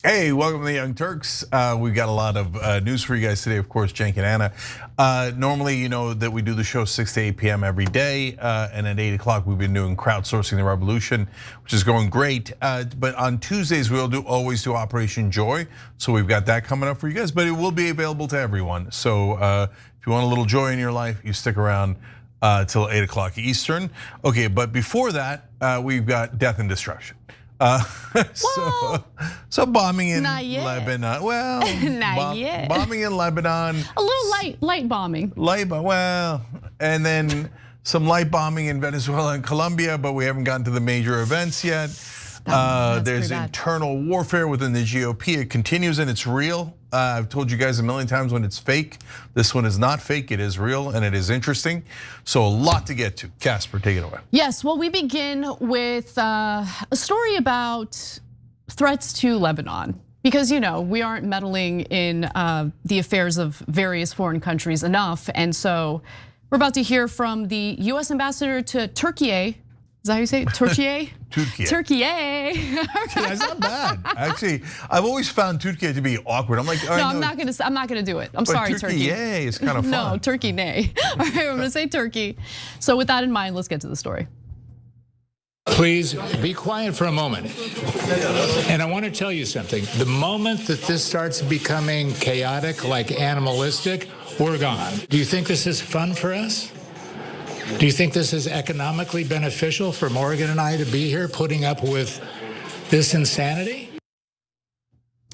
Hey, welcome to the Young Turks. We've got a lot of news for you guys today. Of course, Cenk and Anna. Normally, you know that we do the show 6 to 8 p.m. every day, and at 8 o'clock we've been doing crowdsourcing the revolution, which is going great. But on Tuesdays we'll always do Operation Joy, so we've got that coming up for you guys. But it will be available to everyone. So if you want a little joy in your life, you stick around till 8 o'clock Eastern. Okay, but before that, we've got death and destruction. So bombing in Lebanon. Well, not yet. Bombing in Lebanon. A little light bombing. Well, and then some light bombing in Venezuela and Colombia, but we haven't gotten to the major events yet. There's internal warfare within the GOP. It continues and it's real. I've told you guys a million times when it's fake. This one is not fake, it is real and it is interesting. So a lot to get to. Casper, take it away. Yes, well, we begin with a story about threats to Lebanon. Because we aren't meddling in the affairs of various foreign countries enough. And so we're about to hear from the US ambassador to Turkey. Is that how you say it? Turkey? Turkey. That's not bad. Actually, I've always found Turkey to be awkward. I'm like, no, I'm not gonna do it. I'm sorry, Turkey. Turkey is kind of fun. No, Turkey, nay. All right, I'm gonna say Turkey. So with that in mind, let's get to the story. Please be quiet for a moment. And I want to tell you something. The moment that this starts becoming chaotic, like animalistic, we're gone. Do you think this is fun for us? Do you think this is economically beneficial for Morgan and I to be here putting up with this insanity?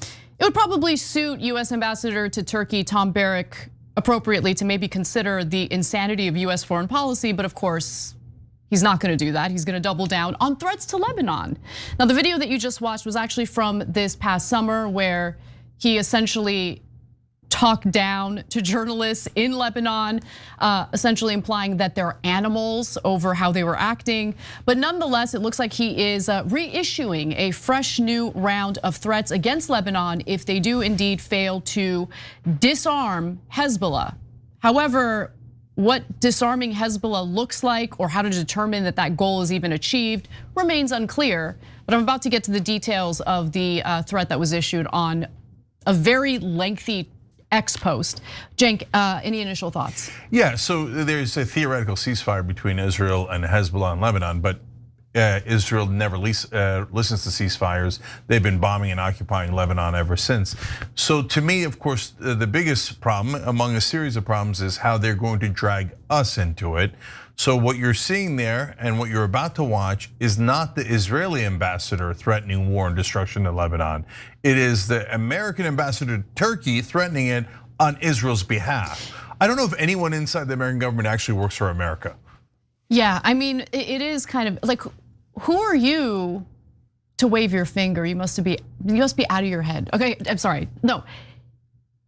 It would probably suit US Ambassador to Turkey, Tom Barrack, appropriately to maybe consider the insanity of US foreign policy, but of course, he's not gonna do that. He's gonna double down on threats to Lebanon. Now, the video that you just watched was actually from this past summer where he essentially talked down to journalists in Lebanon, essentially implying that they're animals over how they were acting. But nonetheless, it looks like he is reissuing a fresh new round of threats against Lebanon if they do indeed fail to disarm Hezbollah. However, what disarming Hezbollah looks like or how to determine that that goal is even achieved remains unclear. But I'm about to get to the details of the threat that was issued on a very lengthy X post. Cenk, any initial thoughts? Yeah, so there's a theoretical ceasefire between Israel and Hezbollah in Lebanon, but Israel never listens to ceasefires. They've been bombing and occupying Lebanon ever since. So to me, of course, the biggest problem among a series of problems is how they're going to drag us into it. So what you're seeing there and what you're about to watch is not the Israeli ambassador threatening war and destruction in Lebanon. It is the American ambassador to Turkey threatening it on Israel's behalf. I don't know if anyone inside the American government actually works for America. Yeah, I mean, it is kind of like, who are you to wave your finger? You must be out of your head. Okay, I'm sorry, no.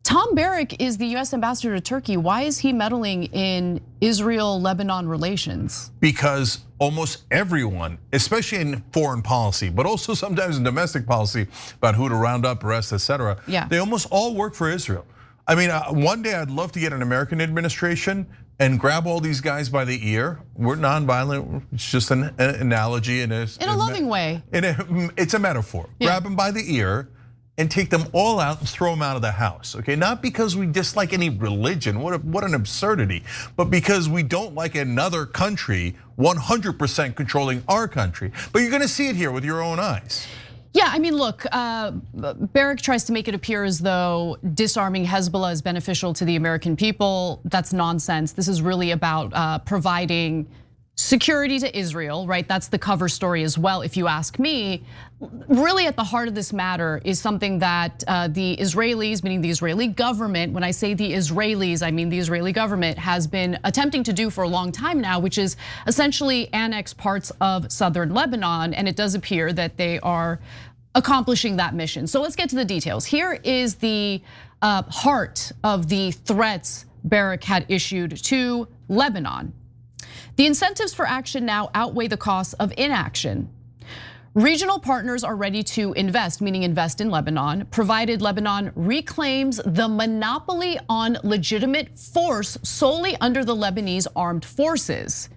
Tom Barrack is the US ambassador to Turkey. Why is he meddling in Israel-Lebanon relations? Because almost everyone, especially in foreign policy, but also sometimes in domestic policy about who to round up, arrest, etc. Yeah. They almost all work for Israel. I mean, one day I'd love to get an American administration and grab all these guys by the ear. We're nonviolent, it's just an analogy. In a loving way. It's a metaphor. Yeah. Grab them by the ear and take them all out and throw them out of the house, okay? Not because we dislike any religion, what an absurdity, but because we don't like another country 100% controlling our country. But you're gonna see it here with your own eyes. Yeah, I mean, look, Barrack tries to make it appear as though disarming Hezbollah is beneficial to the American people. That's nonsense. This is really about providing security to Israel, right? That's the cover story as well, if you ask me. Really at the heart of this matter is something that the Israelis, meaning the Israeli government, when I say the Israelis, I mean the Israeli government, has been attempting to do for a long time now, which is essentially annex parts of southern Lebanon, and it does appear that they are accomplishing that mission. So let's get to the details. Here is the heart of the threats Barrack had issued to Lebanon. The incentives for action now outweigh the costs of inaction. Regional partners are ready to invest, meaning invest in Lebanon, provided Lebanon reclaims the monopoly on legitimate force solely under the Lebanese armed forces.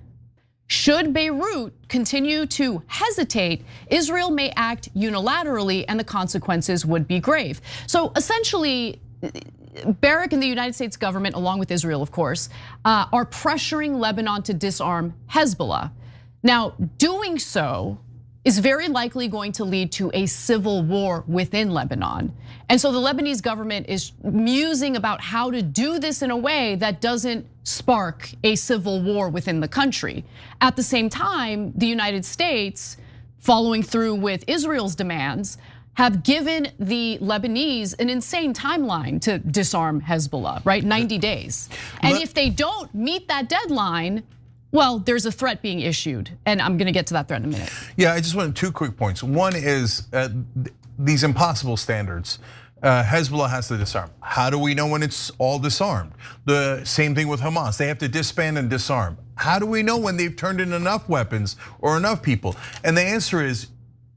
Should Beirut continue to hesitate, Israel may act unilaterally and the consequences would be grave. So essentially, Barak and the United States government, along with Israel, of course, are pressuring Lebanon to disarm Hezbollah. Now, doing so is very likely going to lead to a civil war within Lebanon. And so the Lebanese government is musing about how to do this in a way that doesn't spark a civil war within the country. At the same time, the United States, following through with Israel's demands, have given the Lebanese an insane timeline to disarm Hezbollah, right? 90 days. And if they don't meet that deadline, well, there's a threat being issued, and I'm gonna get to that threat in a minute. Yeah, I just want 2 quick points. One is these impossible standards. Hezbollah has to disarm. How do we know when it's all disarmed? The same thing with Hamas. They have to disband and disarm. How do we know when they've turned in enough weapons or enough people? And the answer is,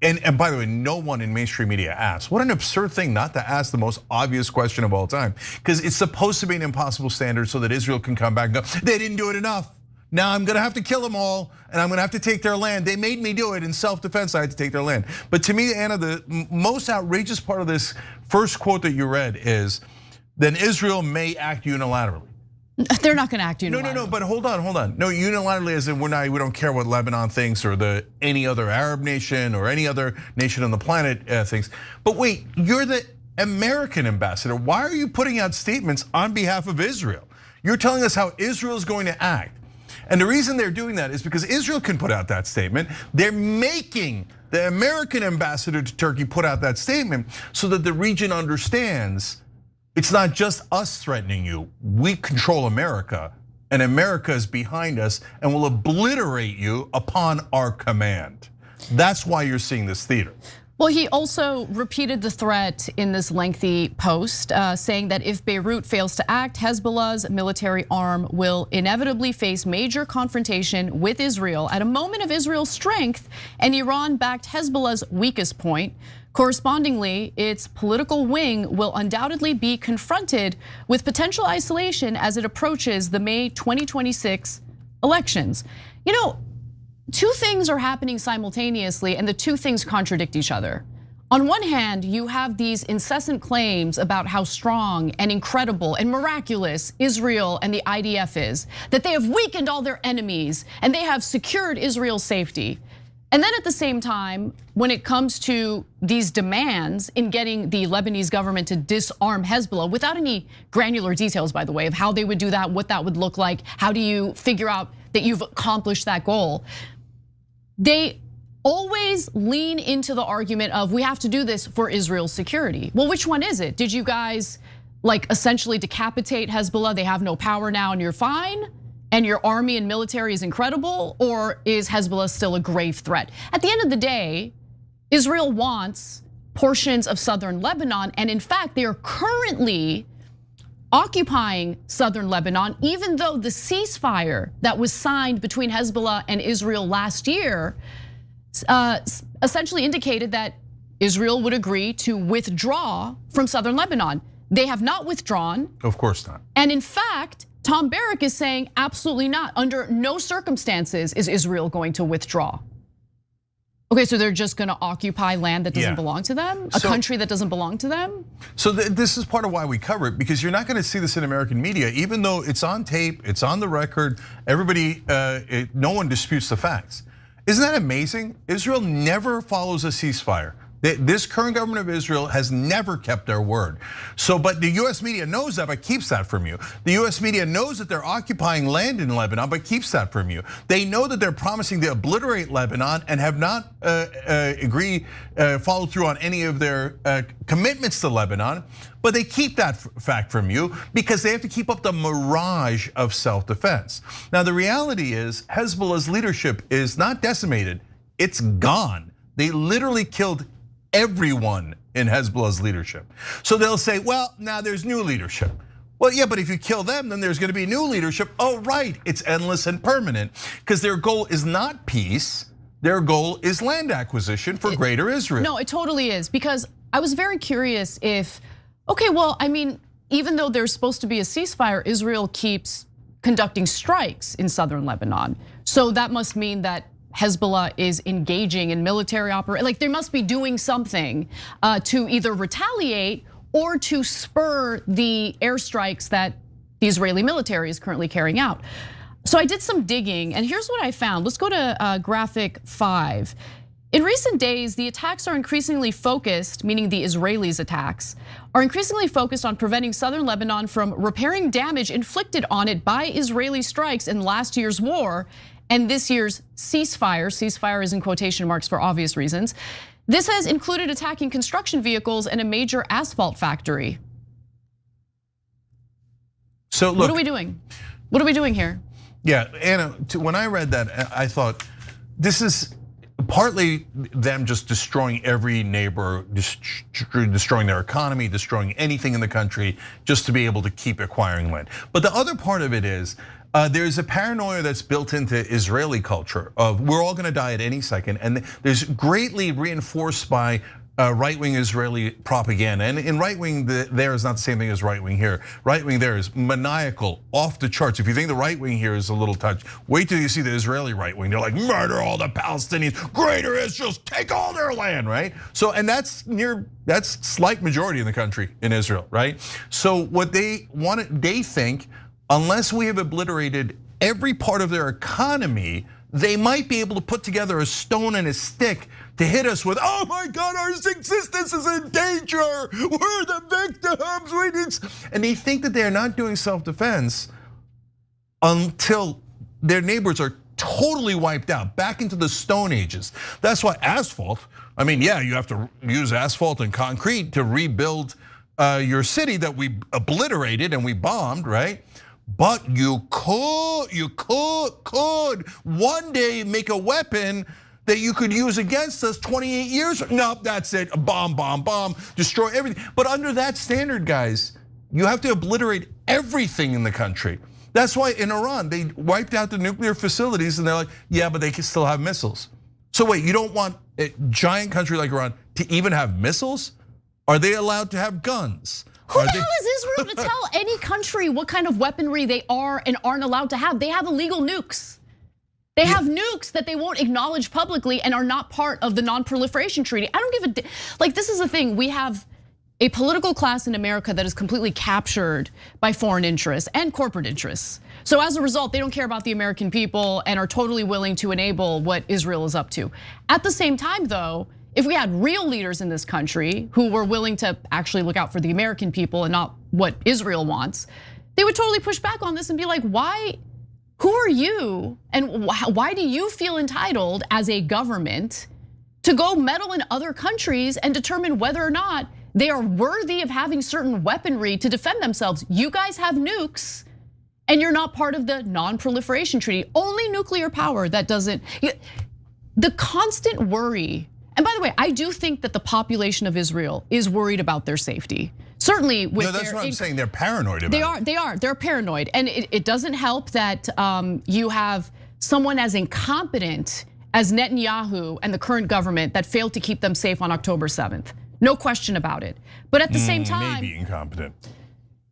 and by the way, no one in mainstream media asks. What an absurd thing not to ask the most obvious question of all time. Because it's supposed to be an impossible standard so that Israel can come back and go, they didn't do it enough. Now I'm gonna have to kill them all, and I'm gonna have to take their land. They made me do it in self-defense. I had to take their land. But to me, Anna, the most outrageous part of this first quote that you read is, then Israel may act unilaterally. They're not gonna act unilaterally. No, but hold on. No, unilaterally as in we don't care what Lebanon thinks or any other Arab nation or any other nation on the planet thinks. But wait, you're the American ambassador. Why are you putting out statements on behalf of Israel? You're telling us how Israel is going to act. And the reason they're doing that is because Israel can put out that statement. They're making the American ambassador to Turkey put out that statement so that the region understands it's not just us threatening you. We control America, and America is behind us and will obliterate you upon our command. That's why you're seeing this theater. Well, he also repeated the threat in this lengthy post, saying that if Beirut fails to act, Hezbollah's military arm will inevitably face major confrontation with Israel at a moment of Israel's strength, and Iran backed Hezbollah's weakest point. Correspondingly, its political wing will undoubtedly be confronted with potential isolation as it approaches the May 2026 elections. You know, 2 things are happening simultaneously, and the 2 things contradict each other. On one hand, you have these incessant claims about how strong and incredible and miraculous Israel and the IDF is, that they have weakened all their enemies and they have secured Israel's safety. And then at the same time, when it comes to these demands in getting the Lebanese government to disarm Hezbollah, without any granular details, by the way, of how they would do that, what that would look like, how do you figure out that you've accomplished that goal? They always lean into the argument of we have to do this for Israel's security. Well, which one is it? Did you guys like essentially decapitate Hezbollah? They have no power now and you're fine? And your army and military is incredible? Or is Hezbollah still a grave threat? At the end of the day, Israel wants portions of southern Lebanon. And in fact, they are currently occupying southern Lebanon, even though the ceasefire that was signed between Hezbollah and Israel last year essentially indicated that Israel would agree to withdraw from southern Lebanon. They have not withdrawn. Of course not. And in fact, Tom Barrack is saying absolutely not. Under no circumstances is Israel going to withdraw. Okay, so they're just gonna occupy land that doesn't belong to them? A country that doesn't belong to them? So this is part of why we cover it, because you're not gonna see this in American media, even though it's on tape, it's on the record, everybody, no one disputes the facts. Isn't that amazing? Israel never follows a ceasefire. This current government of Israel has never kept their word. So, but the US media knows that, but keeps that from you. The US media knows that they're occupying land in Lebanon, but keeps that from you. They know that they're promising to obliterate Lebanon and have not followed through on any of their commitments to Lebanon, but they keep that fact from you because they have to keep up the mirage of self-defense. Now, the reality is Hezbollah's leadership is not decimated, it's gone. They literally killed everyone in Hezbollah's leadership. So they'll say, well, now there's new leadership. Well, yeah, but if you kill them, then there's gonna be new leadership. Oh, right, it's endless and permanent, because their goal is not peace, their goal is land acquisition for greater Israel. No, it totally is, because I was very curious if, okay, well, I mean, even though there's supposed to be a ceasefire, Israel keeps conducting strikes in southern Lebanon. So that must mean that Hezbollah is engaging in military operations. Like they must be doing something to either retaliate or to spur the airstrikes that the Israeli military is currently carrying out. So I did some digging, and here's what I found. Let's go to graphic 5. In recent days, the attacks are increasingly focused, meaning the Israelis' attacks, are increasingly focused on preventing southern Lebanon from repairing damage inflicted on it by Israeli strikes in last year's war and this year's ceasefire. Ceasefire is in quotation marks for obvious reasons. This has included attacking construction vehicles and a major asphalt factory. So look, what are we doing? What are we doing here? Yeah, Anna, when I read that, I thought this is partly them just destroying every neighbor, destroying their economy, destroying anything in the country just to be able to keep acquiring land. But the other part of it is there's a paranoia that's built into Israeli culture of we're all gonna die at any second, and there's greatly reinforced by right-wing Israeli propaganda. And in right-wing there is not the same thing as right-wing here. Right-wing there is maniacal, off the charts. If you think the right-wing here is a little touch, wait till you see the Israeli right-wing. They're like, murder all the Palestinians, greater Israel's take all their land, right? So, and that's slight majority in the country, in Israel, right? So what they think, unless we have obliterated every part of their economy, they might be able to put together a stone and a stick to hit us with, oh my God, our existence is in danger. We're the victims. And they think that they're not doing self-defense until their neighbors are totally wiped out, back into the Stone Ages. That's why asphalt, I mean, yeah, you have to use asphalt and concrete to rebuild your city that we obliterated and we bombed, right? But you could one day make a weapon that you could use against us 28 years. Nope, that's it, bomb, destroy everything. But under that standard, guys, you have to obliterate everything in the country. That's why in Iran, they wiped out the nuclear facilities and they're like, yeah, but they can still have missiles. So wait, you don't want a giant country like Iran to even have missiles? Are they allowed to have guns? Who the hell is Israel to tell any country what kind of weaponry they are and aren't allowed to have? They have illegal nukes. They have nukes that they won't acknowledge publicly and are not part of the non-proliferation treaty. I don't give a, like this is the thing, we have a political class in America that is completely captured by foreign interests and corporate interests. So as a result, they don't care about the American people and are totally willing to enable what Israel is up to. At the same time though, if we had real leaders in this country who were willing to actually look out for the American people and not what Israel wants, they would totally push back on this and be like, why, who are you? And why do you feel entitled as a government to go meddle in other countries and determine whether or not they are worthy of having certain weaponry to defend themselves? You guys have nukes and you're not part of the non-proliferation treaty. Only nuclear power that doesn't, the constant worry. And by the way, I do think that the population of Israel is worried about their safety. Certainly with that's what I'm saying, they're paranoid about it. They're paranoid. And it doesn't help that you have someone as incompetent as Netanyahu and the current government that failed to keep them safe on October 7th. No question about it. But at the same time- Maybe incompetent.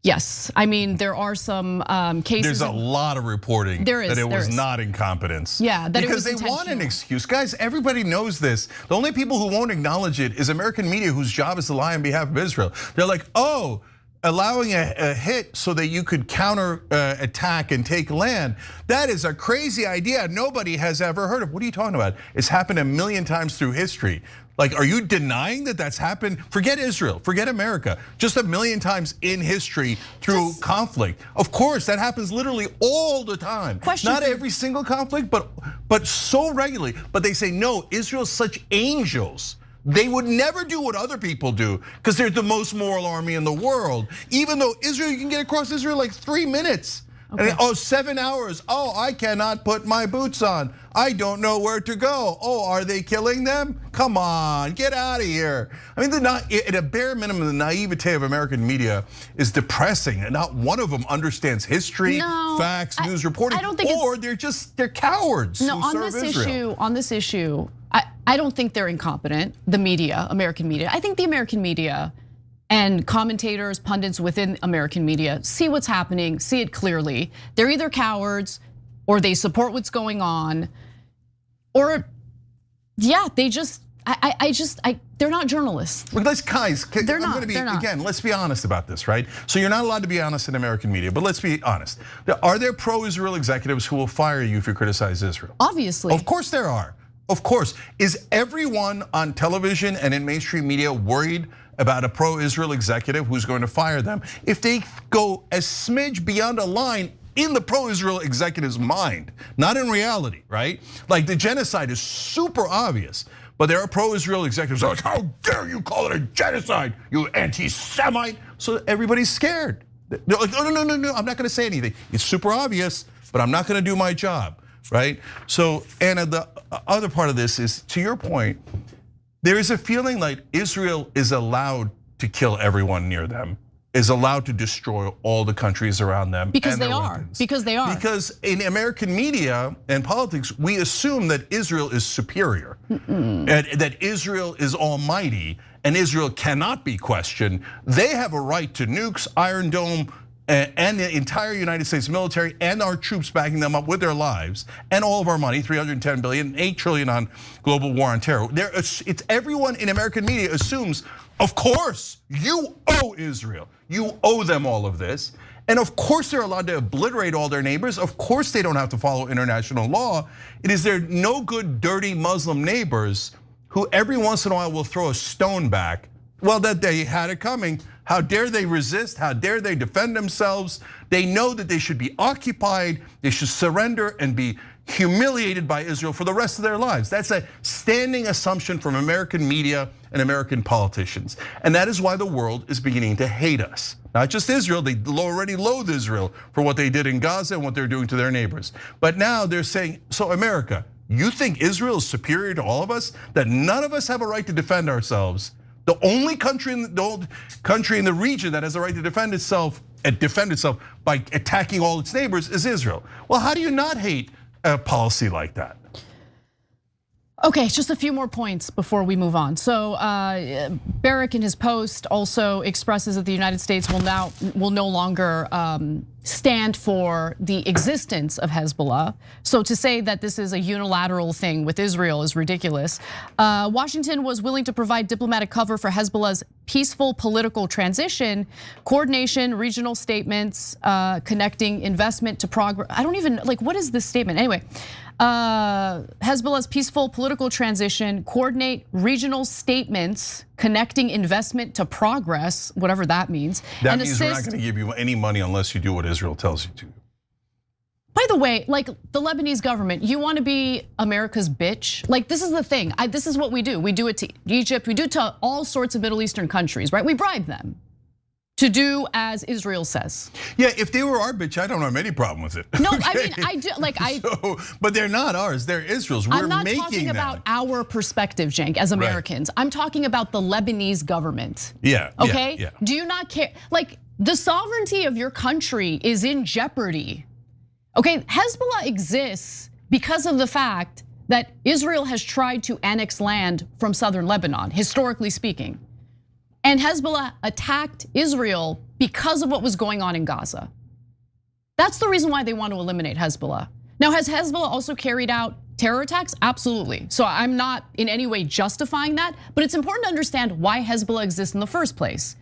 Yes, I mean, there are some cases. There's a lot of reporting that it was not incompetence. Yeah, that because it was they want an excuse. Guys, everybody knows this. The only people who won't acknowledge it is American media whose job is to lie on behalf of Israel. They're like, oh, allowing a hit so that you could counter attack and take land. That is a crazy idea nobody has ever heard of. What are you talking about? It's happened a million times through history. Like, are you denying that that's happened? Forget Israel, forget America. Just a million times in history through conflict. Of course, that happens literally all the time. Not every single conflict, but so regularly. But they say, no, Israel's such angels. They would never do what other people do because they're the most moral army in the world. Even though Israel, you can get across Israel like 3 minutes. Okay. And 7 hours. Oh, I cannot put my boots on. I don't know where to go. Oh, are they killing them? Come on, get out of here. I mean, at a bare minimum, the naivete of American media is depressing, and not one of them understands history, facts, news reporting, or they're cowards. No, on this issue, I don't think they're incompetent. The media, American media. I think the American media and commentators, pundits within American media see what's happening, see it clearly. They're either cowards or they support what's going on, or yeah, they're not journalists. Well, guys, they're not. Again, let's be honest about this, right? So you're not allowed to be honest in American media, but let's be honest. Are there pro-Israel executives who will fire you if you criticize Israel? Obviously. Of course there are. Of course. Is everyone on television and in mainstream media worried about a pro-Israel executive who's going to fire them if they go a smidge beyond a line in the pro-Israel executive's mind, not in reality, right? Like the genocide is super obvious, but there are pro-Israel executives like, how dare you call it a genocide, you anti-Semite? So everybody's scared. They're like, no, I'm not gonna say anything. It's super obvious, but I'm not gonna do my job, right? So, Anna, the other part of this is, to your point, there is a feeling like Israel is allowed to kill everyone near them, is allowed to destroy all the countries around them. Because they are. Because in American media and politics, we assume that Israel is superior, and that Israel is almighty, and Israel cannot be questioned. They have a right to nukes, Iron Dome, and the entire United States military and our troops backing them up with their lives and all of our money, 310 billion, 8 trillion on global war on terror. It's everyone in American media assumes, of course, you owe Israel. You owe them all of this. And of course they're allowed to obliterate all their neighbors. Of course they don't have to follow international law. It is their no good, dirty Muslim neighbors who every once in a while will throw a stone back. Well, that they had it coming. How dare they resist? How dare they defend themselves? They know that they should be occupied, they should surrender and be humiliated by Israel for the rest of their lives. That's a standing assumption from American media and American politicians. And that is why the world is beginning to hate us. Not just Israel, they already loathe Israel for what they did in Gaza and what they're doing to their neighbors. But now they're saying, so America, you think Israel is superior to all of us? That none of us have a right to defend ourselves? The only country in the region that has a right to defend itself by attacking all its neighbors is Israel. Well, how do you not hate a policy like that? Okay, just a few more points before we move on. So Barrack in his post also expresses that the United States will no longer stand for the existence of Hezbollah. So to say that this is a unilateral thing with Israel is ridiculous. Washington was willing to provide diplomatic cover for Hezbollah's peaceful political transition, coordination, regional statements, connecting investment to progress. I don't even, like, what is this statement? Anyway, Hezbollah's peaceful political transition, coordinate regional statements, connecting investment to progress, whatever that means. That means we're not gonna give you any money unless you do what Israel tells you to. By the way, like the Lebanese government, you want to be America's bitch? Like this is the thing, this is what we do. We do it to Egypt, we do it to all sorts of Middle Eastern countries, right? We bribe them to do as Israel says. Yeah, if they were our bitch, I don't have any problem with it. No, I mean, I do, like but they're not ours, they're Israel's. We're I'm not talking about our perspective, Cenk, as Americans. Right. I'm talking about the Lebanese government. Yeah, okay? Yeah. Do you not care? Like the sovereignty of your country is in jeopardy. Okay, Hezbollah exists because of the fact that Israel has tried to annex land from southern Lebanon, historically speaking. And Hezbollah attacked Israel because of what was going on in Gaza. That's the reason why they want to eliminate Hezbollah. Now, has Hezbollah also carried out terror attacks? Absolutely. So I'm not in any way justifying that, but it's important to understand why Hezbollah exists in the first place.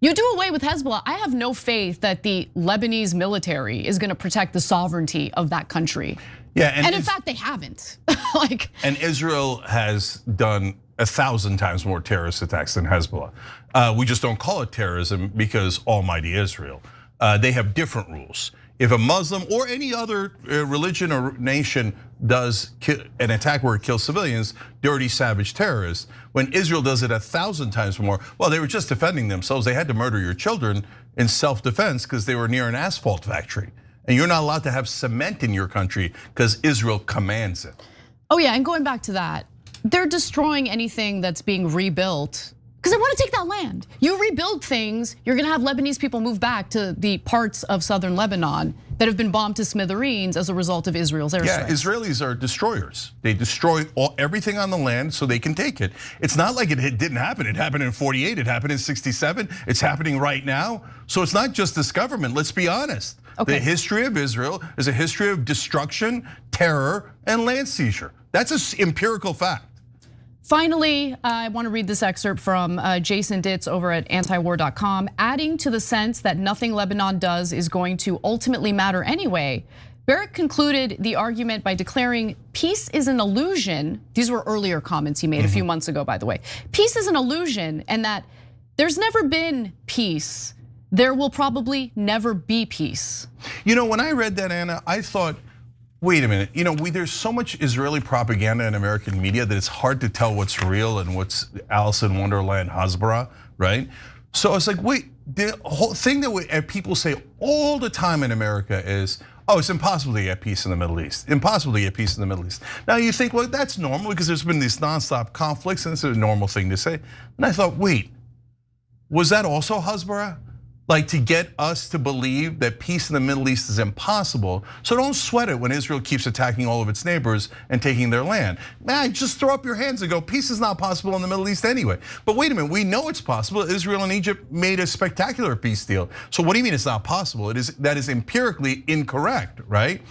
You do away with Hezbollah, I have no faith that the Lebanese military is gonna protect the sovereignty of that country. Yeah, and in fact, they haven't. And Israel has done 1,000 times more terrorist attacks than Hezbollah. We just don't call it terrorism because almighty Israel. They have different rules. If a Muslim or any other religion or nation does an attack where it kills civilians, dirty, savage terrorists, when Israel does it 1,000 times more, well, they were just defending themselves. They had to murder your children in self-defense because they were near an asphalt factory. And you're not allowed to have cement in your country because Israel commands it. Oh yeah, and going back to that, they're destroying anything that's being rebuilt Because I want to take that land. You rebuild things, you're gonna have Lebanese people move back to the parts of southern Lebanon that have been bombed to smithereens as a result of Israel's airstrikes. Yeah, Israelis are destroyers. They destroy everything on the land so they can take it. It's not like it didn't happen. It happened in 48, it happened in 67, it's happening right now. So it's not just this government, let's be honest. Okay. The history of Israel is a history of destruction, terror, and land seizure. That's an empirical fact. Finally, I want to read this excerpt from Jason Ditz over at antiwar.com. Adding to the sense that nothing Lebanon does is going to ultimately matter anyway, Barrack concluded the argument by declaring peace is an illusion. These were earlier comments he made a few months ago, by the way. Peace is an illusion, and that there's never been peace. There will probably never be peace. You know, when I read that, Anna, I thought, wait a minute, there's so much Israeli propaganda in American media that it's hard to tell what's real and what's Alice in Wonderland Hasbara, right? So I was like, wait, the whole thing that people say all the time in America is, oh, it's impossible to get peace in the Middle East. Impossible to get peace in the Middle East. Now you think, well, that's normal because there's been these nonstop conflicts and it's a normal thing to say. And I thought, wait, was that also Hasbara? Like to get us to believe that peace in the Middle East is impossible. So don't sweat it when Israel keeps attacking all of its neighbors and taking their land. Man, just throw up your hands and go, peace is not possible in the Middle East anyway. But wait a minute, we know it's possible. Israel and Egypt made a spectacular peace deal. So what do you mean it's not possible? That is empirically incorrect, right?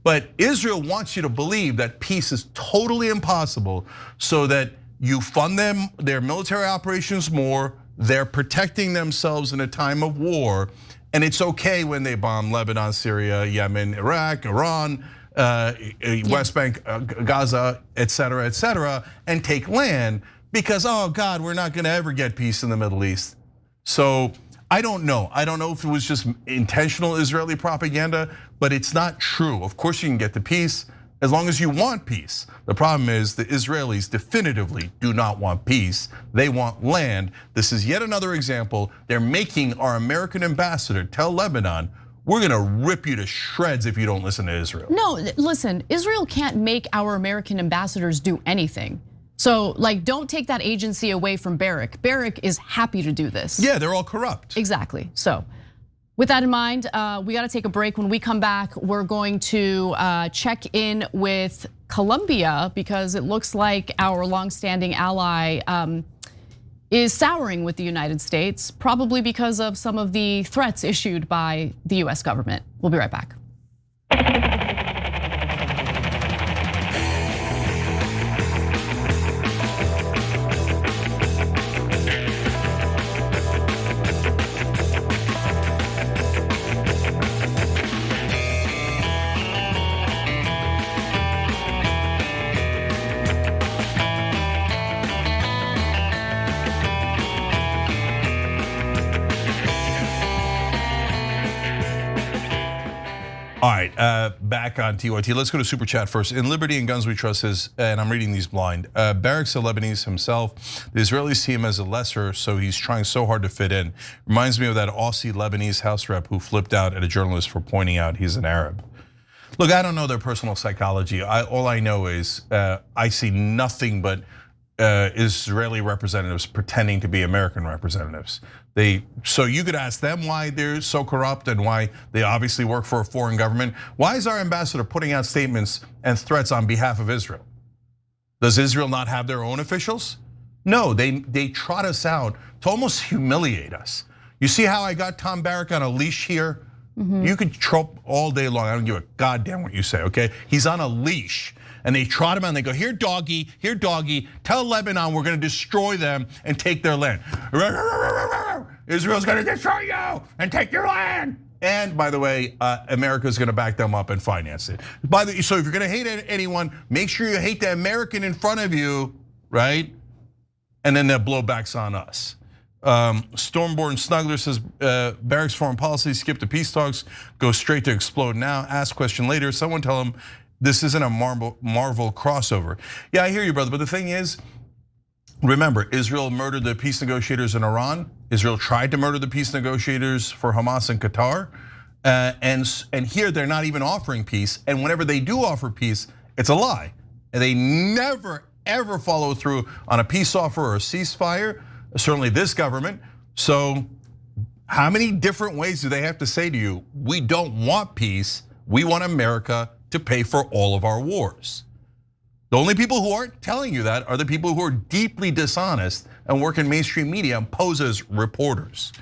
But Israel wants you to believe that peace is totally impossible so that you fund them, their military operations more, they're protecting themselves in a time of war, and it's okay when they bomb Lebanon, Syria, Yemen, Iraq, Iran, West Bank, Gaza, et cetera, and take land because, oh God, we're not gonna ever get peace in the Middle East. So I don't know. I don't know if it was just intentional Israeli propaganda, but it's not true. Of course you can get the peace as long as you want peace. The problem is the Israelis definitively do not want peace. They want land. This is yet another example. They're making our American ambassador tell Lebanon, we're gonna rip you to shreds if you don't listen to Israel. No, listen, Israel can't make our American ambassadors do anything. So don't take that agency away from Barrack. Barrack is happy to do this. Yeah, they're all corrupt. Exactly, so. With that in mind, we got to take a break. When we come back, we're going to check in with Colombia because it looks like our longstanding ally is souring with the United States, probably because of some of the threats issued by the US government. We'll be right back. All right, back on TYT. Let's go to Super Chat first. In Liberty and Guns We Trust says, and I'm reading these blind, Barrack's a Lebanese himself. The Israelis see him as a lesser, so he's trying so hard to fit in. Reminds me of that Aussie Lebanese house rep who flipped out at a journalist for pointing out he's an Arab. Look, I don't know their personal psychology. All I know is I see nothing but Israeli representatives pretending to be American representatives. So you could ask them why they're so corrupt and why they obviously work for a foreign government. Why is our ambassador putting out statements and threats on behalf of Israel? Does Israel not have their own officials? No, they trot us out to almost humiliate us. You see how I got Tom Barrack on a leash here? You could trope all day long. I don't give a goddamn what you say, okay? He's on a leash. And they trot him out and they go, here doggy, tell Lebanon we're gonna destroy them and take their land. Israel's gonna destroy you and take your land. And by the way, America's gonna back them up and finance it. So if you're gonna hate anyone, make sure you hate the American in front of you, right? And then their blowbacks on us. Stormborn Snuggler says, Barrack's foreign policy, skip the peace talks, go straight to explode now, ask question later. Someone tell him, this isn't a Marvel crossover. Yeah, I hear you, brother, but the thing is, remember, Israel murdered the peace negotiators in Iran. Israel tried to murder the peace negotiators for Hamas and Qatar. And here they're not even offering peace. And whenever they do offer peace, it's a lie. And they never, ever follow through on a peace offer or a ceasefire. certainly this government. So how many different ways do they have to say to you, we don't want peace, we want America to pay for all of our wars? The only people who aren't telling you that are the people who are deeply dishonest and work in mainstream media and pose as reporters.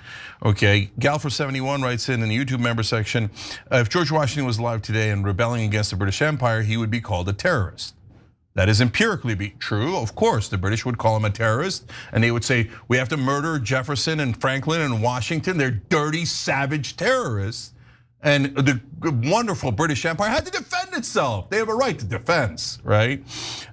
Okay, Gal471 writes in the YouTube member section, if George Washington was alive today and rebelling against the British Empire, he would be called a terrorist. That is empirically true. Of course, the British would call him a terrorist, and they would say, we have to murder Jefferson and Franklin and Washington. They're dirty, savage terrorists. And the wonderful British Empire had to defend itself. They have a right to defense, right?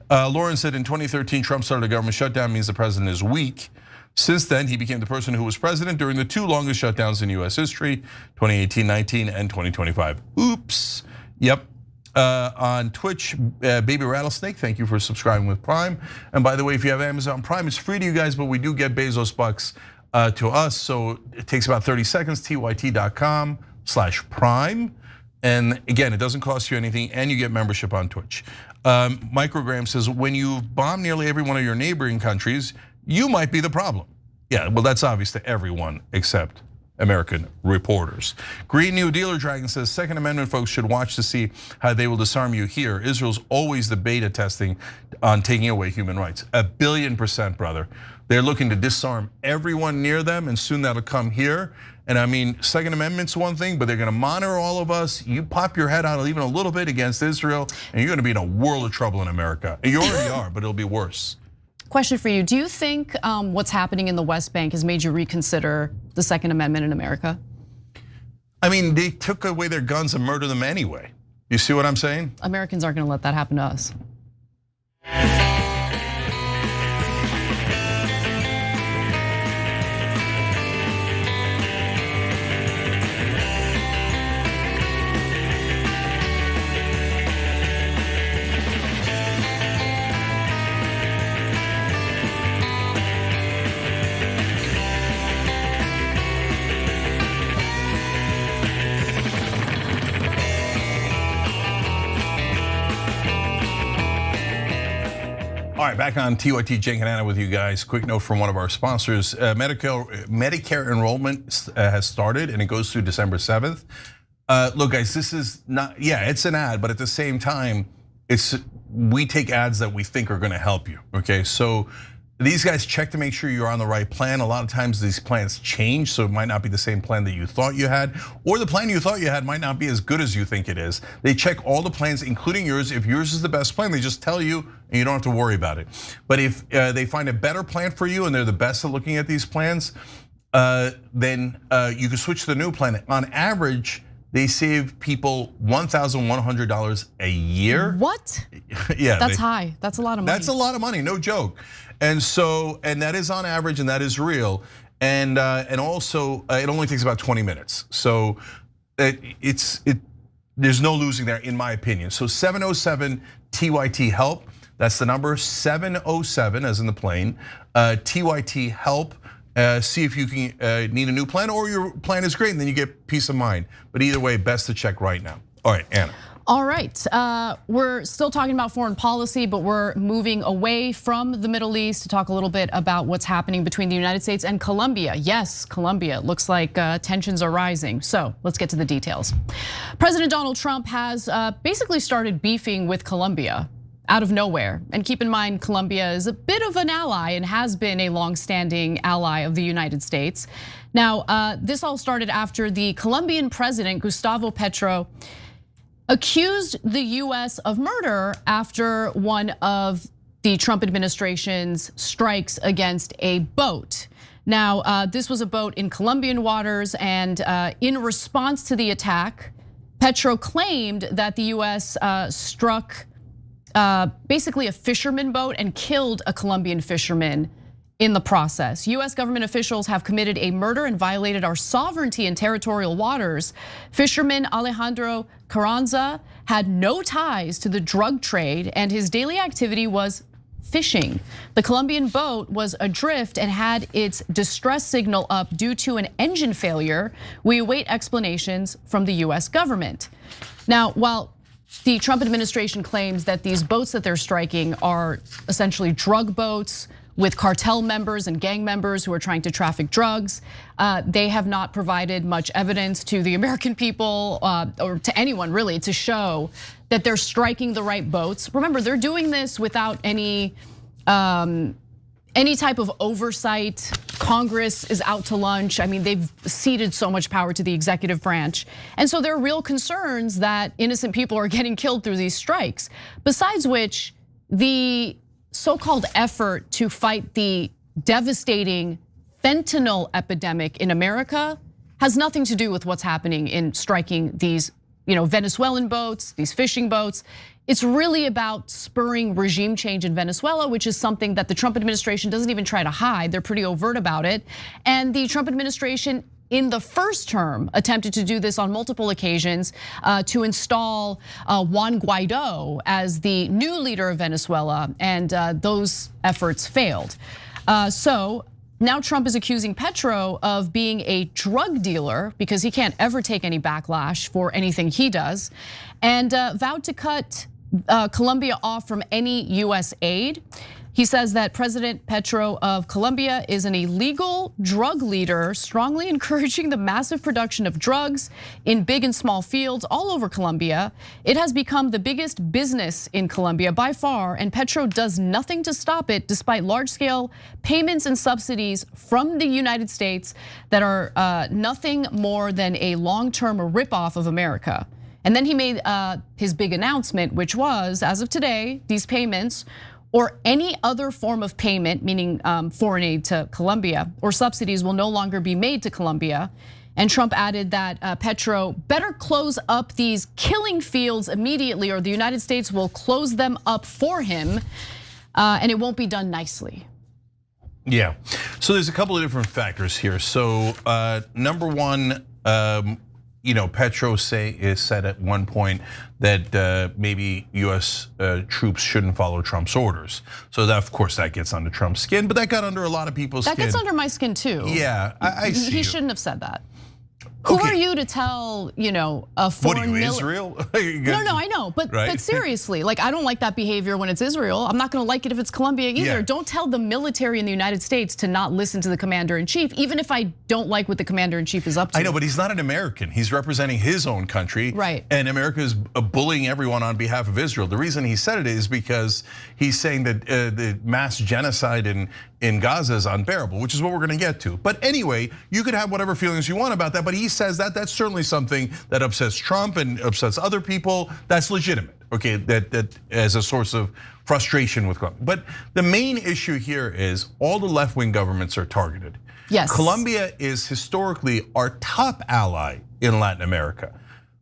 Lauren said in 2013, Trump started a government shutdown, means the president is weak. Since then, he became the person who was president during the two longest shutdowns in US history, 2018-19 and 2025. Oops, yep. On Twitch, Baby Rattlesnake, thank you for subscribing with Prime. And by the way, if you have Amazon Prime, it's free to you guys, but we do get Bezos bucks to us. So it takes about 30 seconds, tyt.com/prime. And again, it doesn't cost you anything and you get membership on Twitch. Microgram says, when you bomb nearly every one of your neighboring countries, you might be the problem. Yeah, well, that's obvious to everyone except American reporters. Green New Dealer Dragon says, Second Amendment folks should watch to see how they will disarm you here. Israel's always the beta testing on taking away human rights. 1,000,000,000%, brother. They're looking to disarm everyone near them, and soon that'll come here. And I mean, Second Amendment's one thing, but they're gonna monitor all of us. You pop your head out even a little bit against Israel, and you're gonna be in a world of trouble in America. You already are, but it'll be worse. Question for you, do you think what's happening in the West Bank has made you reconsider the Second Amendment in America? I mean, they took away their guns and murdered them anyway. You see what I'm saying? Americans aren't gonna let that happen to us. All right, back on TYT Jen and Anna with you guys. Quick note from one of our sponsors. Medicare enrollment has started and it goes through December 7th. Look guys, this is not, yeah, it's an ad, but at the same time, we take ads that we think are gonna help you, okay? So these guys check to make sure you're on the right plan. A lot of times these plans change, so it might not be the same plan that you thought you had, or the plan you thought you had might not be as good as you think it is. They check all the plans, including yours. If yours is the best plan, they just tell you and you don't have to worry about it. But if they find a better plan for you and they're the best at looking at these plans, then you can switch to the new plan. On average, they save people $1,100 a year. What? Yeah, that's high. That's a lot of money. That's a lot of money, no joke. And that is on average, and that is real. And also, it only takes about 20 minutes. So there's no losing there, in my opinion. So 707 TYT help. That's the number 707, as in the plane. TYT help. See if you can need a new plan, or your plan is great, and then you get peace of mind. But either way, best to check right now. All right, Anna. All right, we're still talking about foreign policy, but we're moving away from the Middle East to talk a little bit about what's happening between the United States and Colombia. Yes, Colombia, it looks like tensions are rising. So let's get to the details. President Donald Trump has basically started beefing with Colombia out of nowhere. And keep in mind, Colombia is a bit of an ally and has been a longstanding ally of the United States. Now, this all started after the Colombian president, Gustavo Petro, accused the US of murder after one of the Trump administration's strikes against a boat. Now, this was a boat in Colombian waters, and in response to the attack, Petro claimed that the US struck basically a fisherman boat and killed a Colombian fisherman in the process. US government officials have committed a murder and violated our sovereignty in territorial waters. Fisherman Alejandro Carranza had no ties to the drug trade, and his daily activity was fishing. The Colombian boat was adrift and had its distress signal up due to an engine failure. We await explanations from the US government. Now, while the Trump administration claims that these boats that they're striking are essentially drug boats, with cartel members and gang members who are trying to traffic drugs. They have not provided much evidence to the American people or to anyone really to show that they're striking the right boats. Remember, they're doing this without any type of oversight. Congress is out to lunch. I mean, they've ceded so much power to the executive branch. And so there are real concerns that innocent people are getting killed through these strikes. Besides which, the so-called effort to fight the devastating fentanyl epidemic in America has nothing to do with what's happening in striking these, Venezuelan boats, these fishing boats. It's really about spurring regime change in Venezuela, which is something that the Trump administration doesn't even try to hide. They're pretty overt about it. And the Trump administration in the first term attempted to do this on multiple occasions to install Juan Guaido as the new leader of Venezuela, and those efforts failed. So now Trump is accusing Petro of being a drug dealer because he can't ever take any backlash for anything he does, and vowed to cut Colombia off from any US aid. He says that President Petro of Colombia is an illegal drug leader, strongly encouraging the massive production of drugs in big and small fields all over Colombia. It has become the biggest business in Colombia by far, and Petro does nothing to stop it despite large-scale payments and subsidies from the United States that are nothing more than a long-term ripoff of America. And then he made his big announcement, which was, as of today, these payments or any other form of payment, meaning foreign aid to Colombia or subsidies, will no longer be made to Colombia. And Trump added that Petro better close up these killing fields immediately, or the United States will close them up for him, and it won't be done nicely. Yeah, so there's a couple of different factors here. So number one, Petro said at one point that maybe US troops shouldn't follow Trump's orders. So that, of course, that gets under Trump's skin, but that got under a lot of people's skin. That gets under my skin too. Yeah, I see. He shouldn't have said that. Who are you to tell, a foreign? What are you, Israel? No, I know, but seriously, like I don't like that behavior when it's Israel. I'm not going to like it if it's Colombia either. Yeah. Don't tell the military in the United States to not listen to the commander-in-chief, even if I don't like what the commander-in-chief is up to. I know, but he's not an American. He's representing his own country, right? And America is bullying everyone on behalf of Israel. The reason he said it is because he's saying that the mass genocide in Gaza is unbearable, which is what we're going to get to. But anyway, you could have whatever feelings you want about that, but he says that that's certainly something that upsets Trump and upsets other people. That's legitimate, okay, that as a source of frustration with Colombia. But the main issue here is all the left-wing governments are targeted. Yes. Colombia is historically our top ally in Latin America.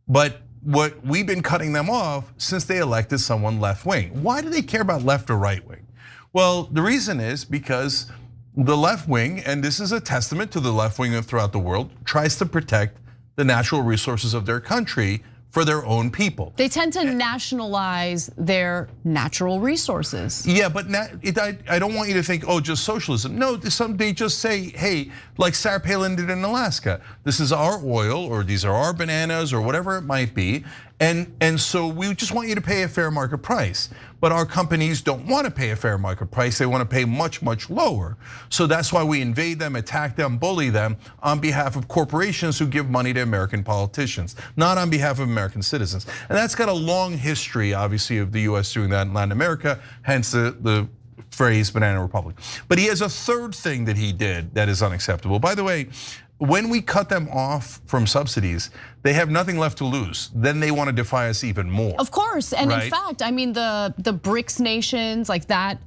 But what we've been cutting them off since they elected someone left-wing. Why do they care about left or right-wing? Well, the reason is because the left wing, and this is a testament to the left wing throughout the world, tries to protect the natural resources of their country for their own people. They tend to nationalize their natural resources. Yeah, but I don't want you to think, just socialism. No, they just say, hey, like Sarah Palin did in Alaska, this is our oil, or these are our bananas, or whatever it might be. And so we just want you to pay a fair market price. But our companies don't want to pay a fair market price. They want to pay much, much lower. So that's why we invade them, attack them, bully them on behalf of corporations who give money to American politicians, not on behalf of American citizens. And that's got a long history, obviously, of the US doing that in Latin America, hence the phrase banana republic. But he has a third thing that he did that is unacceptable. By the way, when we cut them off from subsidies, they have nothing left to lose. Then they want to defy us even more. Of course, and in fact, I mean the BRICS nations, like that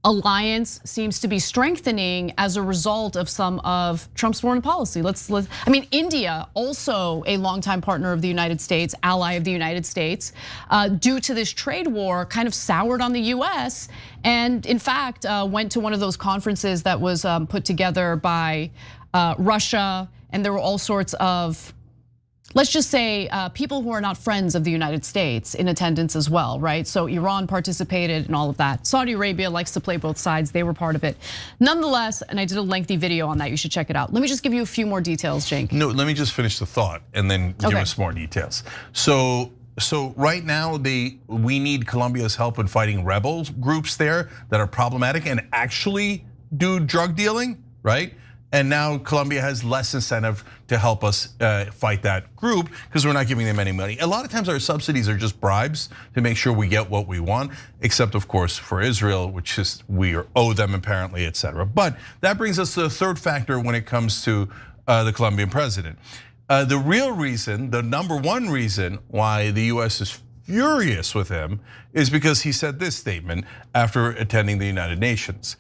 alliance seems to be strengthening as a result of some of Trump's foreign policy. I mean, India, also a longtime partner of the United States, ally of the United States, due to this trade war, kind of soured on the US, and in fact went to one of those conferences that was put together by Russia, and there were all sorts of, let's just say, people who are not friends of the United States in attendance as well, right? So Iran participated in all of that. Saudi Arabia likes to play both sides, they were part of it. Nonetheless, and I did a lengthy video on that, you should check it out. Let me just give you a few more details, Cenk. No, let me just finish the thought and then give us more details. So So right now we need Colombia's help in fighting rebel groups there that are problematic and actually do drug dealing, right? And now Colombia has less incentive to help us fight that group because we're not giving them any money. A lot of times our subsidies are just bribes to make sure we get what we want, except of course for Israel, which is we owe them apparently, etc. But that brings us to the third factor when it comes to the Colombian president. The real reason, the number one reason why the US is furious with him is because he said this statement after attending the United Nations.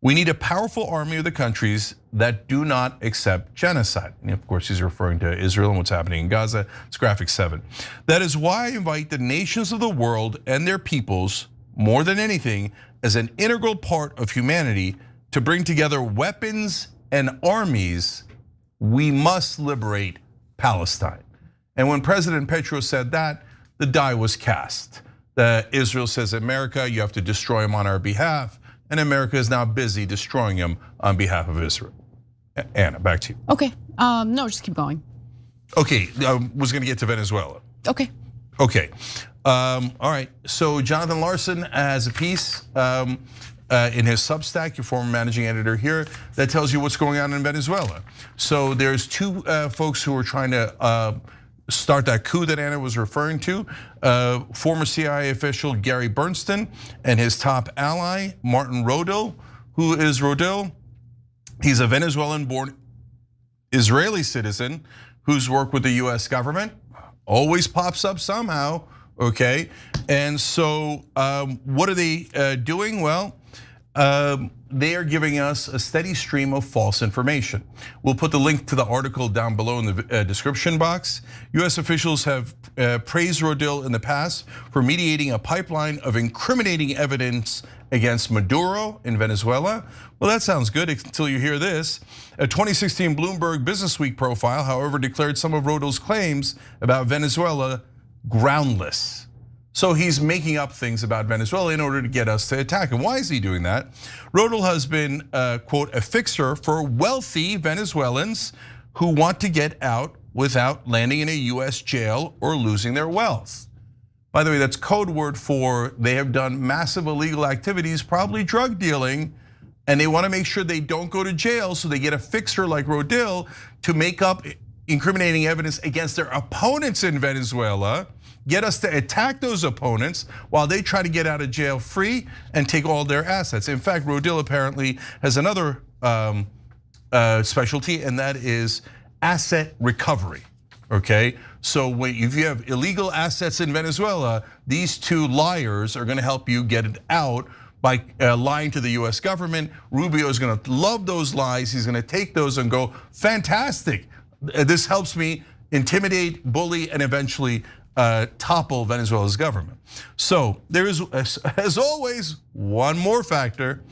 We need a powerful army of the countries that do not accept genocide. And of course, he's referring to Israel and what's happening in Gaza. It's graphic 7. That is why I invite the nations of the world and their peoples, more than anything, as an integral part of humanity to bring together weapons and armies. We must liberate Palestine. And when President Petro said that, the die was cast. Israel says, America, you have to destroy him on our behalf. And America is now busy destroying him on behalf of Israel. Anna, back to you. Okay, no, just keep going. Okay, I was gonna get to Venezuela. Okay. Okay, all right, so Jonathan Larson has a piece in his Substack, your former managing editor here, that tells you what's going on in Venezuela. So there's two folks who are trying to start that coup that Anna was referring to. Former CIA official Gary Bernstein and his top ally, Martin Rodil. Who is Rodil? He's a Venezuelan-born Israeli citizen who's worked with the US government. Always pops up somehow, okay? And so what are they doing? Well, they are giving us a steady stream of false information. We'll put the link to the article down below in the description box. US officials have praised Rodil in the past for mediating a pipeline of incriminating evidence against Maduro in Venezuela. Well, that sounds good until you hear this. A 2016 Bloomberg Businessweek profile, however, declared some of Rodil's claims about Venezuela groundless. So he's making up things about Venezuela in order to get us to attack him. Why is he doing that? Rodil has been, quote, a fixer for wealthy Venezuelans who want to get out without landing in a US jail or losing their wealth. By the way, that's code word for they have done massive illegal activities, probably drug dealing, and they want to make sure they don't go to jail, so they get a fixer like Rodil to make up incriminating evidence against their opponents in Venezuela, get us to attack those opponents while they try to get out of jail free and take all their assets. In fact, Rodil apparently has another specialty, and that is asset recovery, okay? So if you have illegal assets in Venezuela, these two liars are gonna help you get it out by lying to the US government. Rubio is gonna love those lies. He's gonna take those and go, fantastic. This helps me intimidate, bully, and eventually topple Venezuela's government. So there is, as always, one more factor.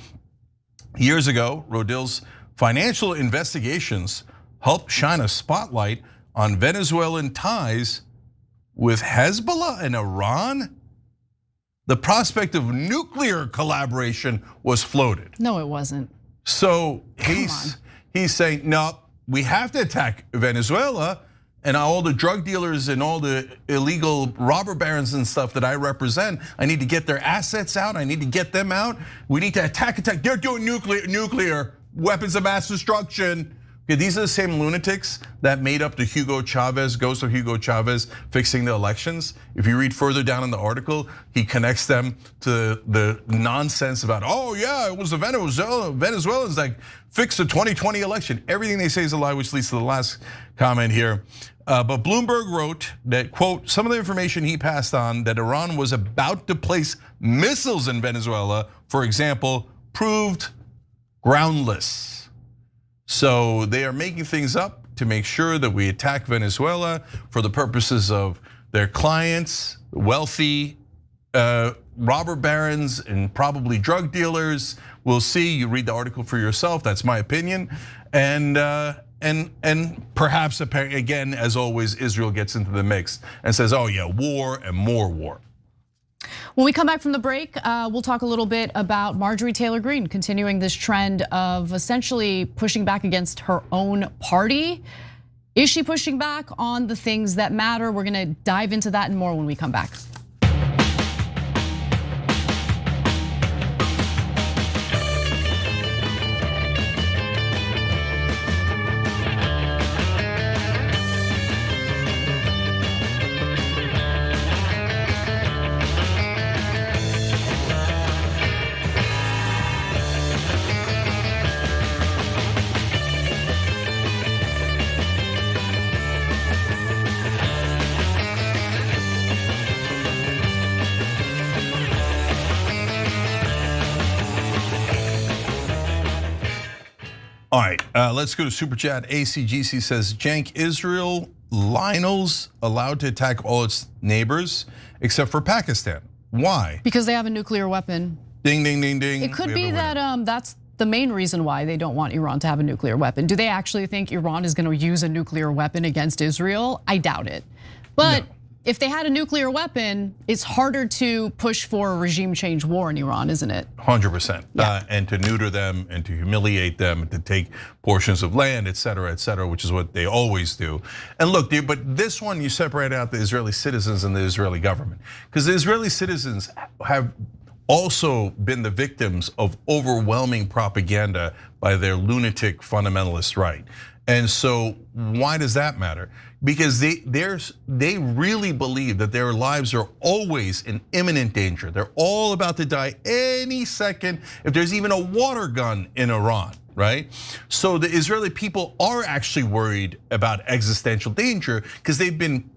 Years ago, Rodil's financial investigations helped shine a spotlight on Venezuelan ties with Hezbollah and Iran. The prospect of nuclear collaboration was floated. No, it wasn't. So he's saying, no, we have to attack Venezuela, and all the drug dealers and all the illegal robber barons and stuff that I represent, I need to get their assets out. I need to get them out. We need to attack. They're doing nuclear weapons of mass destruction. Okay, these are the same lunatics that made up the ghost of Hugo Chavez fixing the elections. If you read further down in the article, he connects them to the nonsense about, oh yeah, it was the Venezuelans that fixed the 2020 election. Everything they say is a lie, which leads to the last comment here. But Bloomberg wrote that, quote, some of the information he passed on that Iran was about to place missiles in Venezuela, for example, proved groundless. So they are making things up to make sure that we attack Venezuela for the purposes of their clients, wealthy robber barons and probably drug dealers. We'll see, you read the article for yourself, that's my opinion. And perhaps, again, as always, Israel gets into the mix and says, oh yeah, war and more war. When we come back from the break, we'll talk a little bit about Marjorie Taylor Greene continuing this trend of essentially pushing back against her own party. Is she pushing back on the things that matter? We're gonna dive into that and more when we come back. All right, let's go to Super Chat. ACGC says, Cenk, Israel Lionel's allowed to attack all its neighbors except for Pakistan. Why? Because they have a nuclear weapon. Ding, ding, ding, ding. It could be that that's the main reason why they don't want Iran to have a nuclear weapon. Do they actually think Iran is going to use a nuclear weapon against Israel? I doubt it. But no. If they had a nuclear weapon, it's harder to push for a regime change war in Iran, isn't it? 100%. Yeah. And to neuter them and to humiliate them and to take portions of land, et cetera, which is what they always do. And look, but this one, you separate out the Israeli citizens and the Israeli government. Because the Israeli citizens have also been the victims of overwhelming propaganda by their lunatic fundamentalist right. And so why does that matter? Because they really believe that their lives are always in imminent danger. They're all about to die any second if there's even a water gun in Iran, right? So the Israeli people are actually worried about existential danger because they've been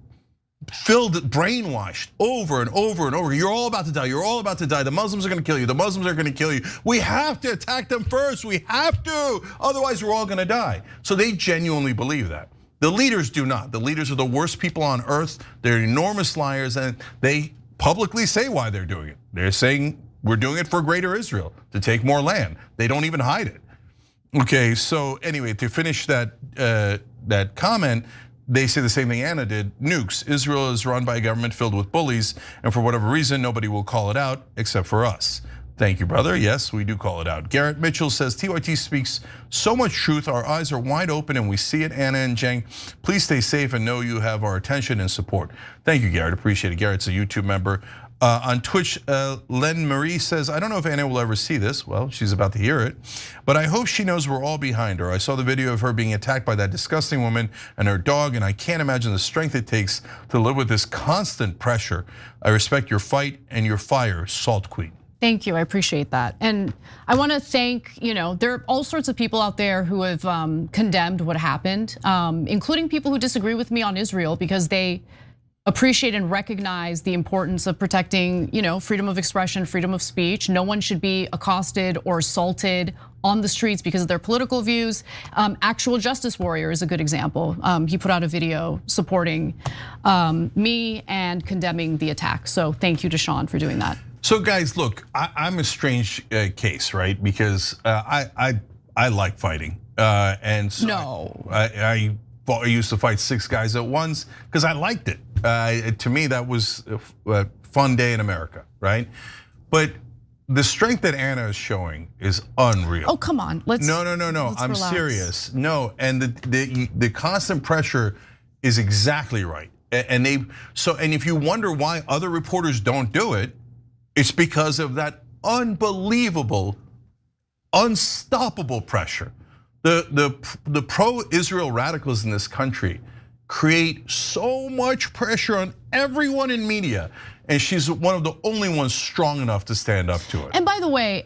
brainwashed over and over and over. You're all about to die. You're all about to die. The Muslims are going to kill you. The Muslims are going to kill you. We have to attack them first. We have to. Otherwise, we're all going to die. So they genuinely believe that. The leaders do not. The leaders are the worst people on earth. They're enormous liars, and they publicly say why they're doing it. They're saying we're doing it for greater Israel, to take more land. They don't even hide it. Okay, so anyway, to finish that comment, they say the same thing Anna did. Nukes. Israel is run by a government filled with bullies, and for whatever reason, nobody will call it out except for us. Thank you, brother. Yes, we do call it out. Garrett Mitchell says, TYT speaks so much truth. Our eyes are wide open and we see it. Anna and Cenk, please stay safe and know you have our attention and support. Thank you, Garrett. Appreciate it. Garrett's a YouTube member. On Twitch, Len Marie says, I don't know if Anna will ever see this. Well, she's about to hear it. But I hope she knows we're all behind her. I saw the video of her being attacked by that disgusting woman and her dog, and I can't imagine the strength it takes to live with this constant pressure. I respect your fight and your fire, Salt Queen. Thank you, I appreciate that. And I wanna thank, there are all sorts of people out there who have condemned what happened, including people who disagree with me on Israel because they appreciate and recognize the importance of protecting, freedom of expression, freedom of speech. No one should be accosted or assaulted on the streets because of their political views. Actual Justice Warrior is a good example. He put out a video supporting me and condemning the attack. So thank you to Sean for doing that. So guys, look, I'm a strange case, right? Because I like fighting, and so no. I used to fight 6 guys at once because I liked it. To me, that was a fun day in America, right? But the strength that Anna is showing is unreal. Oh, come on, let's. No. I'm relax. Serious. No, and the constant pressure is exactly right. And if you wonder why other reporters don't do it, it's because of that unbelievable, unstoppable pressure. The pro-Israel radicals in this country create so much pressure on everyone in media, and she's one of the only ones strong enough to stand up to it. And by the way,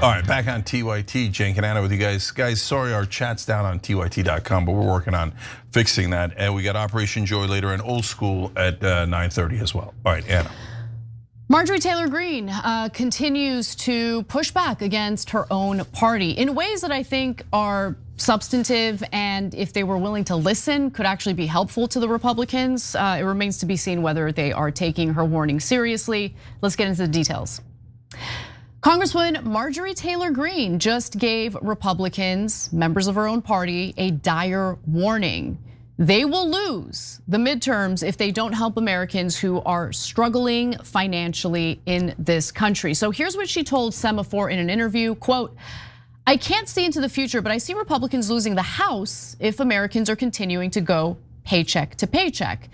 all right, back on TYT, Cenk and Anna with you guys. Guys, sorry our chat's down on TYT.com, but we're working on fixing that. And we got Operation Joy later and Old School at 9:30 as well. All right, Anna. Marjorie Taylor Greene continues to push back against her own party in ways that I think are substantive, and if they were willing to listen, could actually be helpful to the Republicans. It remains to be seen whether they are taking her warning seriously. Let's get into the details. Congresswoman Marjorie Taylor Greene just gave Republicans, members of her own party, a dire warning. They will lose the midterms if they don't help Americans who are struggling financially in this country. So here's what she told Semaphore in an interview, quote, "I can't see into the future, but I see Republicans losing the House if Americans are continuing to go paycheck to paycheck."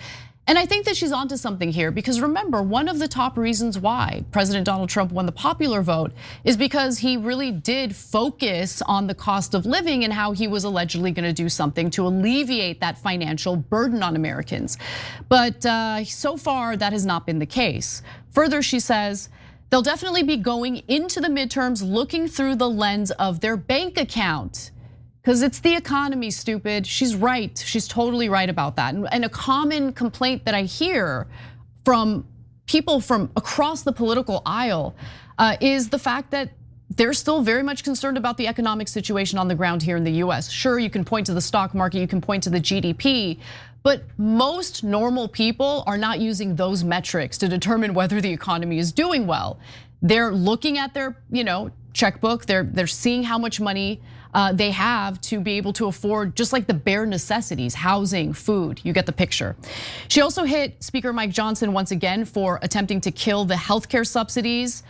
And I think that she's onto something here, because remember, one of the top reasons why President Donald Trump won the popular vote is because he really did focus on the cost of living and how he was allegedly going to do something to alleviate that financial burden on Americans. But so far, that has not been the case. Further, she says, they'll definitely be going into the midterms looking through the lens of their bank account. Because it's the economy, stupid. She's right, she's totally right about that. And a common complaint that I hear from people from across the political aisle is the fact that they're still very much concerned about the economic situation on the ground here in the US. Sure, you can point to the stock market, you can point to the GDP, but most normal people are not using those metrics to determine whether the economy is doing well. They're looking at their, checkbook, they're seeing how much money they have to be able to afford just like the bare necessities, housing, food, you get the picture. She also hit Speaker Mike Johnson once again for attempting to kill the healthcare subsidies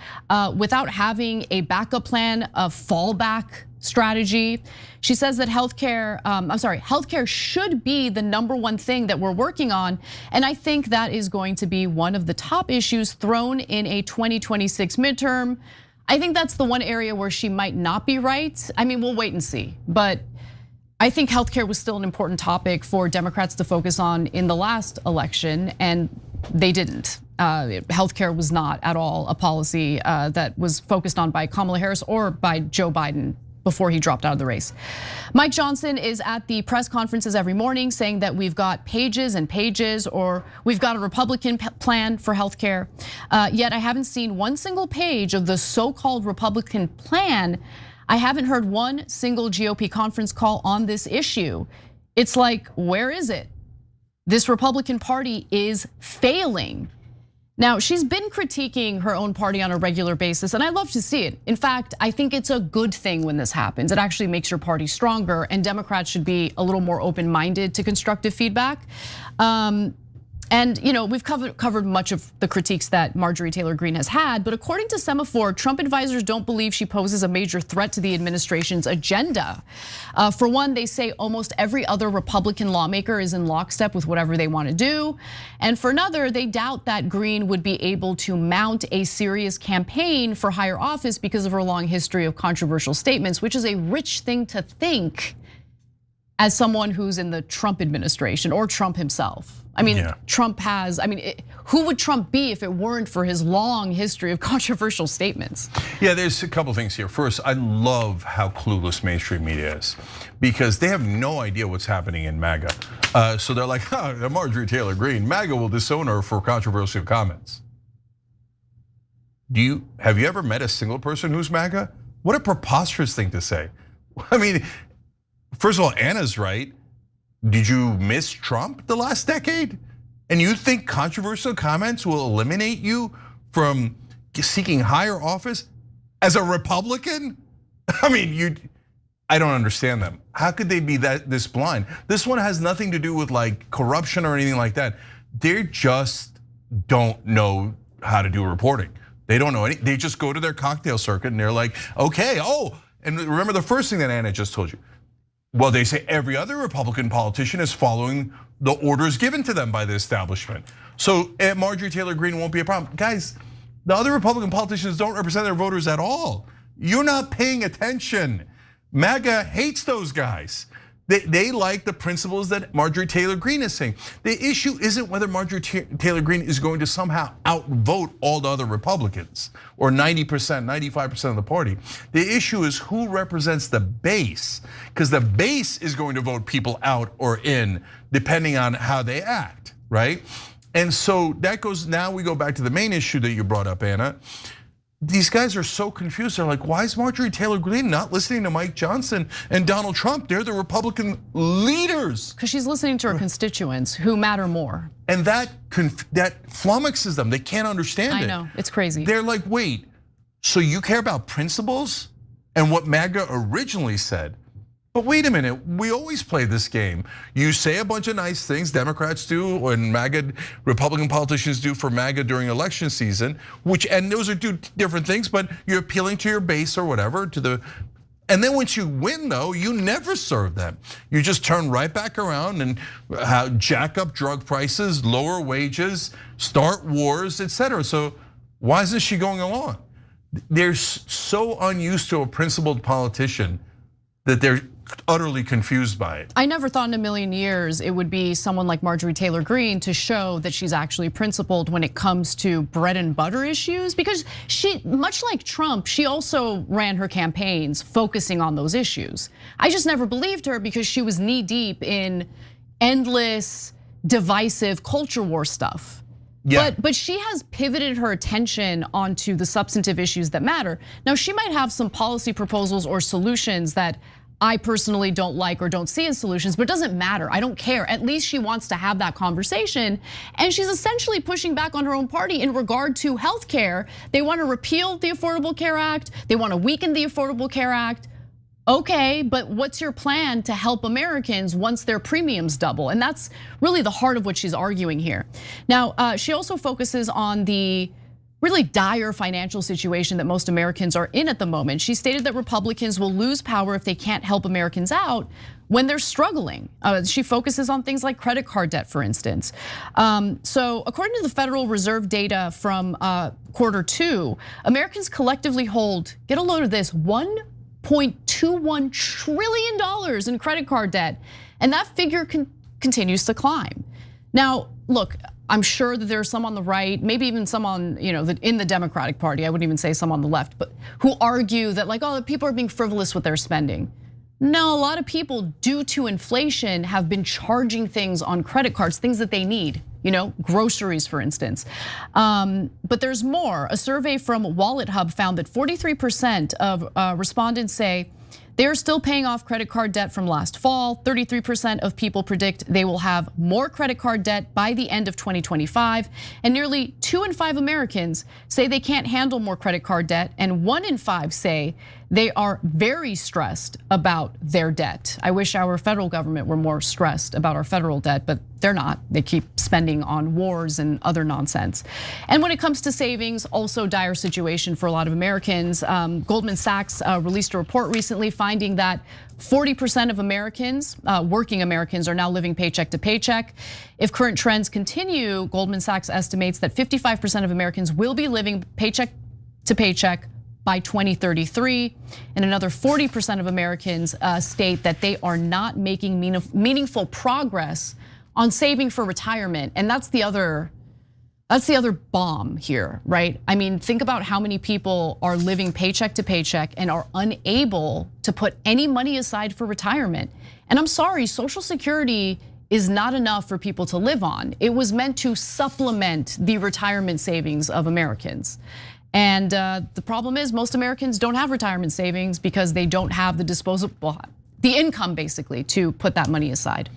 without having a backup plan, a fallback strategy. She says that healthcare should be the #1 thing that we're working on. And I think that is going to be one of the top issues thrown in a 2026 midterm. I think that's the one area where she might not be right. I mean, we'll wait and see. But I think healthcare was still an important topic for Democrats to focus on in the last election, and they didn't. Healthcare was not at all a policy that was focused on by Kamala Harris or by Joe Biden before he dropped out of the race. Mike Johnson is at the press conferences every morning saying that we've got pages and pages, or we've got a Republican plan for healthcare. Yet I haven't seen one single page of the so-called Republican plan. I haven't heard one single GOP conference call on this issue. It's like, where is it? This Republican Party is failing. Now, she's been critiquing her own party on a regular basis, and I love to see it. In fact, I think it's a good thing when this happens. It actually makes your party stronger, and Democrats should be a little more open-minded to constructive feedback. And we've covered much of the critiques that Marjorie Taylor Greene has had, but according to Semaphore, Trump advisors don't believe she poses a major threat to the administration's agenda. For one, they say almost every other Republican lawmaker is in lockstep with whatever they want to do. And for another, they doubt that Greene would be able to mount a serious campaign for higher office because of her long history of controversial statements, which is a rich thing to think as someone who's in the Trump administration or Trump himself. I mean, Trump has, who would Trump be if it weren't for his long history of controversial statements? Yeah, there's a couple things here. First, I love how clueless mainstream media is, because they have no idea what's happening in MAGA. So they're like, Marjorie Taylor Greene, MAGA will disown her for controversial comments. Have you ever met a single person who's MAGA? What a preposterous thing to say. I mean, first of all, Anna's right. Did you miss Trump the last decade? And you think controversial comments will eliminate you from seeking higher office as a Republican? I mean, I don't understand them. How could they be this blind? This one has nothing to do with like corruption or anything like that. They just don't know how to do reporting. They don't know they just go to their cocktail circuit and they're like, okay, and remember the first thing that Anna just told you. Well, they say every other Republican politician is following the orders given to them by the establishment. So Marjorie Taylor Greene won't be a problem. Guys, the other Republican politicians don't represent their voters at all. You're not paying attention. MAGA hates those guys. They like the principles that Marjorie Taylor Greene is saying. The issue isn't whether Marjorie Taylor Greene is going to somehow outvote all the other Republicans or 90%, 95% of the party. The issue is who represents the base, because the base is going to vote people out or in depending on how they act, right? And so that goes, now we go back to the main issue that you brought up, Anna. These guys are so confused. They're like, why is Marjorie Taylor Greene not listening to Mike Johnson and Donald Trump? They're the Republican leaders. Because she's listening to her constituents who matter more. And that flummoxes them. They can't understand it. I know, it's crazy. They're like, wait, So you care about principles and what MAGA originally said. But wait a minute, we always play this game. You say a bunch of nice things, Democrats do, and MAGA, Republican politicians do for MAGA during election season, and those are two different things, but you're appealing to your base or whatever, and then once you win though, you never serve them. You just turn right back around and jack up drug prices, lower wages, start wars, etc. So why isn't she going along? They're so unused to a principled politician that they're utterly confused by it. I never thought in a million years it would be someone like Marjorie Taylor Greene to show that she's actually principled when it comes to bread and butter issues, because she, much like Trump, she also ran her campaigns focusing on those issues. I just never believed her because she was knee deep in endless, divisive culture war stuff. Yeah. But she has pivoted her attention onto the substantive issues that matter. Now, she might have some policy proposals or solutions that I personally don't like or don't see as solutions, but it doesn't matter. I don't care. At least she wants to have that conversation. And she's essentially pushing back on her own party in regard to healthcare. They want to repeal the Affordable Care Act. They want to weaken the Affordable Care Act. Okay, but what's your plan to help Americans once their premiums double? And that's really the heart of what she's arguing here. Now, she also focuses on the really dire financial situation that most Americans are in at the moment. She stated that Republicans will lose power if they can't help Americans out when they're struggling. She focuses on things like credit card debt, for instance. So according to the Federal Reserve data from Q2, Americans collectively hold, get a load of this, $1.21 trillion in credit card debt. And that figure continues to climb. Now, look, I'm sure that there are some on the right, maybe even some on, in the Democratic Party, I wouldn't even say some on the left, but who argue that like, oh, people are being frivolous with their spending. No, a lot of people, due to inflation, have been charging things on credit cards, things that they need, groceries, for instance. But there's more. A survey from Wallet Hub found that 43% of respondents say they are still paying off credit card debt from last fall. 33% of people predict they will have more credit card debt by the end of 2025. And nearly 2 in 5 Americans say they can't handle more credit card debt. And 1 in 5 say they are very stressed about their debt. I wish our federal government were more stressed about our federal debt, but they're not. They keep spending on wars and other nonsense. And when it comes to savings, also dire situation for a lot of Americans. Goldman Sachs released a report recently finding that 40% of Americans, working Americans, are now living paycheck to paycheck. If current trends continue, Goldman Sachs estimates that 55% of Americans will be living paycheck to paycheck by 2033, and another 40% of Americans state that they are not making meaningful progress on saving for retirement. And that's the other bomb here, right? I mean, think about how many people are living paycheck to paycheck and are unable to put any money aside for retirement. And I'm sorry, Social Security is not enough for people to live on. It was meant to supplement the retirement savings of Americans. And the problem is most Americans don't have retirement savings because they don't have the income basically to put that money aside.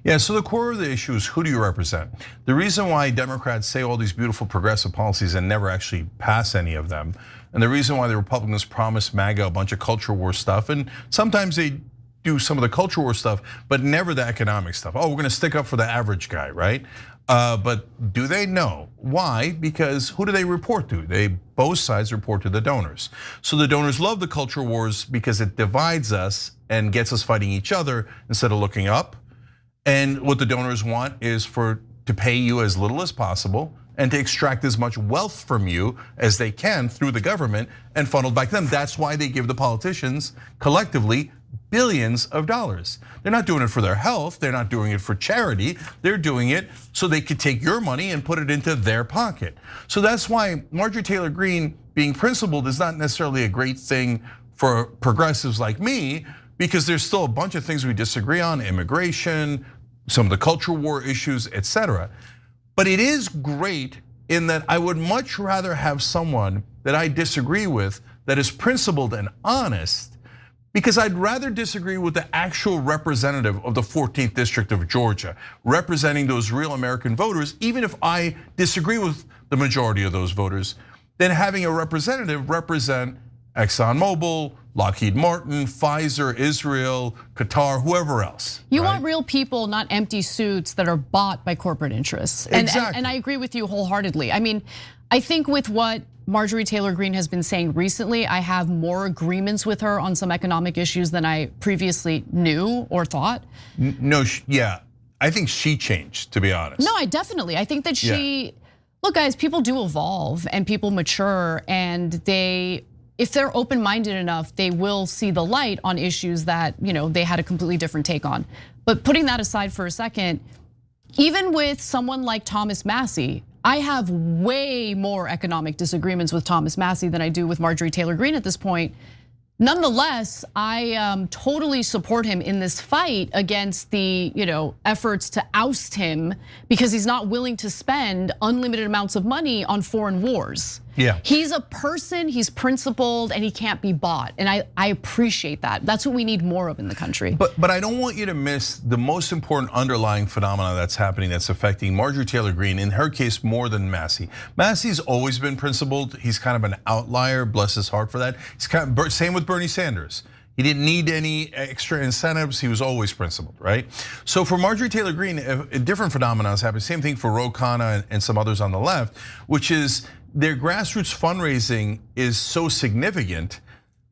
Yeah, so the core of the issue is, who do you represent? The reason why Democrats say all these beautiful progressive policies and never actually pass any of them, and the reason why the Republicans promise MAGA a bunch of culture war stuff, and sometimes they do some of the culture war stuff, but never the economic stuff. Oh, we're gonna stick up for the average guy, right? But do they know? Why? Because who do they report to? Both sides report to the donors. So the donors love the culture wars because it divides us and gets us fighting each other instead of looking up. And what the donors want is to pay you as little as possible and to extract as much wealth from you as they can through the government and funnel back to them. That's why they give the politicians collectively billions of dollars. They're not doing it for their health. They're not doing it for charity. They're doing it so they could take your money and put it into their pocket. So that's why Marjorie Taylor Greene being principled is not necessarily a great thing for progressives like me, because there's still a bunch of things we disagree on, immigration, some of the culture war issues, etc. But it is great in that I would much rather have someone that I disagree with that is principled and honest, because I'd rather disagree with the actual representative of the 14th District of Georgia, representing those real American voters, even if I disagree with the majority of those voters. than having a representative represent ExxonMobil, Lockheed Martin, Pfizer, Israel, Qatar, whoever else. You want real people, not empty suits that are bought by corporate interests. Exactly. And I agree with you wholeheartedly. I mean, I think with what Marjorie Taylor Greene has been saying recently, I have more agreements with her on some economic issues than I previously knew or thought. No, yeah, I think she changed, to be honest. No, I think that she, look guys, people do evolve and people mature, and if they're open-minded enough, they will see the light on issues that they had a completely different take on. But putting that aside for a second, even with someone like Thomas Massie, I have way more economic disagreements with Thomas Massie than I do with Marjorie Taylor Greene at this point. Nonetheless, I totally support him in this fight against the efforts to oust him because he's not willing to spend unlimited amounts of money on foreign wars. Yeah. He's a person, he's principled, and he can't be bought. And I appreciate that. That's what we need more of in the country. But I don't want you to miss the most important underlying phenomena that's happening that's affecting Marjorie Taylor Greene, in her case more than Massie. Massie's always been principled. He's kind of an outlier, bless his heart for that. It's kind of, same with Bernie Sanders. He didn't need any extra incentives. He was always principled, right? So for Marjorie Taylor Greene, a different phenomenon is happening. Same thing for Ro Khanna and some others on the left, which is their grassroots fundraising is so significant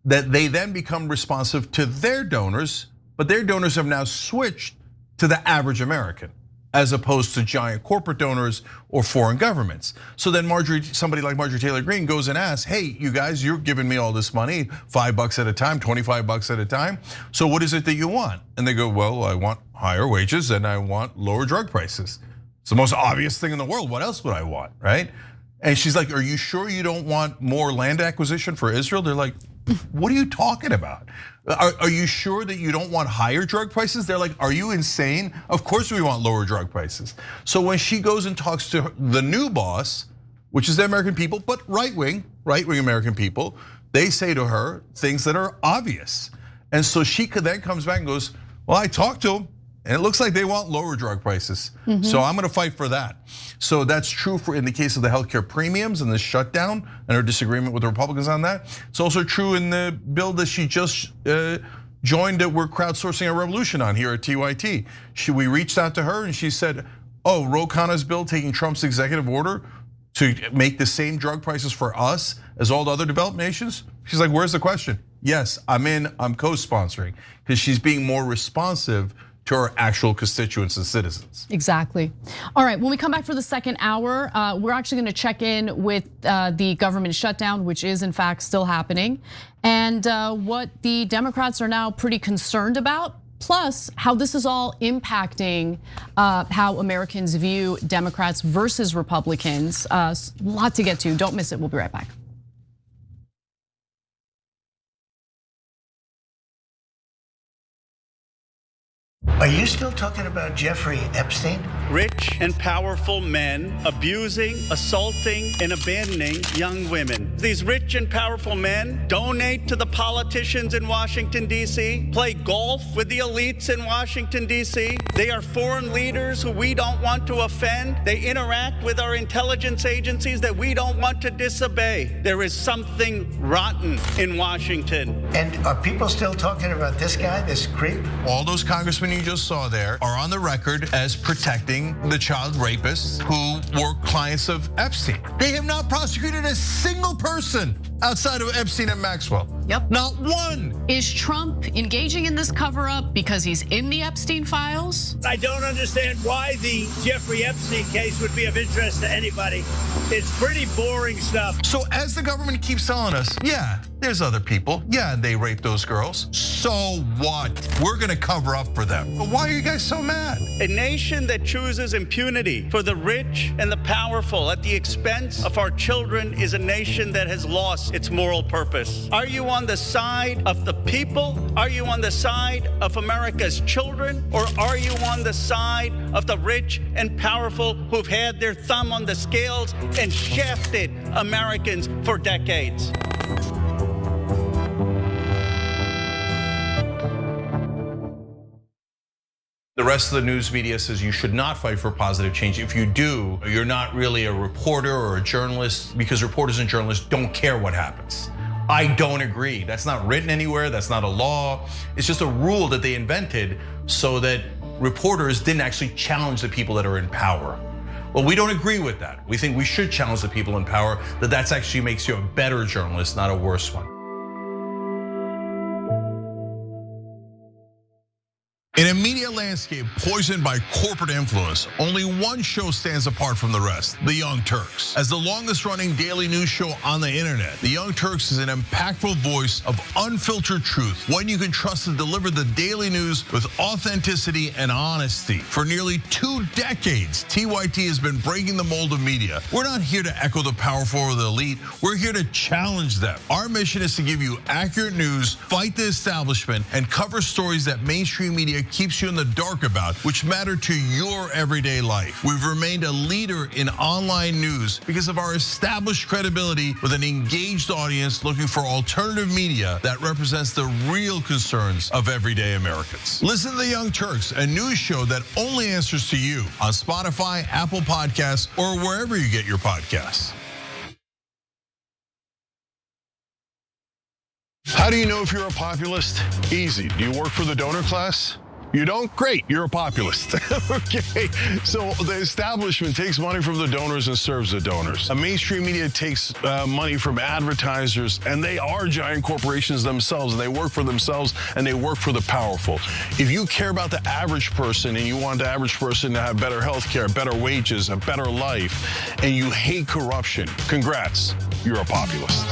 that they then become responsive to their donors, but their donors have now switched to the average American, as opposed to giant corporate donors or foreign governments. So then somebody like Marjorie Taylor Greene goes and asks, hey, you guys, you're giving me all this money, $5 at a time, $25 at a time. So what is it that you want? And they go, well, I want higher wages and I want lower drug prices. It's the most obvious thing in the world. What else would I want, right? And she's like, are you sure you don't want more land acquisition for Israel? They're like, what are you talking about? Are you sure that you don't want higher drug prices? They're like, are you insane? Of course we want lower drug prices. So when she goes and talks to the new boss, which is the American people, but right-wing American people, they say to her things that are obvious. And so she then comes back and goes, well, I talked to them, and it looks like they want lower drug prices. So I'm gonna fight for that. So that's true in the case of the healthcare premiums and the shutdown and her disagreement with the Republicans on that. It's also true in the bill that she just joined that we're crowdsourcing a revolution on here at TYT. We reached out to her and she said, oh, Ro Khanna's bill taking Trump's executive order to make the same drug prices for us as all the other developed nations? She's like, where's the question? Yes, I'm co-sponsoring, because she's being more responsive to our actual constituents and citizens. Exactly. All right, when we come back for the second hour, we're actually gonna check in with the government shutdown, which is in fact still happening, and what the Democrats are now pretty concerned about, plus how this is all impacting how Americans view Democrats versus Republicans. A lot to get to, don't miss it, we'll be right back. Are you still talking about Jeffrey Epstein? Rich and powerful men abusing, assaulting, and abandoning young women. These rich and powerful men donate to the politicians in Washington, D.C., play golf with the elites in Washington, D.C. They are foreign leaders who we don't want to offend. They interact with our intelligence agencies that we don't want to disobey. There is something rotten in Washington. And are people still talking about this guy, this creep? All those congressmen you just saw there are on the record as protecting the child rapists who were clients of Epstein. They have not prosecuted a single person outside of Epstein and Maxwell. Yep. Not one. Is Trump engaging in this cover-up because he's in the Epstein files? I don't understand why the Jeffrey Epstein case would be of interest to anybody. It's pretty boring stuff. So as the government keeps telling us, yeah, there's other people. Yeah, they raped those girls. So what? We're gonna cover up for them. But why are you guys so mad? A nation that chooses impunity for the rich and the powerful at the expense of our children is a nation that has lost its moral purpose. Are you on the side of the people? Are you on the side of America's children? Or are you on the side of the rich and powerful who've had their thumb on the scales and shafted Americans for decades? The rest of the news media says you should not fight for positive change. If you do, you're not really a reporter or a journalist, because reporters and journalists don't care what happens. I don't agree. That's not written anywhere. That's not a law. It's just a rule that they invented so that reporters didn't actually challenge the people that are in power. Well, we don't agree with that. We think we should challenge the people in power, that actually makes you a better journalist, not a worse one. In a media landscape poisoned by corporate influence, only one show stands apart from the rest, The Young Turks. As the longest running daily news show on the internet, The Young Turks is an impactful voice of unfiltered truth, one you can trust to deliver the daily news with authenticity and honesty. For nearly 2 decades, TYT has been breaking the mold of media. We're not here to echo the powerful or the elite, we're here to challenge them. Our mission is to give you accurate news, fight the establishment, and cover stories that mainstream media keeps you in the dark about, which matter to your everyday life. We've remained a leader in online news because of our established credibility with an engaged audience looking for alternative media that represents the real concerns of everyday Americans. Listen to The Young Turks, a news show that only answers to you on Spotify, Apple Podcasts, or wherever you get your podcasts. How do you know if you're a populist? Easy. Do you work for the donor class? You don't? Great, you're a populist. Okay, so the establishment takes money from the donors and serves the donors. A mainstream media takes money from advertisers, and they are giant corporations themselves, and they work for themselves, and they work for the powerful. If you care about the average person, and you want the average person to have better health care, better wages, a better life, and you hate corruption, congrats, you're a populist.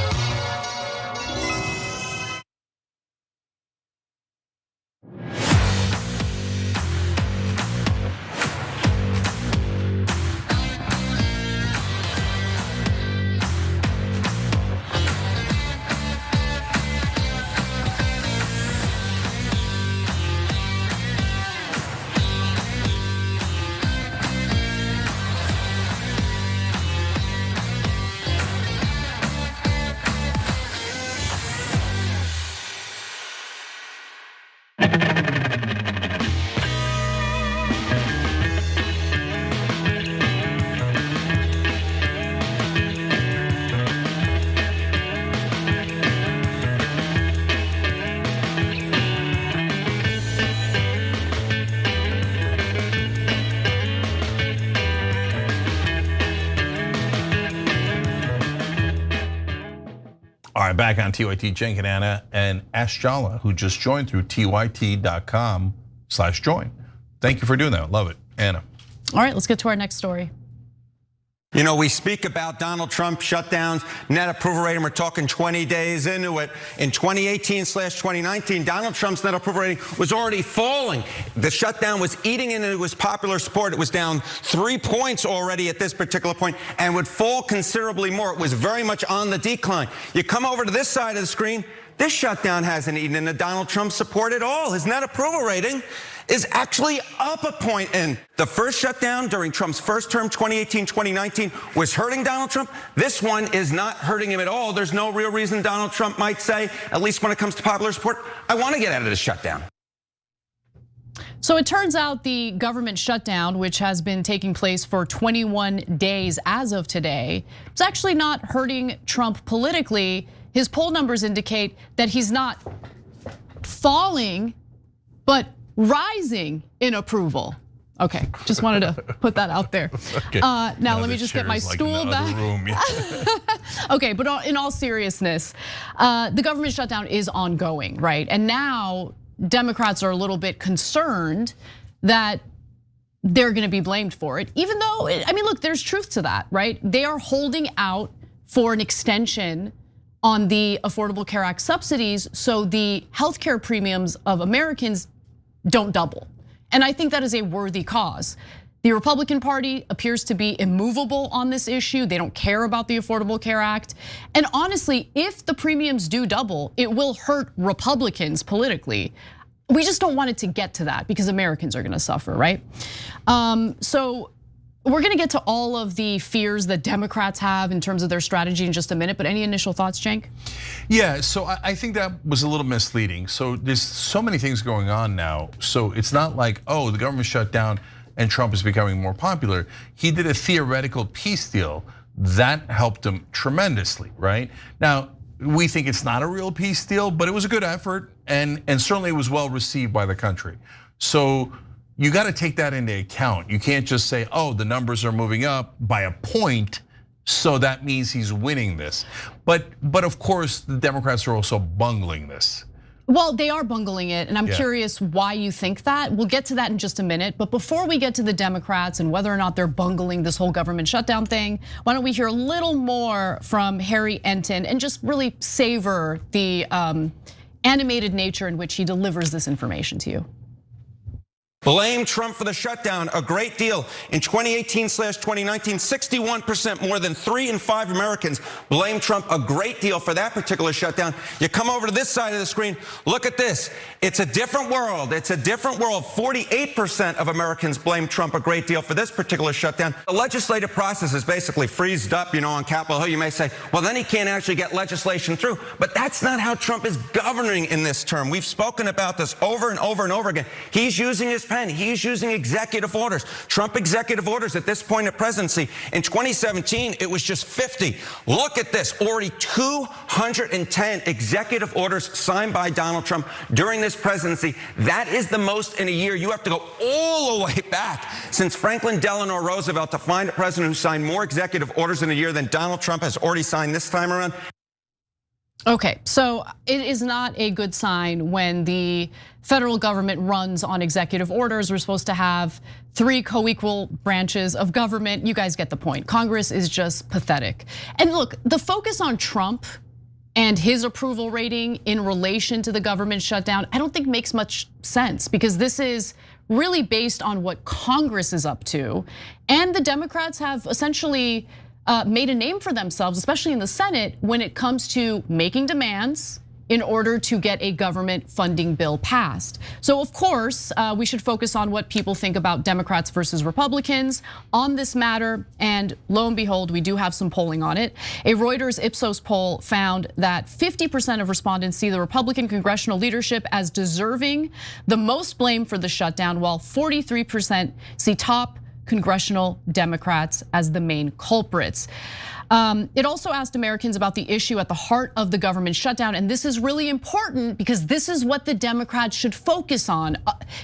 All right, back on TYT, Cenk and Anna and Ash Jala, who just joined through tyt.com/join. Thank you for doing that, love it, Anna. All right, let's get to our next story. You know, we speak about Donald Trump shutdowns, net approval rating, we're talking 20 days into it. In 2018/2019, Donald Trump's net approval rating was already falling. The shutdown was eating into his popular support. It was down 3 points already at this particular point and would fall considerably more. It was very much on the decline. You come over to this side of the screen, this shutdown hasn't eaten into Donald Trump's support at all. His net approval rating is actually up a point. And the first shutdown during Trump's first term, 2018/2019, was hurting Donald Trump. This one is not hurting him at all. There's no real reason Donald Trump might say, at least when it comes to popular support, I want to get out of this shutdown. So it turns out the government shutdown, which has been taking place for 21 days as of today, it's actually not hurting Trump politically. His poll numbers indicate that he's not falling, but rising in approval. Okay, just wanted to put that out there. Okay. Now let me just get my stool back. Okay, but in all seriousness, the government shutdown is ongoing, right? And now Democrats are a little bit concerned that they're gonna be blamed for it, even though, I mean, look, there's truth to that, right? They are holding out for an extension on the Affordable Care Act subsidies so the healthcare premiums of Americans don't double. And I think that is a worthy cause. The Republican Party appears to be immovable on this issue. They don't care about the Affordable Care Act. And honestly, if the premiums do double, it will hurt Republicans politically. We just don't want it to get to that because Americans are gonna suffer, right? So we're gonna get to all of the fears that Democrats have in terms of their strategy in just a minute, but any initial thoughts, Cenk? Yeah, so I think that was a little misleading. So there's so many things going on now. So it's not like, oh, the government shut down and Trump is becoming more popular. He did a theoretical peace deal that helped him tremendously, right? Now, we think it's not a real peace deal, but it was a good effort and certainly it was well received by the country. So you got to take that into account. You can't just say, oh, the numbers are moving up by a point, so that means he's winning this. But of course, the Democrats are also bungling this. Well, they are bungling it, and I'm curious why you think that. We'll get to that in just a minute, but before we get to the Democrats and whether or not they're bungling this whole government shutdown thing, why don't we hear a little more from Harry Enton and just really savor the animated nature in which he delivers this information to you. Blame Trump for the shutdown, a great deal. In 2018/2019, 61%, more than 3 in 5 Americans blame Trump, a great deal for that particular shutdown. You come over to this side of the screen, look at this. It's a different world, it's a different world. 48% of Americans blame Trump a great deal for this particular shutdown. The legislative process is basically freezed up, on Capitol Hill. You may say, well, then he can't actually get legislation through. But that's not how Trump is governing in this term. We've spoken about this over and over and over again. He's using his pen. He's using executive orders. Trump executive orders at this point of presidency. In 2017, it was just 50. Look at this, already 210 executive orders signed by Donald Trump during this presidency. That is the most in a year. You have to go all the way back since Franklin Delano Roosevelt to find a president who signed more executive orders in a year than Donald Trump has already signed this time around. Okay, so it is not a good sign when the federal government runs on executive orders. We're supposed to have 3 co-equal branches of government. You guys get the point. Congress is just pathetic. And look, the focus on Trump and his approval rating in relation to the government shutdown, I don't think makes much sense because this is really based on what Congress is up to. And the Democrats have essentially made a name for themselves, especially in the Senate, when it comes to making demands in order to get a government funding bill passed. So of course, we should focus on what people think about Democrats versus Republicans on this matter. And lo and behold, we do have some polling on it. A Reuters Ipsos poll found that 50% of respondents see the Republican congressional leadership as deserving the most blame for the shutdown, while 43% see top congressional Democrats as the main culprits. It also asked Americans about the issue at the heart of the government shutdown, and this is really important because this is what the Democrats should focus on.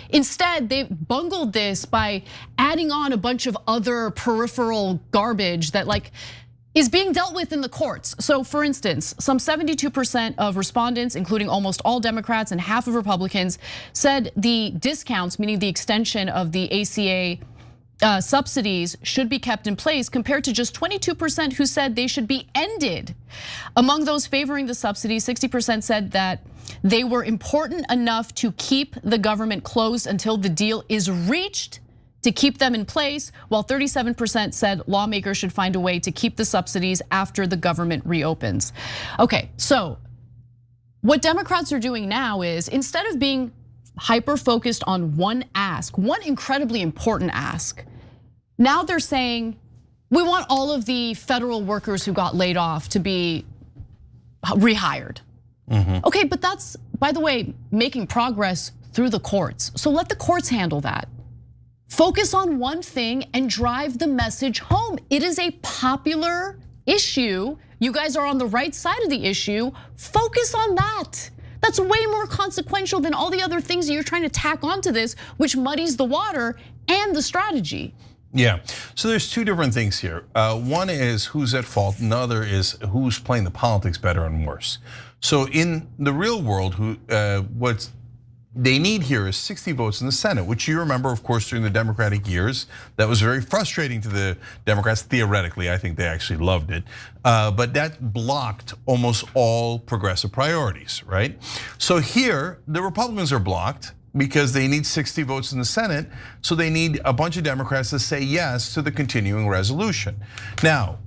Instead, they bungled this by adding on a bunch of other peripheral garbage that is being dealt with in the courts. So for instance, some 72% of respondents, including almost all Democrats and half of Republicans, said the discounts, meaning the extension of the ACA subsidies, should be kept in place, compared to just 22% who said they should be ended. Among those favoring the subsidies, 60% said that they were important enough to keep the government closed until the deal is reached to keep them in place, while 37% said lawmakers should find a way to keep the subsidies after the government reopens. Okay, so what Democrats are doing now is, instead of being hyper-focused on one ask, one incredibly important ask, now they're saying, we want all of the federal workers who got laid off to be rehired. Okay, but that's, by the way, making progress through the courts. So let the courts handle that. Focus on one thing and drive the message home. It is a popular issue. You guys are on the right side of the issue. Focus on that. That's way more consequential than all the other things that you're trying to tack onto this, which muddies the water and the strategy. Yeah, so there's 2 different things here. One is who's at fault, and the other is who's playing the politics better and worse. So in the real world, what they need here is 60 votes in the Senate, which you remember, of course, during the Democratic years. That was very frustrating to the Democrats, theoretically. I think they actually loved it. But that blocked almost all progressive priorities, right? So here, the Republicans are blocked because they need 60 votes in the Senate. So they need a bunch of Democrats to say yes to the continuing resolution. Now,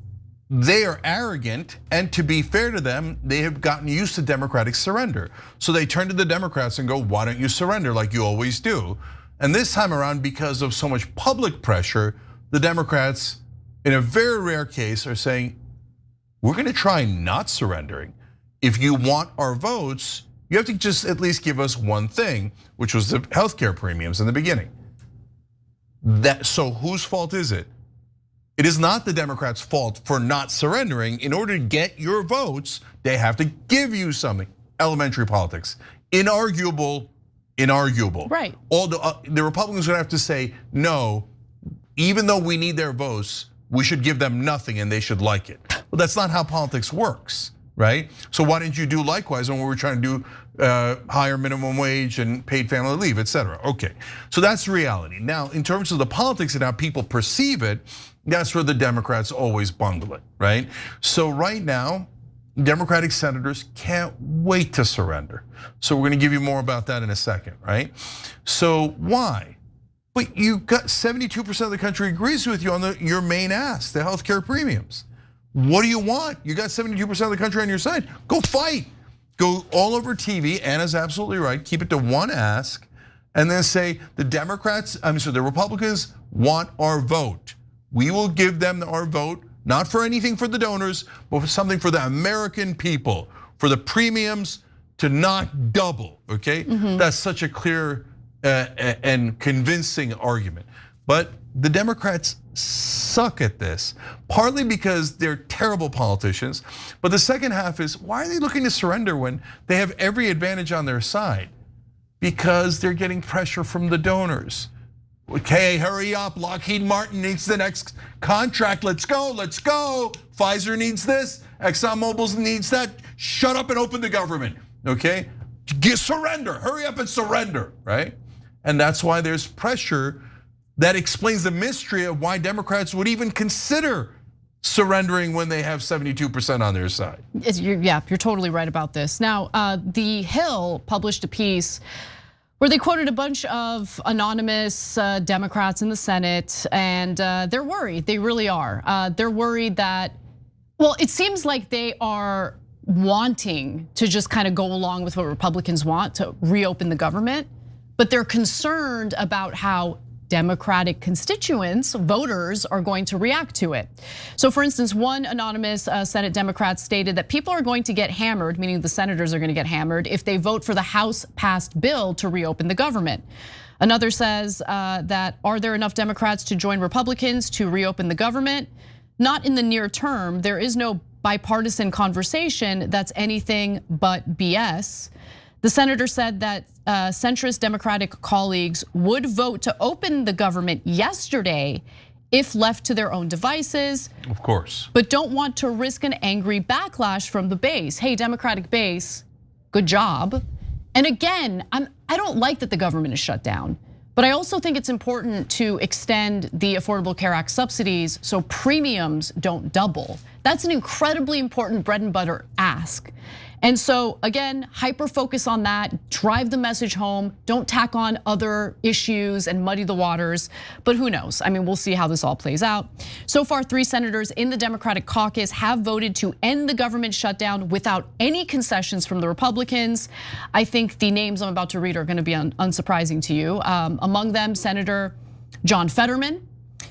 they are arrogant, and to be fair to them, they have gotten used to Democratic surrender. So they turn to the Democrats and go, why don't you surrender like you always do? And this time around, because of so much public pressure, the Democrats, in a very rare case, are saying, we're gonna try not surrendering. If you want our votes, you have to just at least give us one thing, which was the healthcare premiums in the beginning. So whose fault is it? It is not the Democrats' fault for not surrendering. In order to get your votes, they have to give you something. Elementary politics, inarguable. Right. All the Republicans would have to say, no, even though we need their votes, we should give them nothing and they should like it. Well, that's not how politics works, right? So why didn't you do likewise when we were trying to do higher minimum wage and paid family leave, et cetera? Okay, so that's reality. Now, in terms of the politics and how people perceive it, that's where the Democrats always bungle it, right? So right now, Democratic senators can't wait to surrender. So we're gonna give you more about that in a second, right? So why? But you got 72% of the country agrees with you on your main ask, the healthcare premiums. What do you want? You got 72% of the country on your side. Go fight. Go all over TV. Anna's absolutely right. Keep it to one ask, and then say the the Republicans want our vote. We will give them our vote, not for anything for the donors, but for something for the American people, for the premiums to not double. Okay, that's such a clear and convincing argument. But the Democrats suck at this, partly because they're terrible politicians. But the second half is, why are they looking to surrender when they have every advantage on their side? Because they're getting pressure from the donors. Okay, hurry up, Lockheed Martin needs the next contract, let's go. Pfizer needs this, ExxonMobil needs that. Shut up and open the government, okay? Surrender, hurry up and surrender, right? And that's why there's pressure. That explains the mystery of why Democrats would even consider surrendering when they have 72% on their side. Yeah, you're totally right about this. Now, The Hill published a piece where they quoted a bunch of anonymous Democrats in the Senate, and they're worried, they really are. They're worried that, well, it seems like they are wanting to just kind of go along with what Republicans want, to reopen the government, but they're concerned about how Democratic constituents, voters, are going to react to it. So for instance, one anonymous Senate Democrat stated that people are going to get hammered, meaning the senators are going to get hammered, if they vote for the House-passed bill to reopen the government. Another says that, are there enough Democrats to join Republicans to reopen the government? Not in the near term. There is no bipartisan conversation that's anything but BS. The senator said that centrist Democratic colleagues would vote to open the government yesterday if left to their own devices. Of course. But don't want to risk an angry backlash from the base. Hey, Democratic base, good job. And again, I don't like that the government is shut down, but I also think it's important to extend the Affordable Care Act subsidies so premiums don't double. That's an incredibly important bread and butter ask. And so again, hyper focus on that, drive the message home, don't tack on other issues and muddy the waters, but who knows? I mean, we'll see how this all plays out. So far, 3 senators in the Democratic caucus have voted to end the government shutdown without any concessions from the Republicans. I think the names I'm about to read are gonna be unsurprising to you. Among them, Senator John Fetterman,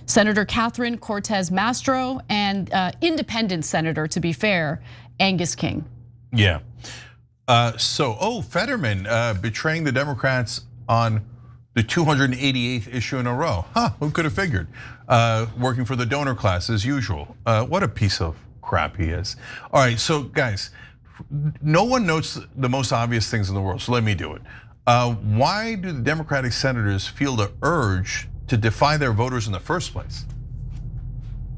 Senator Catherine Cortez Masto, and independent senator, to be fair, Angus King. Yeah. Fetterman betraying the Democrats on the 288th issue in a row. Who could have figured? Working for the donor class as usual. What a piece of crap he is. All right, so guys, no one notes the most obvious things in the world, so let me do it. Why do the Democratic senators feel the urge to defy their voters in the first place?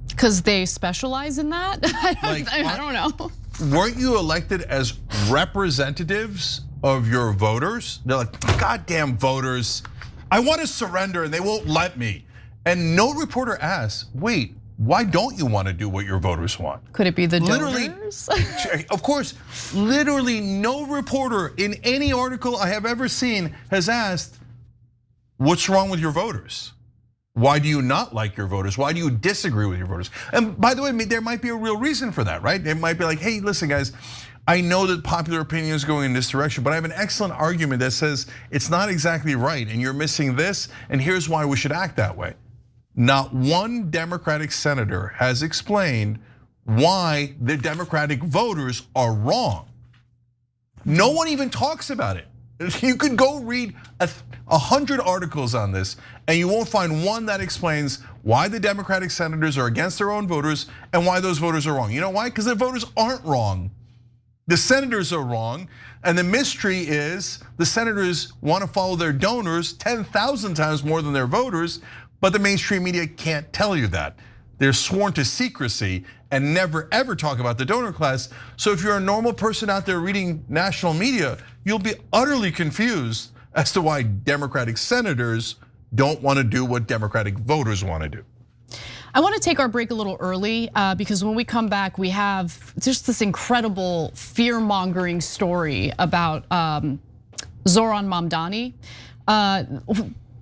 Because they specialize in that? I don't know. Weren't you elected as representatives of your voters? They're like, goddamn voters, I want to surrender and they won't let me. And no reporter asks, wait, why don't you want to do what your voters want? Could it be the donors? Of course, literally no reporter in any article I have ever seen has asked, what's wrong with your voters? Why do you not like your voters? Why do you disagree with your voters? And by the way, there might be a real reason for that, right? It might be like, hey, listen guys, I know that popular opinion is going in this direction, but I have an excellent argument that says it's not exactly right and you're missing this, and here's why we should act that way. not one Democratic senator has explained why the Democratic voters are wrong. No one even talks about it. You could go read 100 articles on this and you won't find one that explains why the Democratic senators are against their own voters and why those voters are wrong. You know why? Because the voters aren't wrong. The senators are wrong, and the mystery is the senators want to follow their donors 10,000 times more than their voters, but the mainstream media can't tell you that. They're sworn to secrecy and never ever talk about the donor class. So if you're a normal person out there reading national media, you'll be utterly confused as to why Democratic senators don't want to do what Democratic voters want to do. I want to take our break a little early because when we come back, we have just this incredible fear-mongering story about Zohran Mamdani.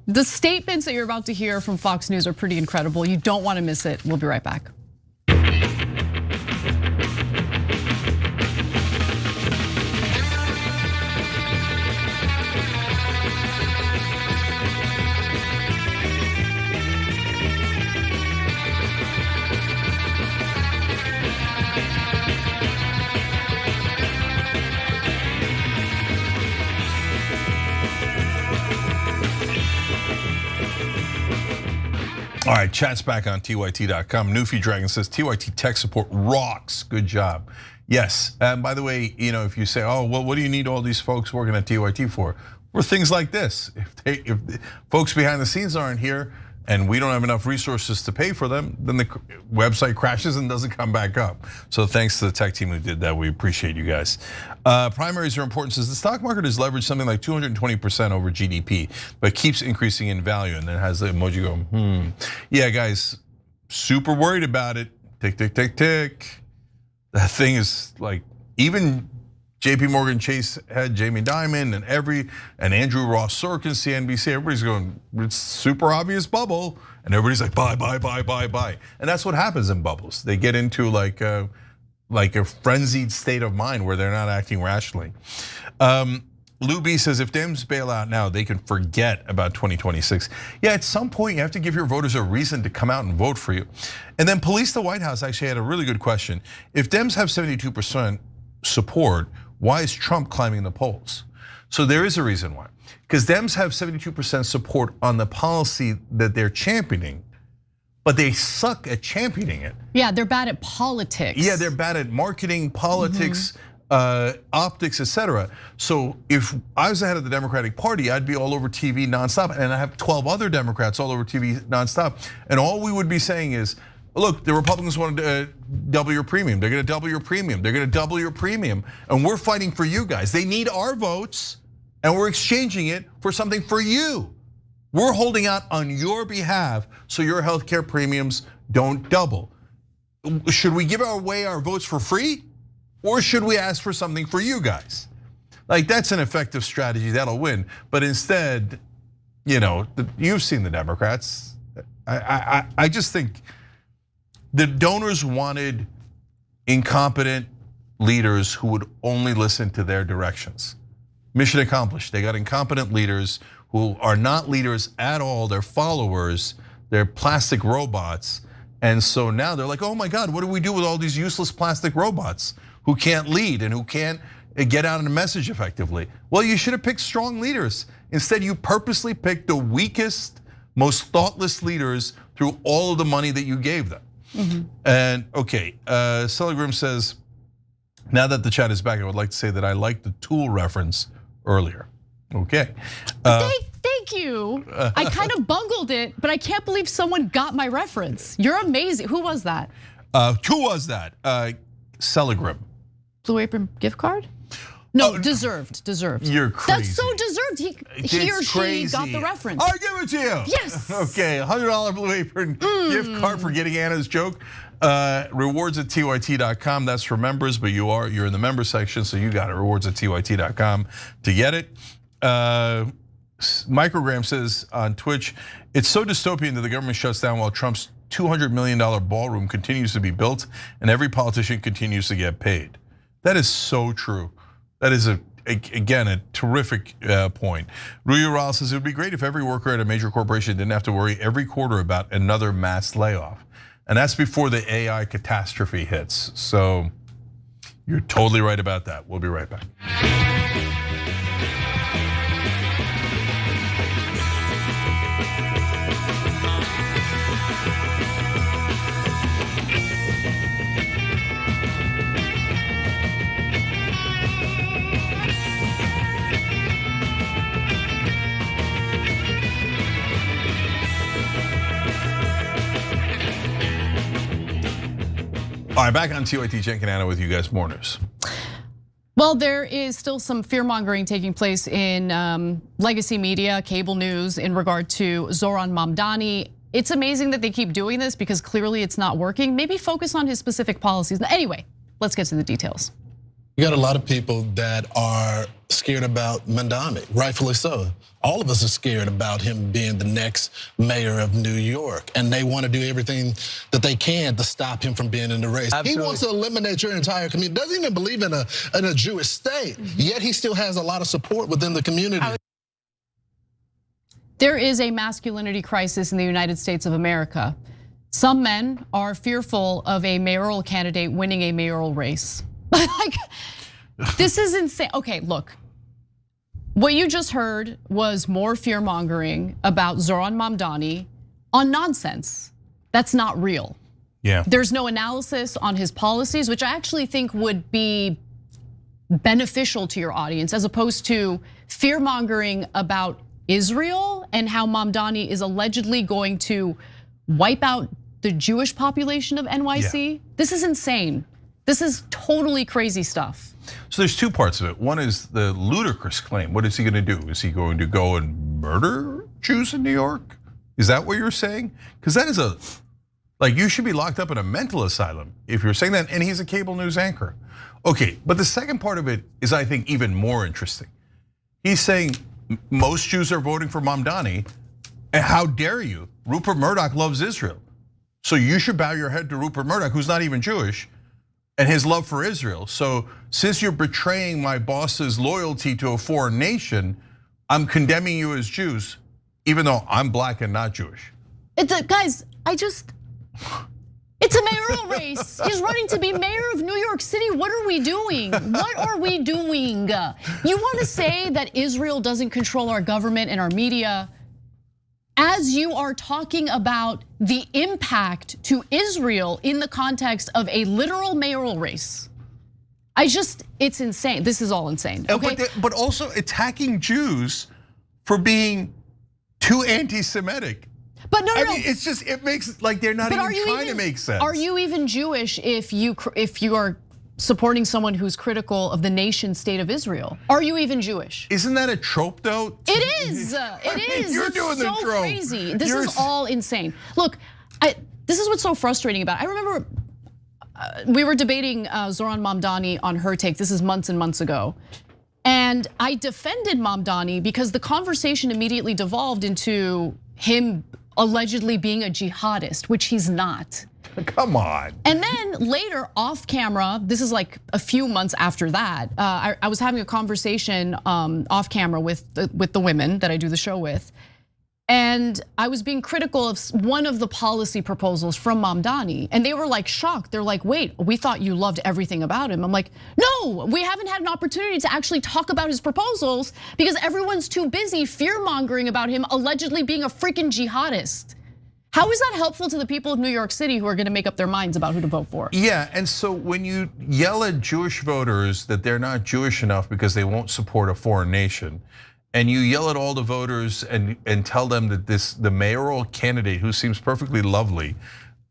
The statements that you're about to hear from Fox News are pretty incredible. You don't want to miss it. We'll be right back. All right, chat's back on TYT.com. Newfie Dragon says TYT tech support rocks. Good job. Yes, and by the way, if you say, oh, well, what do you need all these folks working at TYT for? For things like this. If folks behind the scenes aren't here and we don't have enough resources to pay for them, then the website crashes and doesn't come back up. So thanks to the tech team who did that. We appreciate you guys. Primaries are important. Says the stock market has leveraged something like 220% over GDP, but keeps increasing in value. And then has the emoji going, Yeah, guys, super worried about it. Tick, tick, tick, tick. That thing is like, even JP Morgan Chase had Jamie Dimon and Andrew Ross Sorkin, CNBC, everybody's going, it's super obvious bubble. And everybody's like, buy, buy, buy, buy, buy. And that's what happens in bubbles. They get into like a frenzied state of mind where they're not acting rationally. Lou B says, if Dems bail out now, they can forget about 2026. Yeah, at some point you have to give your voters a reason to come out and vote for you. And then Police the White House actually had a really good question. If Dems have 72% support, why is Trump climbing the polls? So there is a reason why. Because Dems have 72% support on the policy that they're championing, but they suck at championing it. Yeah, they're bad at politics. Yeah, they're bad at marketing, politics, optics, etc. So if I was the head of the Democratic Party, I'd be all over TV nonstop, and I have 12 other Democrats all over TV nonstop, and all we would be saying is, look, the Republicans want to double your premium. They're going to double your premium. They're going to double your premium. And we're fighting for you guys. They need our votes and we're exchanging it for something for you. We're holding out on your behalf so your healthcare premiums don't double. Should we give away our votes for free? Or should we ask for something for you guys? Like, that's an effective strategy, that'll win. But instead, you've seen the Democrats. I just think the donors wanted incompetent leaders who would only listen to their directions. Mission accomplished. They got incompetent leaders who are not leaders at all. They're followers. They're plastic robots. And so now they're like, oh my God, what do we do with all these useless plastic robots who can't lead and who can't get out a message effectively? Well, you should have picked strong leaders. Instead, you purposely picked the weakest, most thoughtless leaders through all of the money that you gave them. And okay, Celegrim says, now that the chat is back, I would like to say that I liked the Tool reference earlier. Okay. Thank you. I kind of bungled it, but I can't believe someone got my reference. You're amazing. Who was that? Who was that? Celegrim. Blue Apron gift card? No, deserved. You're crazy. That's so deserved. He or she got the reference. I'll give it to you. Yes. Okay, $100 Blue Apron gift card for getting Anna's joke. Rewards at TYT.com. That's for members, but you're in the member section, so you got it. Rewards at TYT.com to get it. Microgram says on Twitch, it's so dystopian that the government shuts down while Trump's $200 million ballroom continues to be built and every politician continues to get paid. That is so true. That is again, a terrific point. Rui Ural says it would be great if every worker at a major corporation didn't have to worry every quarter about another mass layoff. And that's before the AI catastrophe hits. So you're totally right about that. We'll be right back. All right, back on TYT Jen Canano with you guys, more news. Well, there is still some fear-mongering taking place in legacy media, cable news, in regard to Zohran Mamdani. It's amazing that they keep doing this because clearly it's not working. Maybe focus on his specific policies. Anyway, let's get to the details. You got a lot of people that are scared about Mamdani, rightfully so. All of us are scared about him being the next mayor of New York, and they want to do everything that they can to stop him from being in the race. Absolutely. He wants to eliminate your entire community. Doesn't even believe in a Jewish state, yet he still has a lot of support within the community. There is a masculinity crisis in the United States of America. Some men are fearful of a mayoral candidate winning a mayoral race. Like, this is insane. Okay, look. What you just heard was more fear-mongering about Zohran Mamdani on nonsense. That's not real. Yeah. There's no analysis on his policies, which I actually think would be beneficial to your audience, as opposed to fear-mongering about Israel and how Mamdani is allegedly going to wipe out the Jewish population of NYC. Yeah. This is insane. This is totally crazy stuff. So there's two parts of it. One is the ludicrous claim. What is he gonna do? Is he going to go and murder Jews in New York? Is that what you're saying? Because that is like you should be locked up in a mental asylum if you're saying that, and he's a cable news anchor. Okay, but the second part of it is, I think, even more interesting. He's saying most Jews are voting for Mamdani, and how dare you? Rupert Murdoch loves Israel. So you should bow your head to Rupert Murdoch, who's not even Jewish, and his love for Israel. So since you're betraying my boss's loyalty to a foreign nation, I'm condemning you as Jews, even though I'm black and not Jewish. Guys, it's a mayoral race. He's running to be mayor of New York City. What are we doing? What are we doing? You want to say that Israel doesn't control our government and our media, as you are talking about the impact to Israel in the context of a literal mayoral race. It's insane. This is all insane, okay? But also attacking Jews for being too anti-Semitic. But no. I mean, it's just, it makes like they're not even trying to make sense. Are you even Jewish if you are supporting someone who's critical of the nation state of Israel? Are you even Jewish? Isn't that a trope though? It is, it is. You're doing the trope. It's so crazy. This is all insane. Look, this is what's so frustrating about it. I remember we were debating Zohran Mamdani on Her Take. This is months and months ago. And I defended Mamdani because the conversation immediately devolved into him allegedly being a jihadist, which he's not. Come on. And then later off camera, this is like a few months after that, I was having a conversation off camera with the women that I do the show with. And I was being critical of one of the policy proposals from Mamdani. And they were like shocked. They're like, wait, we thought you loved everything about him. I'm like, no, we haven't had an opportunity to actually talk about his proposals because everyone's too busy fear-mongering about him allegedly being a freaking jihadist. How is that helpful to the people of New York City who are gonna make up their minds about who to vote for? Yeah, and so when you yell at Jewish voters that they're not Jewish enough because they won't support a foreign nation, and you yell at all the voters and tell them that the mayoral candidate, who seems perfectly lovely,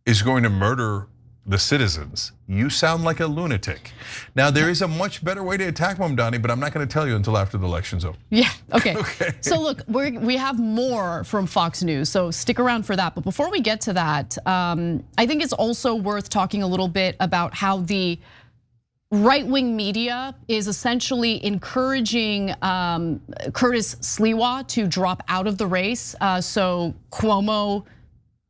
is going to murder the citizens, you sound like a lunatic. Now there is a much better way to attack Mamdani, but I'm not going to tell you until after the election's over. Yeah, okay. So look, we have more from Fox News, so stick around for that. But before we get to that, I think it's also worth talking a little bit about how the right-wing media is essentially encouraging Curtis Sliwa to drop out of the race. So Cuomo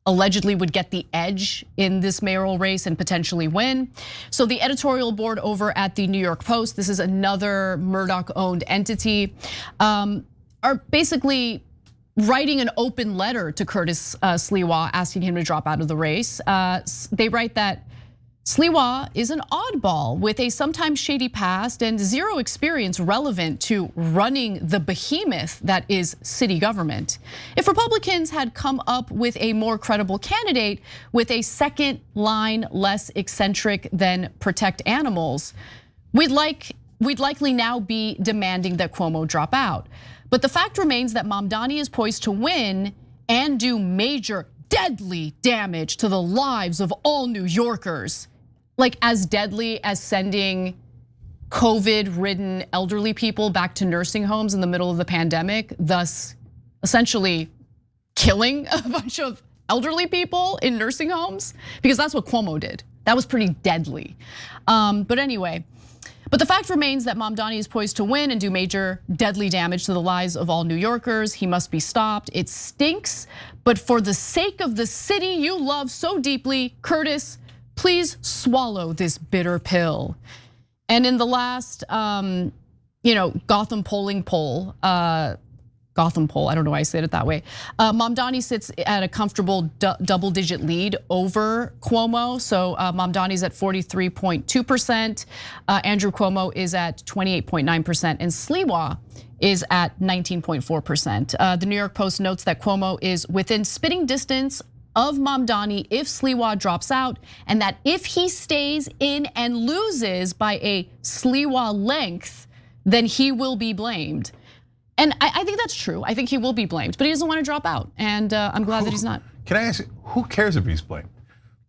allegedly would get the edge in this mayoral race and potentially win. So the editorial board over at the New York Post, this is another Murdoch-owned entity, are basically writing an open letter to Curtis Sliwa, asking him to drop out of the race. They write that Sliwa is an oddball with a sometimes shady past and zero experience relevant to running the behemoth that is city government. If Republicans had come up with a more credible candidate with a second line less eccentric than protect animals, we'd likely now be demanding that Cuomo drop out. But the fact remains that Mamdani is poised to win and do major deadly damage to the lives of all New Yorkers. Like as deadly as sending COVID-ridden elderly people back to nursing homes in the middle of the pandemic, thus essentially killing a bunch of elderly people in nursing homes, because that's what Cuomo did. That was pretty deadly. But anyway, but the fact remains that Mamdani is poised to win and do major deadly damage to the lives of all New Yorkers. He must be stopped. It stinks, but for the sake of the city you love so deeply, Curtis, please swallow this bitter pill. And in the last, Gotham polling poll, I don't know why I said it that way. Mamdani sits at a comfortable double-digit lead over Cuomo. So Mamdani's at 43.2%, Andrew Cuomo is at 28.9%, and Sliwa is at 19.4%. The New York Post notes that Cuomo is within spitting distance of Mamdani if Sliwa drops out, and that if he stays in and loses by a Sliwa length, then he will be blamed. And I think that's true. I think he will be blamed, but he doesn't want to drop out, and I'm glad that he's not. Can I ask you, who cares if he's blamed?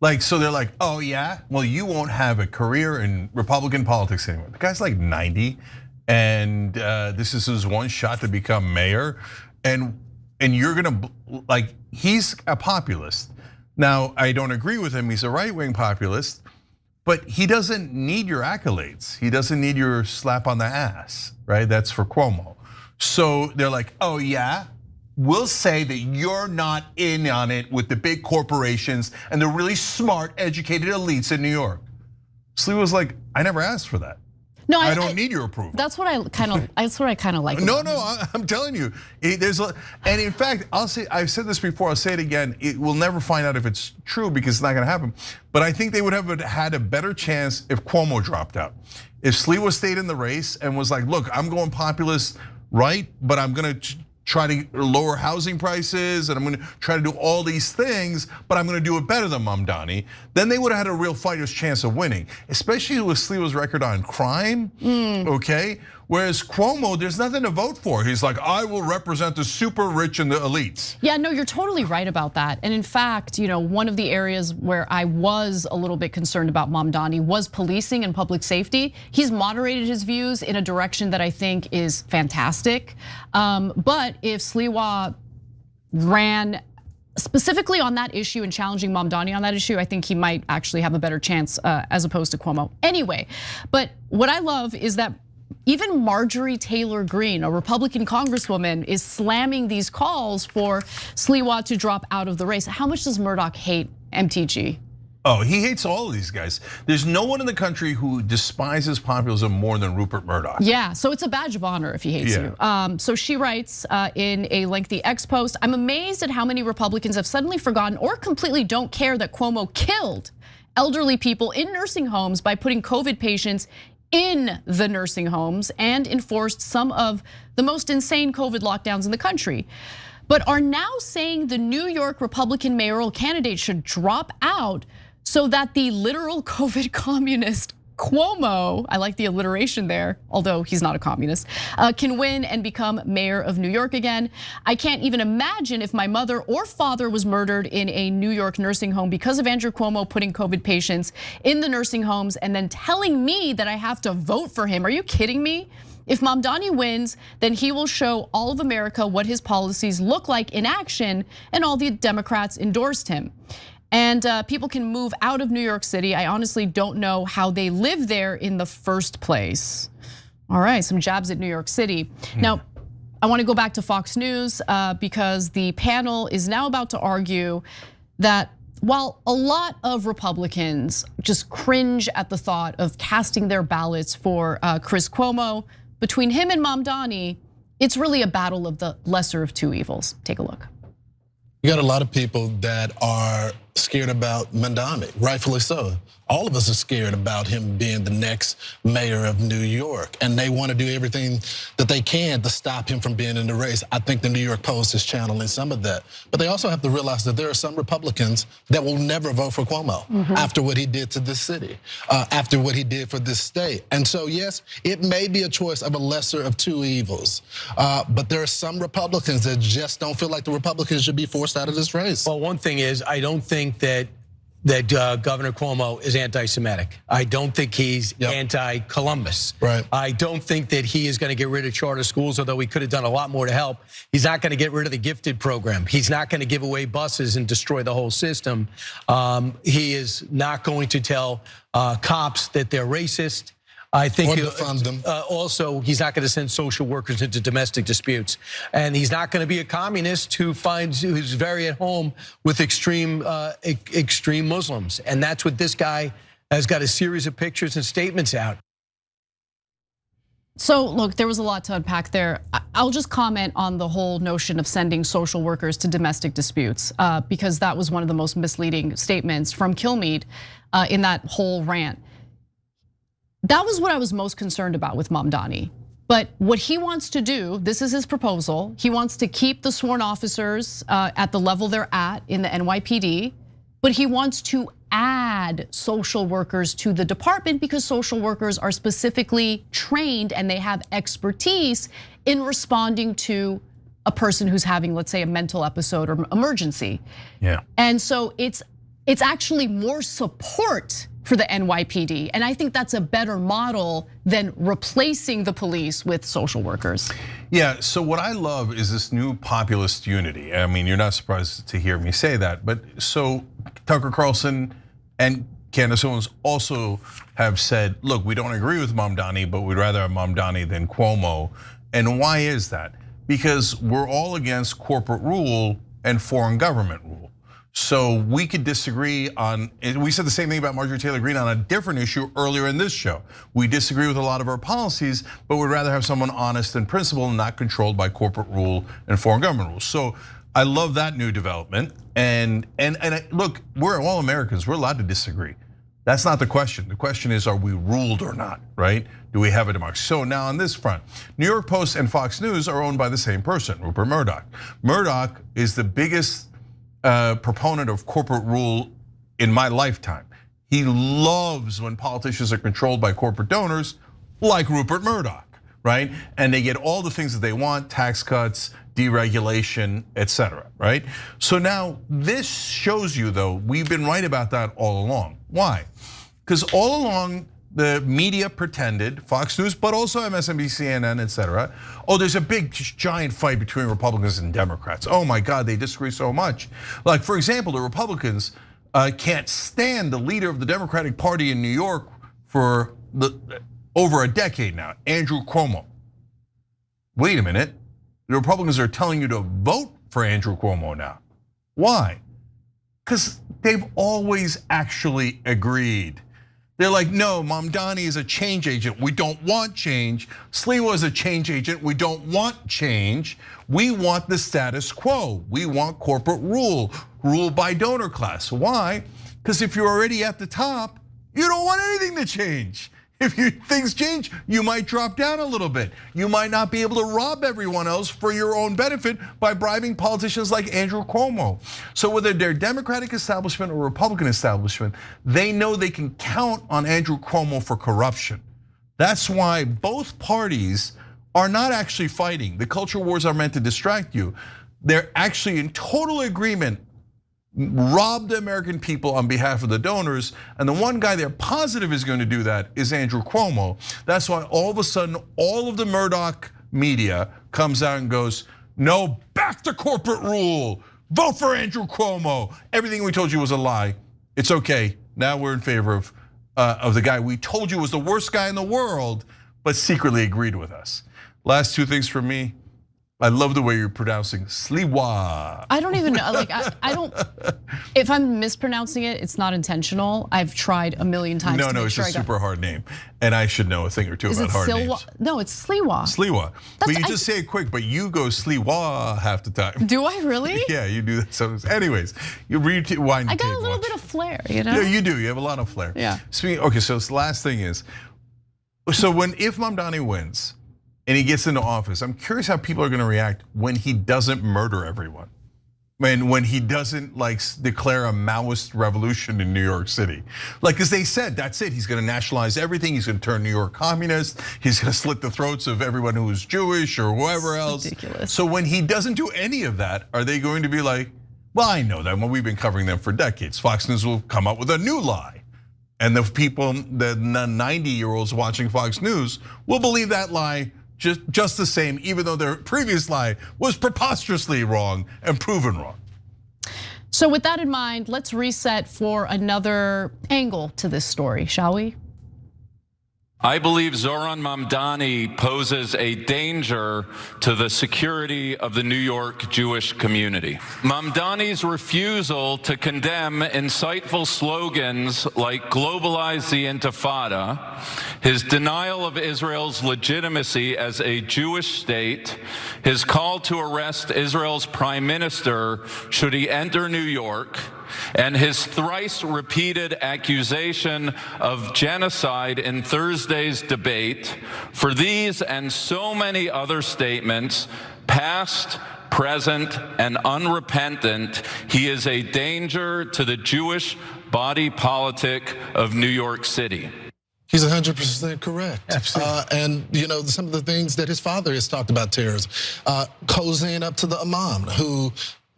Like, so they're like, oh yeah, well you won't have a career in Republican politics anymore. The guy's like 90, and this is his one shot to become mayor, and you're gonna, like, he's a populist. Now, I don't agree with him, he's a right-wing populist, but he doesn't need your accolades. He doesn't need your slap on the ass, right? That's for Cuomo. So they're like, oh yeah, we'll say that you're not in on it with the big corporations and the really smart, educated elites in New York. Sliwa was like, I never asked for that. No, I don't need your approval. That's what I kind of like. No, I'm telling you, and in fact, I've said this before, I'll say it again. We'll never find out if it's true because it's not gonna happen. But I think they would have had a better chance if Cuomo dropped out. If Sliwa stayed in the race and was like, look, I'm going populist, right? But I'm gonna try to lower housing prices, and I'm gonna try to do all these things, but I'm gonna do it better than Mamdani, then they would have had a real fighter's chance of winning, especially with Sliwa's record on crime, okay? Whereas Cuomo, there's nothing to vote for. He's like, I will represent the super rich and the elites. Yeah, no, you're totally right about that. And in fact, one of the areas where I was a little bit concerned about Mamdani was policing and public safety. He's moderated his views in a direction that I think is fantastic. But if Sliwa ran specifically on that issue and challenging Mamdani on that issue, I think he might actually have a better chance as opposed to Cuomo. Anyway, but what I love is that even Marjorie Taylor Greene, a Republican congresswoman, is slamming these calls for Sliwa to drop out of the race. How much does Murdoch hate MTG? Oh, he hates all of these guys. There's no one in the country who despises populism more than Rupert Murdoch. Yeah, so it's a badge of honor if he hates you. So she writes in a lengthy X post, I'm amazed at how many Republicans have suddenly forgotten or completely don't care that Cuomo killed elderly people in nursing homes by putting COVID patients in the nursing homes and enforced some of the most insane COVID lockdowns in the country, but are now saying the New York Republican mayoral candidate should drop out so that the literal COVID communist Cuomo, I like the alliteration there, although he's not a communist, can win and become mayor of New York again. I can't even imagine if my mother or father was murdered in a New York nursing home because of Andrew Cuomo putting COVID patients in the nursing homes and then telling me that I have to vote for him. Are you kidding me? If Mamdani wins, then he will show all of America what his policies look like in action, and all the Democrats endorsed him. And people can move out of New York City. I honestly don't know how they live there in the first place. All right, some jabs at New York City. Now, I want to go back to Fox News because the panel is now about to argue that while a lot of Republicans just cringe at the thought of casting their ballots for Chris Cuomo, between him and Mamdani, it's really a battle of the lesser of two evils. Take a look. You got a lot of people that are scared about Mamdani, rightfully so. All of us are scared about him being the next mayor of New York, and they want to do everything that they can to stop him from being in the race. I think the New York Post is channeling some of that. But they also have to realize that there are some Republicans that will never vote for Cuomo after what he did to this city, after what he did for this state. And so, yes, it may be a choice of a lesser of two evils. But there are some Republicans that just don't feel like the Republicans should be forced out of this race. Well, one thing is, I don't think that Governor Cuomo is anti-Semitic. I don't think he's anti-Columbus. Right. I don't think that he is going to get rid of charter schools, although he could have done a lot more to help. He's not going to get rid of the gifted program. He's not going to give away buses and destroy the whole system. He is not going to tell cops that they're racist. I think also he's not going to send social workers into domestic disputes, and he's not going to be a communist who's very at home with extreme Muslims, and that's what this guy has got a series of pictures and statements out. So look, there was a lot to unpack there. I'll just comment on the whole notion of sending social workers to domestic disputes, because that was one of the most misleading statements from Kilmeade in that whole rant. That was what I was most concerned about with Mamdani. But what he wants to do, this is his proposal, he wants to keep the sworn officers at the level they're at in the NYPD, but he wants to add social workers to the department because social workers are specifically trained and they have expertise in responding to a person who's having, let's say, a mental episode or emergency. Yeah. And so it's actually more support for the NYPD. And I think that's a better model than replacing the police with social workers. Yeah, so what I love is this new populist unity. I mean, you're not surprised to hear me say that, but so Tucker Carlson and Candace Owens also have said, look, we don't agree with Mamdani, but we'd rather have Mamdani than Cuomo. And why is that? Because we're all against corporate rule and foreign government rule. So we could disagree on, we said the same thing about Marjorie Taylor Greene on a different issue earlier in this show. We disagree with a lot of her policies, but we'd rather have someone honest and principled and not controlled by corporate rule and foreign government rules. So I love that new development. And look, we're all Americans, we're allowed to disagree. That's not the question. The question is, are we ruled or not, right? Do we have a democracy? So now on this front, New York Post and Fox News are owned by the same person, Rupert Murdoch. Murdoch is the biggest proponent of corporate rule in my lifetime. He loves when politicians are controlled by corporate donors like Rupert Murdoch, right? And they get all the things that they want, tax cuts, deregulation, etc., right? So now this shows you though, we've been right about that all along. Why? Because all along the media pretended, Fox News, but also MSNBC, CNN, etc. Oh, there's a big giant fight between Republicans and Democrats. Oh my God, they disagree so much. Like for example, the Republicans can't stand the leader of the Democratic Party in New York for over a decade now, Andrew Cuomo. Wait a minute, the Republicans are telling you to vote for Andrew Cuomo now. Why? Because they've always actually agreed. They're like, no, Mamdani is a change agent. We don't want change. Sliwa is a change agent. We don't want change. We want the status quo. We want corporate rule, rule by donor class. Why? Because if you're already at the top, you don't want anything to change. If things change, you might drop down a little bit. You might not be able to rob everyone else for your own benefit by bribing politicians like Andrew Cuomo. So whether they're Democratic establishment or Republican establishment, they know they can count on Andrew Cuomo for corruption. That's why both parties are not actually fighting. The culture wars are meant to distract you. They're actually in total agreement, rob the American people on behalf of the donors. And the one guy they're positive is going to do that is Andrew Cuomo. That's why all of a sudden, all of the Murdoch media comes out and goes, no, back to corporate rule. Vote for Andrew Cuomo. Everything we told you was a lie. It's okay. Now we're in favor of the guy we told you was the worst guy in the world, but secretly agreed with us. Last two things from me. I love the way you're pronouncing Sliwa. I don't even know, like I don't, if I'm mispronouncing it, it's not intentional. I've tried a million times to No, make it's sure a super hard name. And I should know a thing or two about hard names. No, it's Sliwa. Sliwa. But you just say it quick, but you go Sliwa half the time. Do I really? Yeah, you do that sometimes. Anyways, you rewind. I got a little bit of flair, you know? Yeah, you do. You have a lot of flair. Yeah. Okay, so the last thing is, so if Mamdani wins and he gets into office, I'm curious how people are going to react when he doesn't murder everyone. When he doesn't like declare a Maoist revolution in New York City. Like, as they said, that's it. He's gonna nationalize everything. He's gonna turn New York communist. He's gonna slit the throats of everyone who is Jewish or whoever else. Ridiculous. So when he doesn't do any of that, are they going to be like, well, I know that when we've been covering them for decades. Fox News will come up with a new lie. And the people, the 90-year-olds watching Fox News will believe that lie just the same, even though their previous lie was preposterously wrong and proven wrong. So with that in mind, let's reset for another angle to this story, shall we? I believe Zohran Mamdani poses a danger to the security of the New York Jewish community. Mamdani's refusal to condemn insightful slogans like globalize the Intifada, his denial of Israel's legitimacy as a Jewish state, his call to arrest Israel's prime minister should he enter New York, and his thrice repeated accusation of genocide in Thursday's debate, for these and so many other statements, past, present, and unrepentant, he is a danger to the Jewish body politic of New York City. He's 100% correct. And some of the things that his father has talked about terrorism, cozying up to the imam, who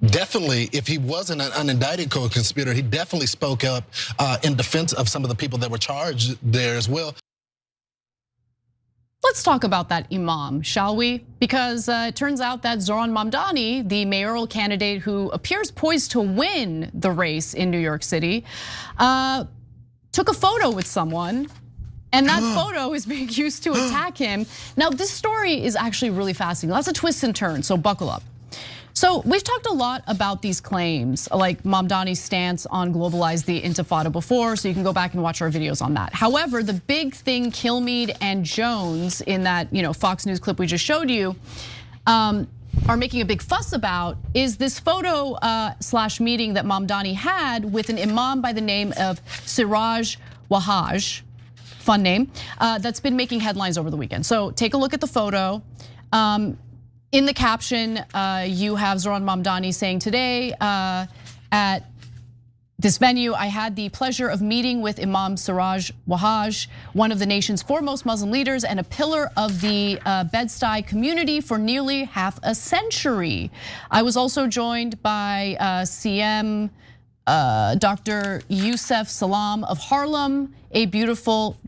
definitely, if he wasn't an unindicted co-conspirator, he definitely spoke up in defense of some of the people that were charged there as well. Let's talk about that imam, shall we? Because it turns out that Zohran Mamdani, the mayoral candidate who appears poised to win the race in New York City, took a photo with someone, and that photo is being used to attack him. Now, this story is actually really fascinating. Lots of twists and turns, so buckle up. So we've talked a lot about these claims, like Mamdani's stance on globalize the Intifada before, so you can go back and watch our videos on that. However, the big thing Kilmeade and Jones in that Fox News clip we just showed you are making a big fuss about is this photo slash meeting that Mamdani had with an imam by the name of Siraj Wahaj, fun name, that's been making headlines over the weekend. So take a look at the photo. In the caption, you have Zohran Mamdani saying today at this venue, I had the pleasure of meeting with Imam Siraj Wahaj, one of the nation's foremost Muslim leaders and a pillar of the Bed-Stuy community for nearly half a century. I was also joined by CM Dr. Youssef Salam of Harlem, a beautiful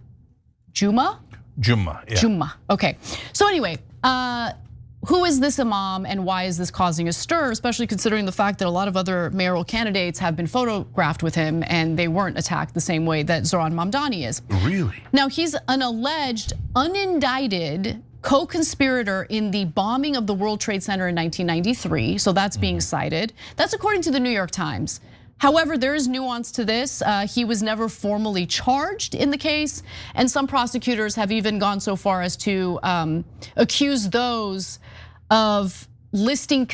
Juma, yeah. Juma, okay. So anyway, who is this imam and why is this causing a stir, especially considering the fact that a lot of other mayoral candidates have been photographed with him and they weren't attacked the same way that Zohran Mamdani is. Really? Now, he's an alleged unindicted co-conspirator in the bombing of the World Trade Center in 1993, so that's being cited. That's according to the New York Times. However, there is nuance to this. He was never formally charged in the case, and some prosecutors have even gone so far as to accuse those of listing,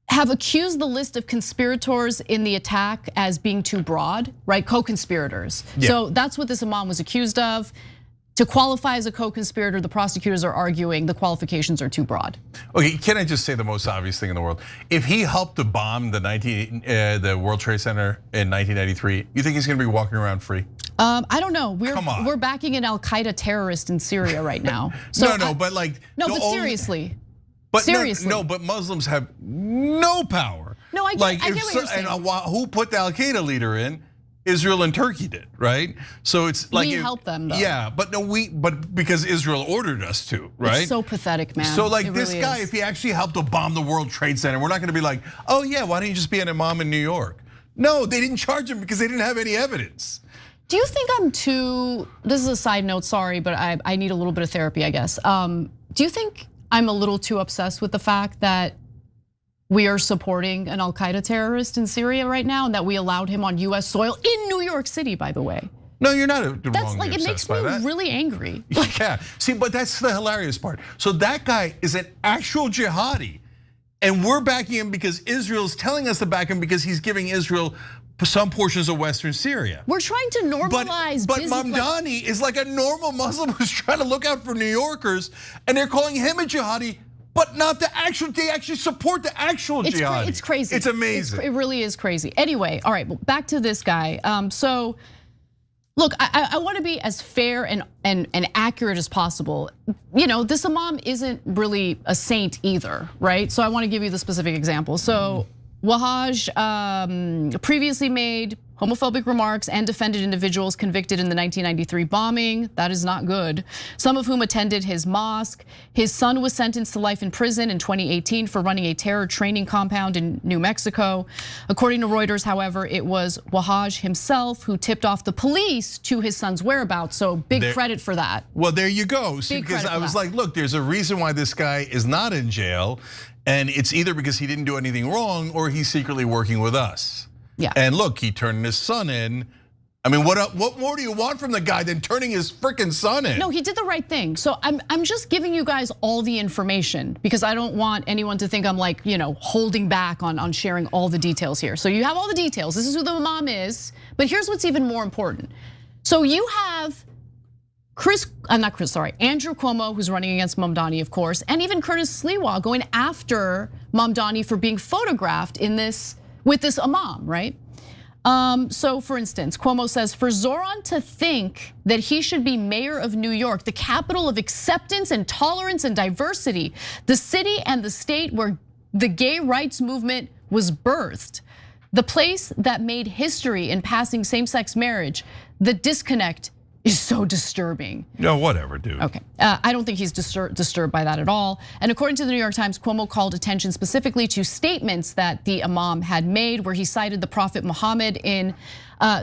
have accused the list of conspirators in the attack as being too broad, right? Co-conspirators. Yeah. So that's what this imam was accused of. To qualify as a co-conspirator, the prosecutors are arguing the qualifications are too broad. Okay, can I just say the most obvious thing in the world? If he helped to bomb the World Trade Center in 1993, you think he's gonna be walking around free? I don't know. We're backing an Al-Qaeda terrorist in Syria right now. So but seriously. But seriously. No, but Muslims have no power. No, I get what you're saying. And who put the Al-Qaeda leader in? Israel and Turkey did, right? So it's like we helped them, though. Yeah, but because Israel ordered us to, right? It's so pathetic, man. So like this guy, if he actually helped to bomb the World Trade Center, we're not gonna be like, oh yeah, why don't you just be an imam in New York? No, they didn't charge him because they didn't have any evidence. Do you think this is a side note, sorry, but I need a little bit of therapy, I guess. Do you think I'm a little too obsessed with the fact that we are supporting an Al-Qaeda terrorist in Syria right now, and that we allowed him on US soil in New York City, by the way. No, you're not That's wrongly like, it makes obsessed by me that. really angry. Yeah, see, but that's the hilarious part. So that guy is an actual jihadi, and we're backing him because Israel's telling us to back him because he's giving Israel some portions of Western Syria. We're trying to normalize But Mamdani is like a normal Muslim who's trying to look out for New Yorkers, and they're calling him a jihadi, but not the actual, they actually support the actual jihadi. It's crazy. It's amazing. It really is crazy. Anyway, all right, well, back to this guy. So, look, I want to be as fair and accurate as possible. You know, this imam isn't really a saint either, right? So I want to give you the specific example. So Wahaj previously made homophobic remarks and defended individuals convicted in the 1993 bombing. That is not good. Some of whom attended his mosque. His son was sentenced to life in prison in 2018 for running a terror training compound in New Mexico. According to Reuters, however, it was Wahaj himself who tipped off the police to his son's whereabouts. So big credit for that. Well, there you go. See, because I was like, look, there's a reason why this guy is not in jail. And it's either because he didn't do anything wrong or he's secretly working with us. Yeah. And look, he turned his son in. I mean, what more do you want from the guy than turning his freaking son in? No, he did the right thing. So I'm just giving you guys all the information because I don't want anyone to think I'm like, holding back on sharing all the details here. So you have all the details. This is who the imam is. But here's what's even more important. So you have Andrew Cuomo, who's running against Mamdani, of course, and even Curtis Sliwa going after Mamdani for being photographed with this imam, right? So for instance, Cuomo says, for Zohran to think that he should be mayor of New York, the capital of acceptance and tolerance and diversity, the city and the state where the gay rights movement was birthed, the place that made history in passing same-sex marriage, the disconnect is so disturbing. No, whatever, dude. Okay, I don't think he's disturbed by that at all. And according to the New York Times, Cuomo called attention specifically to statements that the imam had made, where he cited the Prophet Muhammad in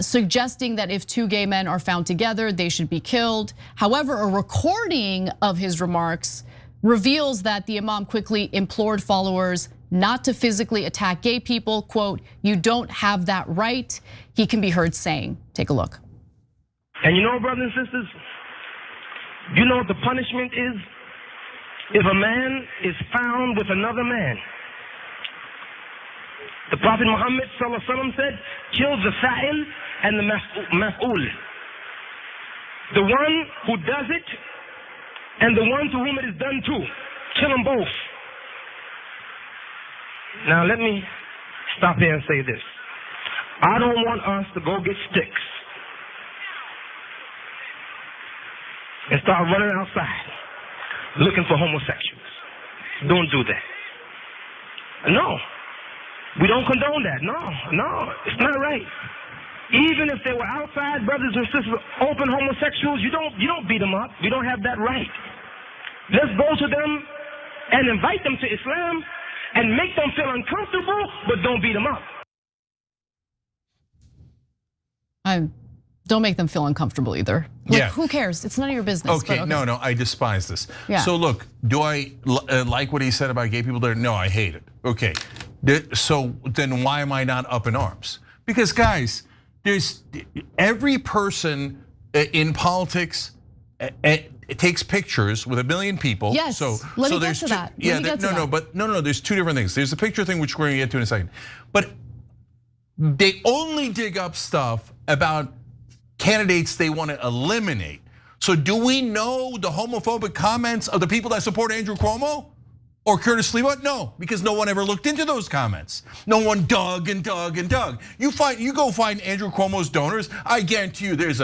suggesting that if two gay men are found together, they should be killed. However, a recording of his remarks reveals that the imam quickly implored followers not to physically attack gay people. Quote, "You don't have that right." He can be heard saying, take a look. And you know, brothers and sisters, you know what the punishment is? If a man is found with another man. The Prophet Muhammad said, kill the sa'il and the maf'ul. The one who does it and the one to whom it is done to. Kill them both. Now let me stop here and say this. I don't want us to go get sticks and start running outside looking for homosexuals. Don't do that. No, we don't condone that. No, it's not right. Even if they were outside brothers and sisters, open homosexuals, you don't beat them up. You don't have that right. Let's go to them and invite them to Islam and make them feel uncomfortable, but don't beat them up. Don't make them feel uncomfortable either. Like, who cares? It's none of your business. Okay, no, I despise this. Yeah. So look, do I like what he said about gay people there? No, I hate it. Okay, so then why am I not up in arms? Because guys, there's every person in politics. It takes pictures with 1 million people. Yes, let me get to that. No, there's two different things. There's a picture thing which we're gonna get to in a second. But they only dig up stuff about candidates they want to eliminate. So do we know the homophobic comments of the people that support Andrew Cuomo or Curtis Sliwa? No, because no one ever looked into those comments. No one dug and dug and dug. You go find Andrew Cuomo's donors. I guarantee you there's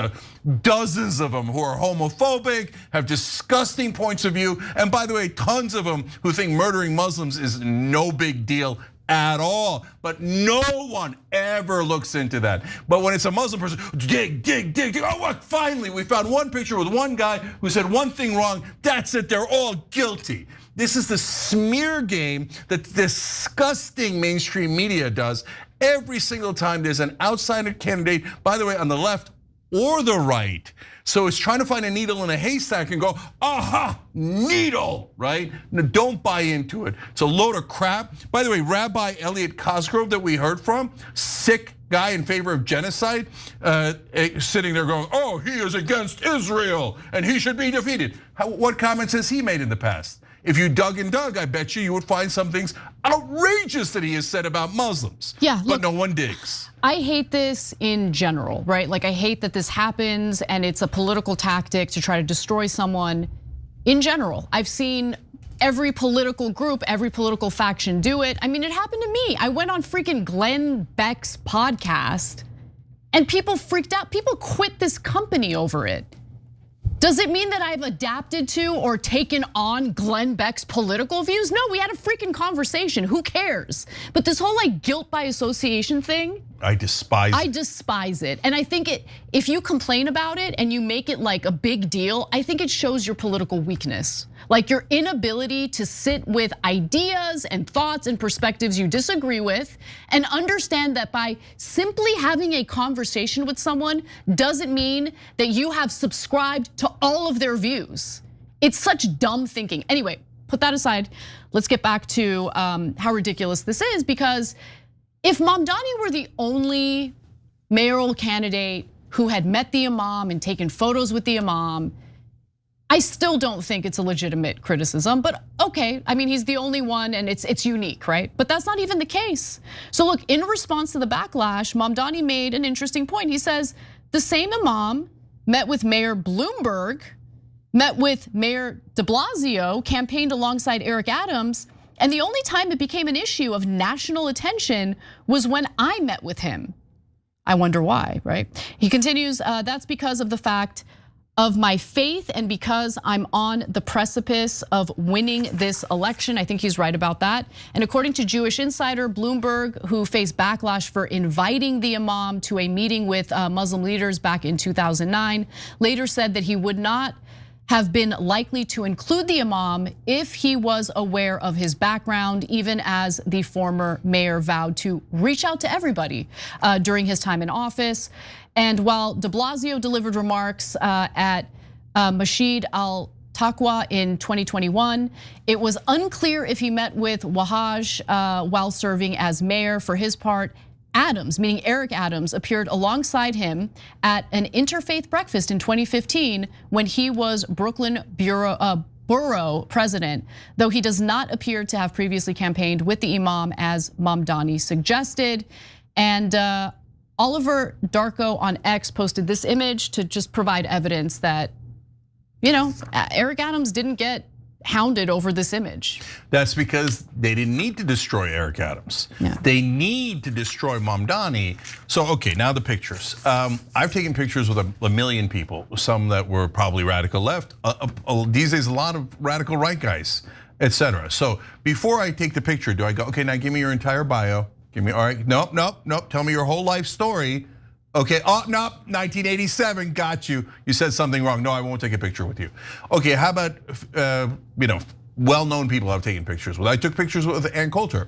dozens of them who are homophobic, have disgusting points of view. And by the way, tons of them who think murdering Muslims is no big deal at all, but no one ever looks into that. But when it's a Muslim person, dig. Oh, look, finally, we found one picture with one guy who said one thing wrong. That's it, they're all guilty. This is the smear game that disgusting mainstream media does every single time there's an outsider candidate. By the way, on the left, or the right. So it's trying to find a needle in a haystack and go, aha, needle, right? No, don't buy into it. It's a load of crap. By the way, Rabbi Elliot Cosgrove that we heard from, sick guy in favor of genocide, sitting there going, oh, he is against Israel and he should be defeated. What comments has he made in the past? If you dug and dug, I bet you would find some things outrageous that he has said about Muslims. Yeah, but no one digs. I hate this in general, right? Like I hate that this happens and it's a political tactic to try to destroy someone in general. I've seen every political group, every political faction do it. I mean, it happened to me. I went on freaking Glenn Beck's podcast and people freaked out. People quit this company over it. Does it mean that I've adapted to or taken on Glenn Beck's political views? No, we had a freaking conversation. Who cares? But this whole like guilt by association thing, I despise it. I despise it. And I think if you complain about it and you make it like a big deal, I think it shows your political weakness. Like your inability to sit with ideas and thoughts and perspectives you disagree with and understand that by simply having a conversation with someone doesn't mean that you have subscribed to all of their views. It's such dumb thinking. Anyway, put that aside. Let's get back to how ridiculous this is, because if Mamdani were the only mayoral candidate who had met the imam and taken photos with the imam, I still don't think it's a legitimate criticism, but okay. I mean, he's the only one and it's unique, right? But that's not even the case. So look, in response to the backlash, Mamdani made an interesting point. He says, the same imam met with Mayor Bloomberg, met with Mayor de Blasio, campaigned alongside Eric Adams, and the only time it became an issue of national attention was when I met with him. I wonder why, right? He continues, that's because of the fact of my faith and because I'm on the precipice of winning this election. I think he's right about that. And according to Jewish Insider, Bloomberg, who faced backlash for inviting the imam to a meeting with Muslim leaders back in 2009, later said that he would not have been likely to include the imam if he was aware of his background, even as the former mayor vowed to reach out to everybody during his time in office. And while de Blasio delivered remarks at Masjid al-Taqwa in 2021, it was unclear if he met with Wahaj while serving as mayor. For his part, Adams, meaning Eric Adams, appeared alongside him at an interfaith breakfast in 2015 when he was Brooklyn Borough president, though he does not appear to have previously campaigned with the imam as Mamdani suggested. And Oliver Darko on X posted this image to just provide evidence that, Eric Adams didn't get hounded over this image. That's because they didn't need to destroy Eric Adams. Yeah. They need to destroy Mamdani. So, okay, now the pictures. I've taken pictures with a million people, some that were probably radical left. These days, a lot of radical right guys, etc. So before I take the picture, do I go, okay, now give me your entire bio. Give me, all right, nope. Tell me your whole life story. Okay, oh, nope, 1987, got you. You said something wrong. No, I won't take a picture with you. Okay, how about, well-known people I've taken pictures with. I took pictures with Ann Coulter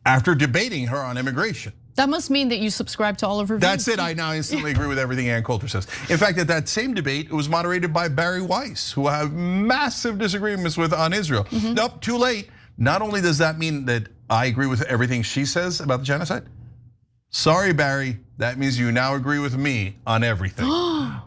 after debating her on immigration. That must mean that you subscribe to all of her views. That's it, I now instantly agree with everything Ann Coulter says. In fact, at that same debate, it was moderated by Barry Weiss, who I have massive disagreements with on Israel. Nope, too late. Not only does that mean that I agree with everything she says about the genocide, sorry, Barry, that means you now agree with me on everything.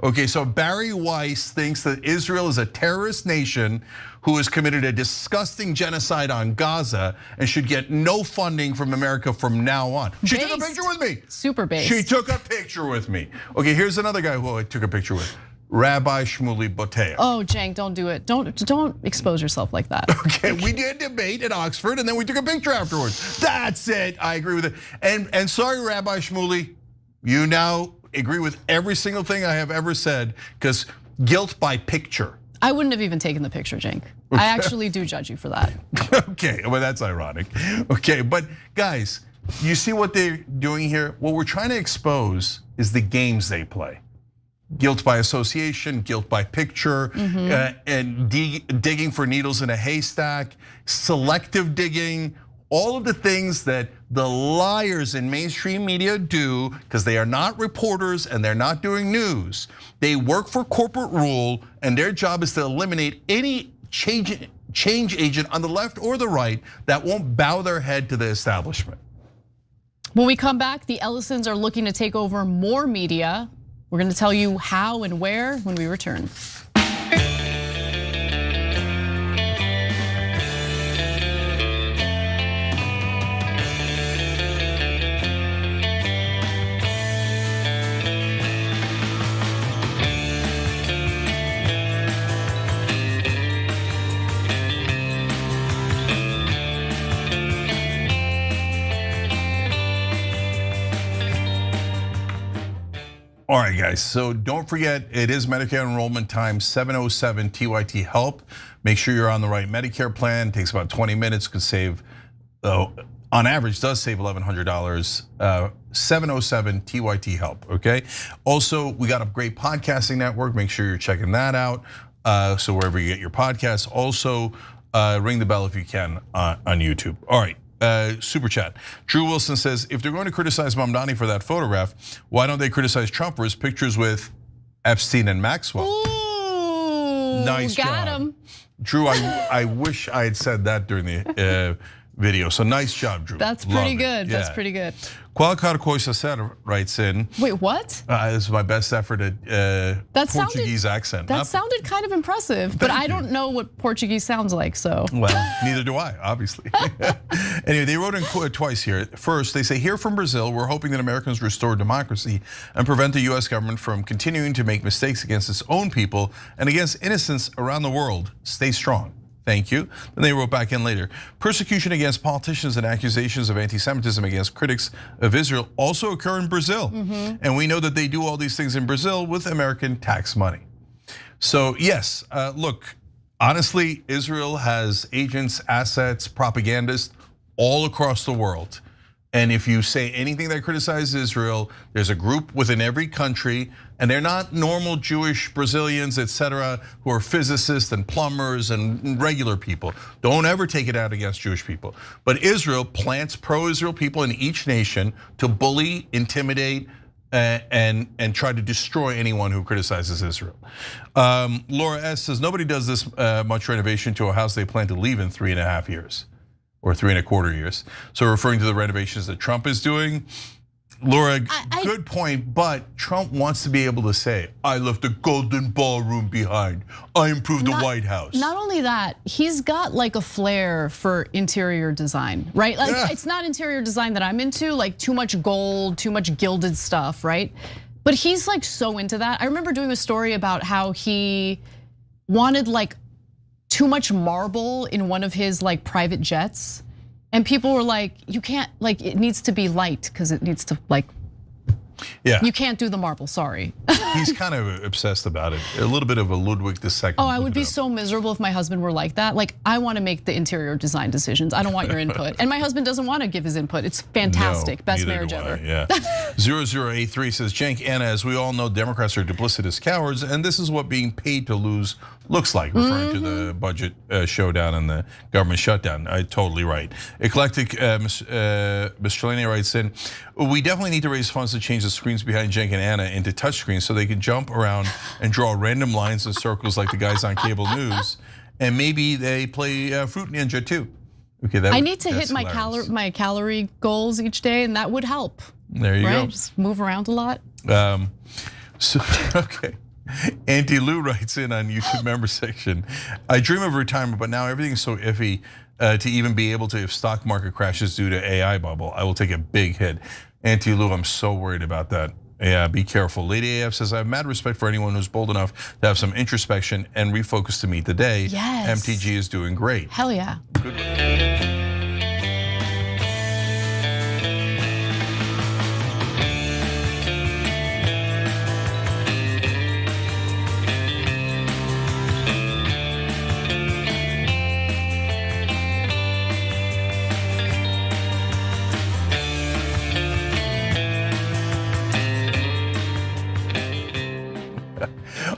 Okay, so Barry Weiss thinks that Israel is a terrorist nation who has committed a disgusting genocide on Gaza and should get no funding from America from now on. She took a picture with me. Super based. She took a picture with me. Okay, here's another guy who I took a picture with. Rabbi Shmuley Botea. Oh, Cenk, don't do it. Don't expose yourself like that. Okay, we did a debate at Oxford and then we took a picture afterwards. That's it, I agree with it. And sorry, Rabbi Shmuley, you now agree with every single thing I have ever said, because guilt by picture. I wouldn't have even taken the picture, Cenk. I actually do judge you for that. Okay, well that's ironic. Okay, but guys, you see what they're doing here? What we're trying to expose is the games they play. Guilt by association, guilt by picture, and digging for needles in a haystack, selective digging, all of the things that the liars in mainstream media do, because they are not reporters and they're not doing news. They work for corporate rule, and their job is to eliminate any change agent on the left or the right that won't bow their head to the establishment. When we come back, the Ellisons are looking to take over more media. We're going to tell you how and where when we return. All right, guys, so don't forget, it is Medicare enrollment time, 707 TYT help. Make sure you're on the right Medicare plan. It takes about 20 minutes, could save, on average, does save $1,100. 707 TYT help, okay? Also, we got a great podcasting network. Make sure you're checking that out. So wherever you get your podcasts. Also, ring the bell if you can on YouTube. All right. Super chat. Drew Wilson says, if they're going to criticize Mamdani for that photograph, why don't they criticize Trump for his pictures with Epstein and Maxwell? Ooh, nice got job. him. Drew, I wish I had said that during the video. So nice job, Drew. That's pretty good. Yeah. That's pretty good. Qualcaracoisa writes in. Wait, what? This is my best effort at Portuguese accent. That sounded kind of impressive, but I don't know what Portuguese sounds like, so. Well, neither do I, obviously. Anyway, they wrote in twice here. First, they say, here from Brazil, we're hoping that Americans restore democracy and prevent the US government from continuing to make mistakes against its own people and against innocents around the world. Stay strong. Thank you. Then they wrote back in later. Persecution against politicians and accusations of anti-Semitism against critics of Israel also occur in Brazil. And we know that they do all these things in Brazil with American tax money. So yes, look, honestly, Israel has agents, assets, propagandists all across the world. And if you say anything that criticizes Israel, there's a group within every country, and they're not normal Jewish Brazilians, etc., who are physicists and plumbers and regular people. Don't ever take it out against Jewish people. But Israel plants pro-Israel people in each nation to bully, intimidate, and try to destroy anyone who criticizes Israel. Laura S says, nobody does this much renovation to a house they plan to leave in 3.5 years. Or 3.25 years. So referring to the renovations that Trump is doing. Laura, good point, but Trump wants to be able to say, I left the golden ballroom behind. I improved the White House. Not only that, he's got like a flair for interior design, right? Like it's not interior design that I'm into, like too much gold, too much gilded stuff, right? But he's like so into that. I remember doing a story about how he wanted like too much marble in one of his like private jets. And people were like, you can't, like it needs to be light because it needs to like, you can't do the marble, sorry. He's kind of obsessed about it. A little bit of a Ludwig II. Oh, I would be so miserable if my husband were like that. Like I want to make the interior design decisions. I don't want your input. And my husband doesn't want to give his input. It's fantastic, No, best neither marriage do I, ever. Yeah. 0083 says, Cenk, Anna, as we all know, Democrats are duplicitous cowards, and this is what being paid to lose looks like, referring to the budget showdown and the government shutdown. Totally right. Eclectic Miscellanea writes in, we definitely need to raise funds to change the screens behind Cenk and Anna into touchscreens so they can jump around and draw random lines and circles like the guys on cable news. And maybe they play Fruit Ninja too. Okay, I need to hit my calorie goals each day, and that would help. There you go. Just move around a lot. Okay. Auntie Lou writes in on YouTube member section. I dream of retirement, but now everything's so iffy to even be able to, if stock market crashes due to AI bubble, I will take a big hit. Auntie Lou, I'm so worried about that. Yeah, be careful. Lady AF says, I have mad respect for anyone who's bold enough to have some introspection and refocus to meet the day. Yes. MTG is doing great. Hell yeah. Good work.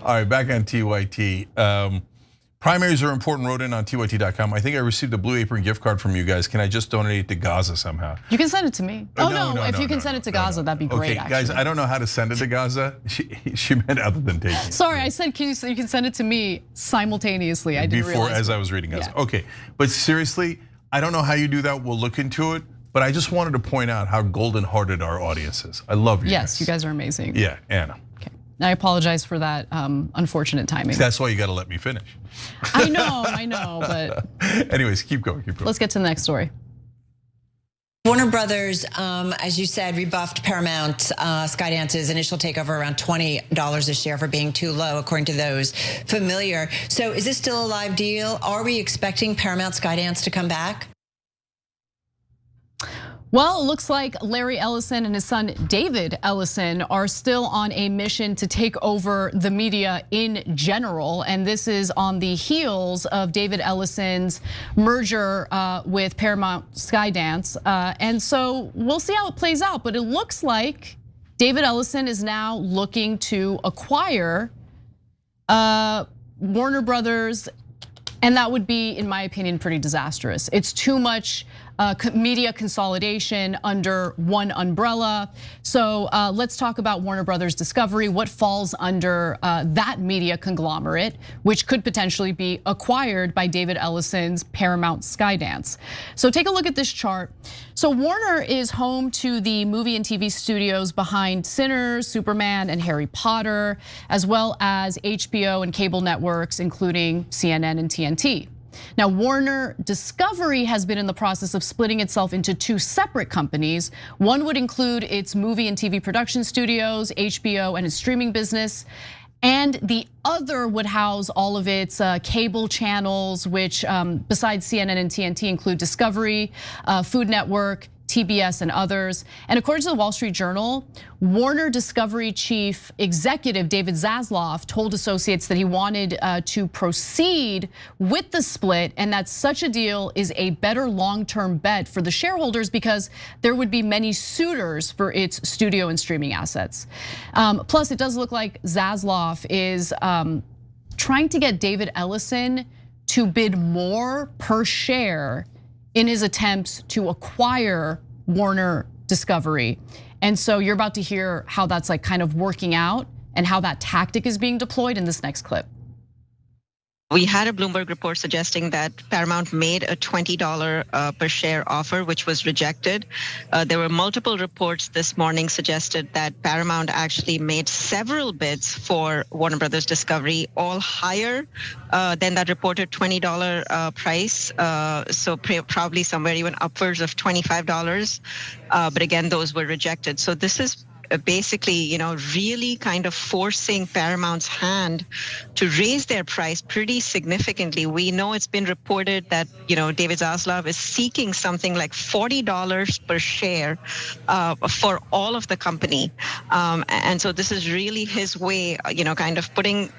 All right, back on TYT. Primaries are important, wrote in on tyt.com. I think I received a Blue Apron gift card from you guys. Can I just donate it to Gaza somehow? You can send it to me. If you can send it to Gaza, that'd be great. Okay, guys, I don't know how to send it to Gaza. She meant other than taking it. Sorry, I said you can send it to me simultaneously. I didn't realize. As I was reading Gaza. Yeah. Okay, but seriously, I don't know how you do that. We'll look into it. But I just wanted to point out how golden-hearted our audience is. I love you guys. Yes, you guys are amazing. Yeah, Anna. Okay. I apologize for that unfortunate timing. That's why you got to let me finish. I know, but. Anyways, keep going. Let's get to the next story. Warner Brothers, as you said, rebuffed Paramount Skydance's initial takeover around $20 a share for being too low, according to those familiar. So is this still a live deal? Are we expecting Paramount Skydance to come back? Well, it looks like Larry Ellison and his son David Ellison are still on a mission to take over the media in general. And this is on the heels of David Ellison's merger with Paramount Skydance. And so we'll see how it plays out. But it looks like David Ellison is now looking to acquire Warner Brothers. And that would be, in my opinion, pretty disastrous. It's too much media consolidation under one umbrella. So let's talk about Warner Brothers Discovery, what falls under that media conglomerate, which could potentially be acquired by David Ellison's Paramount Skydance. So take a look at this chart. So Warner is home to the movie and TV studios behind Sinners, Superman, and Harry Potter, as well as HBO and cable networks, including CNN and TNT. Now, Warner Discovery has been in the process of splitting itself into two separate companies. One would include its movie and TV production studios, HBO, and its streaming business. And the other would house all of its cable channels, which besides CNN and TNT include Discovery, Food Network, TBS, and others. And according to the Wall Street Journal, Warner Discovery chief executive David Zaslav told associates that he wanted to proceed with the split, and that such a deal is a better long-term bet for the shareholders because there would be many suitors for its studio and streaming assets. Plus, it does look like Zaslav is trying to get David Ellison to bid more per share in his attempts to acquire Warner Discovery. And so you're about to hear how that's like kind of working out and how that tactic is being deployed in this next clip. We had a Bloomberg report suggesting that Paramount made a $20 per share offer, which was rejected. There were multiple reports this morning suggested that Paramount actually made several bids for Warner Brothers Discovery, all higher than that reported $20 price. So probably somewhere even upwards of $25. But again, those were rejected. So this is basically, really kind of forcing Paramount's hand to raise their price pretty significantly. We know it's been reported that, David Zaslav is seeking something like $40 per share for all of the company. And so this is really his way, kind of putting,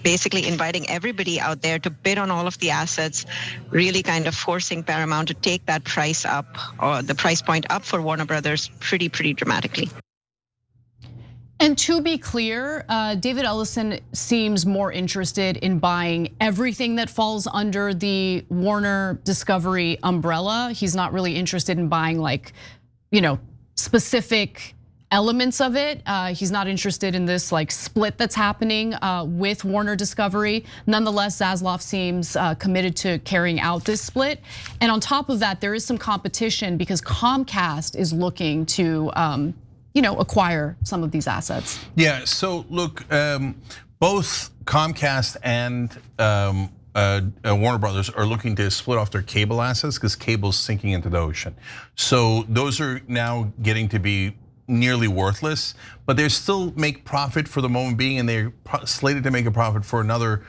basically inviting everybody out there to bid on all of the assets, really kind of forcing Paramount to take that price up, or the price point up for Warner Brothers pretty dramatically. And to be clear, David Ellison seems more interested in buying everything that falls under the Warner Discovery umbrella. He's not really interested in buying specific elements of it. He's not interested in this split that's happening with Warner Discovery. Nonetheless, Zaslav seems committed to carrying out this split. And on top of that, there is some competition because Comcast is looking to acquire some of these assets. Yeah, so look, both Comcast and Warner Brothers are looking to split off their cable assets because cable's sinking into the ocean. So those are now getting to be nearly worthless, but they still make profit for the moment being, and they're slated to make a profit for another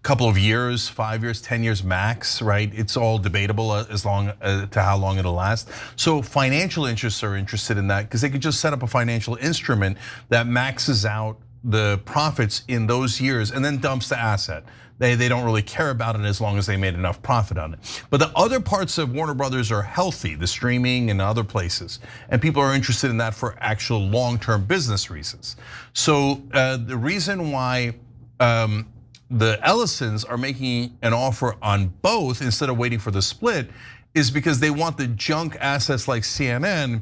couple of years, 5 years, 10 years max, right? It's all debatable as long to how long it'll last. So financial interests are interested in that because they could just set up a financial instrument that maxes out the profits in those years and then dumps the asset. They don't really care about it as long as they made enough profit on it. But the other parts of Warner Brothers are healthy, the streaming and other places. And people are interested in that for actual long-term business reasons. So the reason why the Ellisons are making an offer on both instead of waiting for the split is because they want the junk assets like CNN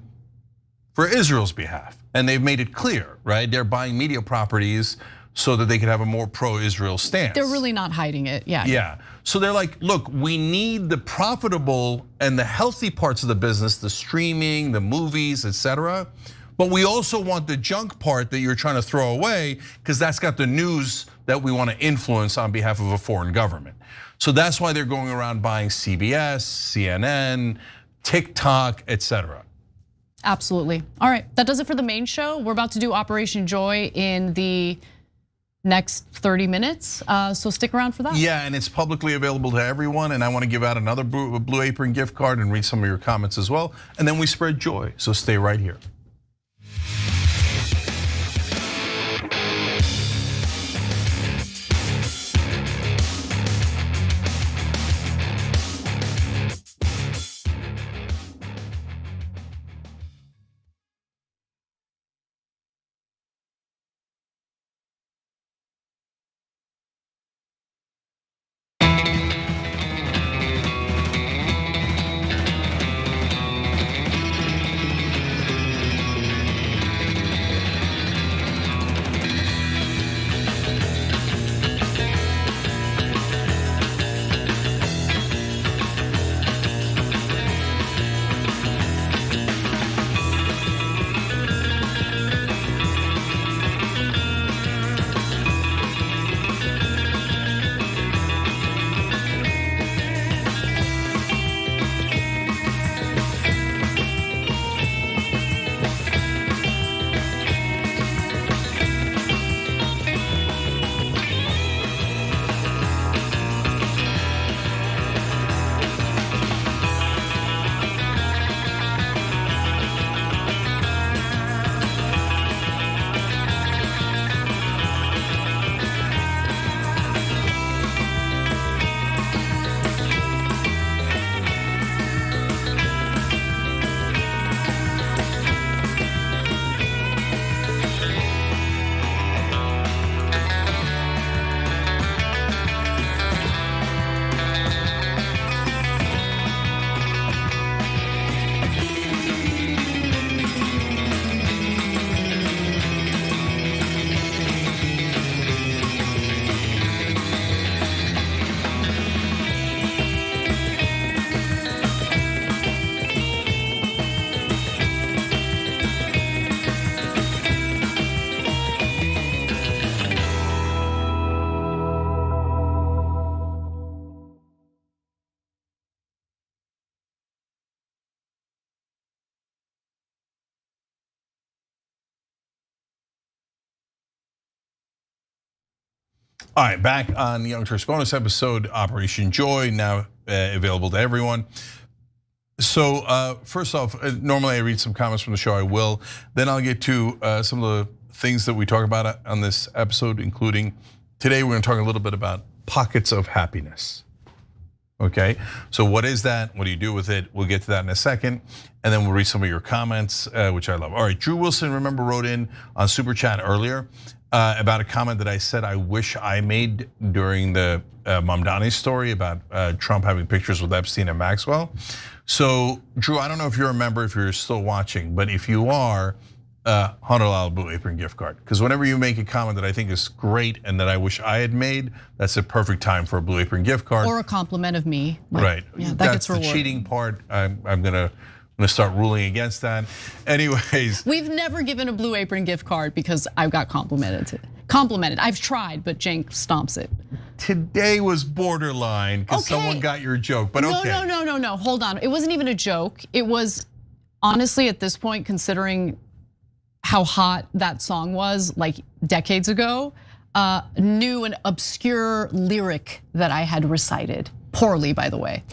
for Israel's behalf. And they've made it clear, right? They're buying media properties so that they could have a more pro-Israel stance. They're really not hiding it, yeah. Yeah, so they're like, look, we need the profitable and the healthy parts of the business, the streaming, the movies, etc. But we also want the junk part that you're trying to throw away because that's got the news that we want to influence on behalf of a foreign government. So that's why they're going around buying CBS, CNN, TikTok, etc. Absolutely. All right, that does it for the main show. We're about to do Operation Joy in the next 30 minutes, so stick around for that. Yeah, and it's publicly available to everyone, and I want to give out another Blue Apron gift card and read some of your comments as well, and then we spread joy, so stay right here. All right, back on the Young Turks bonus episode, Operation Joy, now available to everyone. So first off, normally I read some comments from the show, I will. Then I'll get to some of the things that we talk about on this episode, including today we're gonna talk a little bit about pockets of happiness. Okay, so what is that? What do you do with it? We'll get to that in a second. And then we'll read some of your comments, which I love. All right, Drew Wilson, remember, wrote in on Super Chat earlier about a comment that I said I wish I made during the Mamdani story about Trump having pictures with Epstein and Maxwell. So Drew, I don't know if you remember, if you're still watching, but if you are, $100 Blue Apron gift card. Because whenever you make a comment that I think is great and that I wish I had made, that's a perfect time for a Blue Apron gift card. Or a compliment of me. Right, yeah, that that's gets the rewarded. cheating part. I'm gonna start ruling against that. Anyways. We've never given a Blue Apron gift card because I got complimented. I've tried, but Cenk stomps it. Today was borderline because someone got your joke, but okay. No, hold on. It wasn't even a joke. It was, honestly, at this point, considering how hot that song was like decades ago, new and obscure lyric that I had recited, poorly, by the way.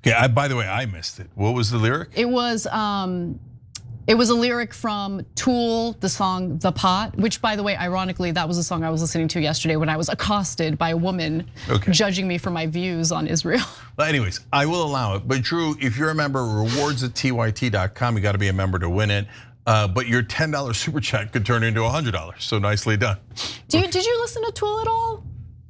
Okay, by the way, I missed it. What was the lyric? It was a lyric from Tool, the song The Pot, which, by the way, ironically, that was a song I was listening to yesterday when I was accosted by a woman judging me for my views on Israel. Well, anyways, I will allow it. But Drew, if you're a member, rewards@tyt.com, you gotta be a member to win it. But your $10 super chat could turn into $100, so nicely done. Did you listen to Tool at all?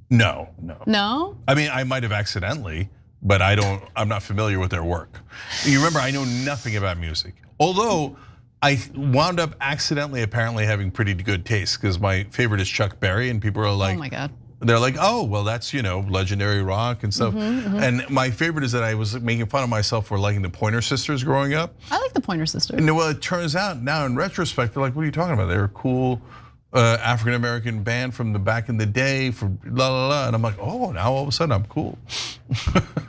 No. No? I mean, I might have accidentally, but I'm not familiar with their work. You remember, I know nothing about music. Although I wound up accidentally apparently having pretty good taste because my favorite is Chuck Berry, and people are like, oh my God. They're like, oh, well, that's, legendary rock and stuff. And my favorite is that I was making fun of myself for liking the Pointer Sisters growing up. I like the Pointer Sisters. And well, it turns out now in retrospect, they're like, what are you talking about? They're a cool African-American band from the back in the day for la la la. And I'm like, oh, now all of a sudden I'm cool.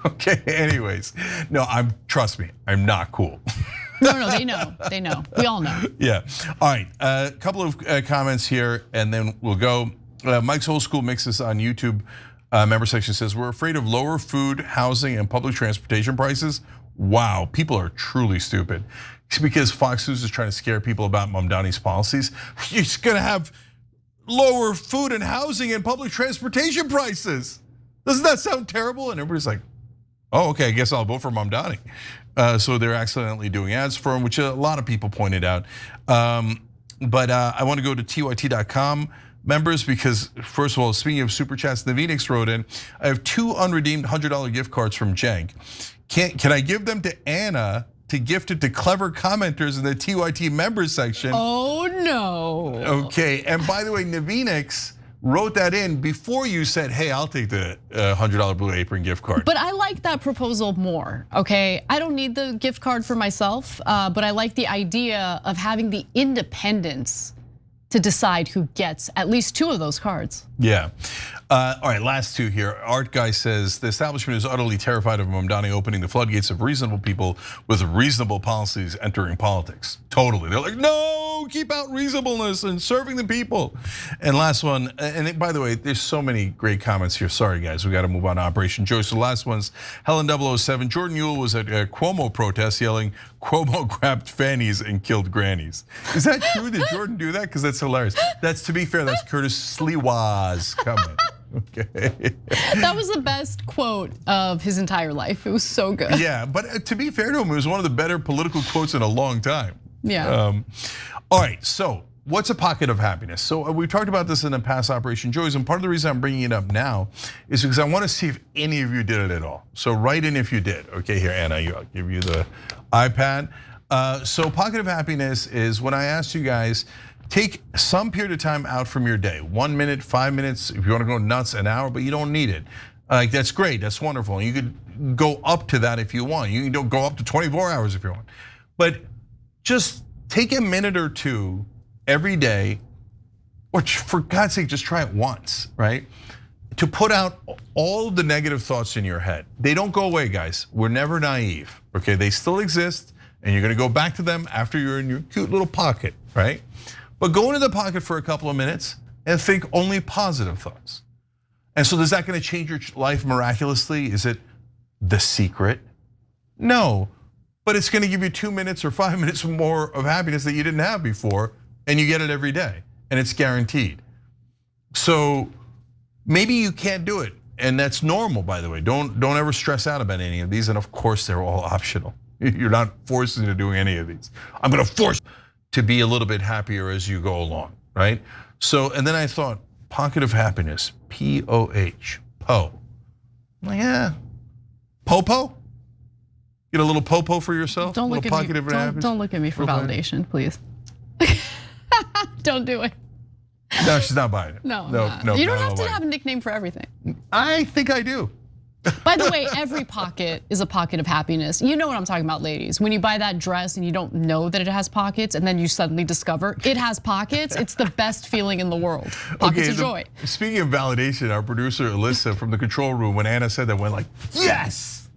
Okay, anyways. No, trust me, I'm not cool. No, they know. We all know. Yeah, all right, a couple of comments here and then we'll go. Mike's Old School Mixes on YouTube member section says, we're afraid of lower food, housing, and public transportation prices. Wow, people are truly stupid. It's because Fox News is trying to scare people about Mamdani's policies. He's gonna have lower food and housing and public transportation prices. Doesn't that sound terrible? And everybody's like, oh, okay, I guess I'll vote for Mamdani. So they're accidentally doing ads for him, which a lot of people pointed out. But I want to go to tyt.com. members, because first of all, speaking of super chats, the Phoenix wrote in, I have 2 unredeemed $100 gift cards from Jenk. Can I give them to Anna to gift it to clever commenters in the TYT members section? Oh no. Okay, and by the way, Navinix wrote that in before you said, hey, I'll take the $100 Blue Apron gift card. But I like that proposal more, okay? I don't need the gift card for myself, but I like the idea of having the independence to decide who gets at least 2 of those cards. Yeah. All right, last 2 here. Art Guy says, the establishment is utterly terrified of Mamdani opening the floodgates of reasonable people with reasonable policies entering politics. Totally. They're like, no, keep out reasonableness and serving the people. And last one, and by the way, there's so many great comments here. Sorry, guys, we got to move on to Operation Joy. So the last one's Helen 007. Jordan Ewell was at a Cuomo protest yelling, Cuomo grabbed fannies and killed grannies. Is that true? Did Jordan do that? Because that's hilarious. That's, to be fair, that's Curtis Sliwa's comment. Okay. That was the best quote of his entire life. It was so good. Yeah, but to be fair to him, it was one of the better political quotes in a long time. Yeah. All right, so what's a pocket of happiness? So we've talked about this in the past Operation Joys, and part of the reason I'm bringing it up now is because I want to see if any of you did it at all. So write in if you did. Okay, here, Anna, I'll give you the iPad. So pocket of happiness is when I asked you guys, take some period of time out from your day, 1 minute, 5 minutes, if you want to go nuts, an hour, but you don't need it. Like, that's great, that's wonderful. And you could go up to that if you want. You can go up to 24 hours if you want. But just take a minute or 2 every day, or for God's sake, just try it once, right? To put out all the negative thoughts in your head. They don't go away, guys. We're never naive, okay? They still exist, and you're gonna go back to them after you're in your cute little pocket, right? But go into the pocket for a couple of minutes and think only positive thoughts. And so is that gonna change your life miraculously? Is it the secret? No, but it's gonna give you 2 minutes or 5 minutes more of happiness that you didn't have before, and you get it every day, and it's guaranteed. So maybe you can't do it, and that's normal, by the way. Don't ever stress out about any of these, and of course they're all optional. You're not forced into doing any of these. I'm gonna force to be a little bit happier as you go along, right? So, and then I thought, pocket of happiness, P-O-H, Po. I'm like, yeah, Popo? Get a little Popo for yourself? Don't look at me. Don't look at me for validation, please. Don't do it. No, she's not buying it. No. You don't have to have a nickname for everything. I think I do. By the way, every pocket is a pocket of happiness. You know what I'm talking about, ladies. When you buy that dress and you don't know that it has pockets, and then you suddenly discover it has pockets, it's the best feeling in the world. Pockets of joy. Speaking of validation, our producer Alyssa from the control room, when Anna said that, went like, yes!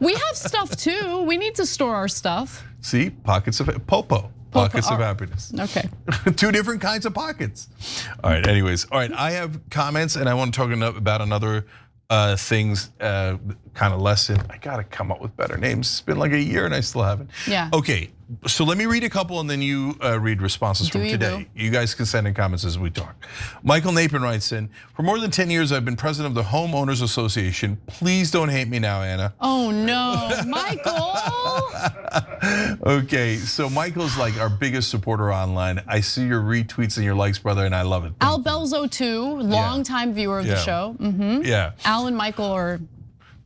We have stuff too. We need to store our stuff. See, pockets of Popo. Pockets of happiness. Okay. 2 different kinds of pockets. All right, anyways. All right, I have comments and I want to talk about another things kind of lesson. I gotta come up with better names. It's been like a year and I still haven't. Yeah. Okay, So let me read a couple and then you read responses from today. You guys can send in comments as we talk. Michael Napin writes in, for more than 10 years, I've been president of the Homeowners Association. Please don't hate me now, Anna. Oh no, Michael. Okay, so Michael's like our biggest supporter online. I see your retweets and your likes, brother, and I love it. Al Belzo too, longtime viewer of the show. Yeah. Al and Michael are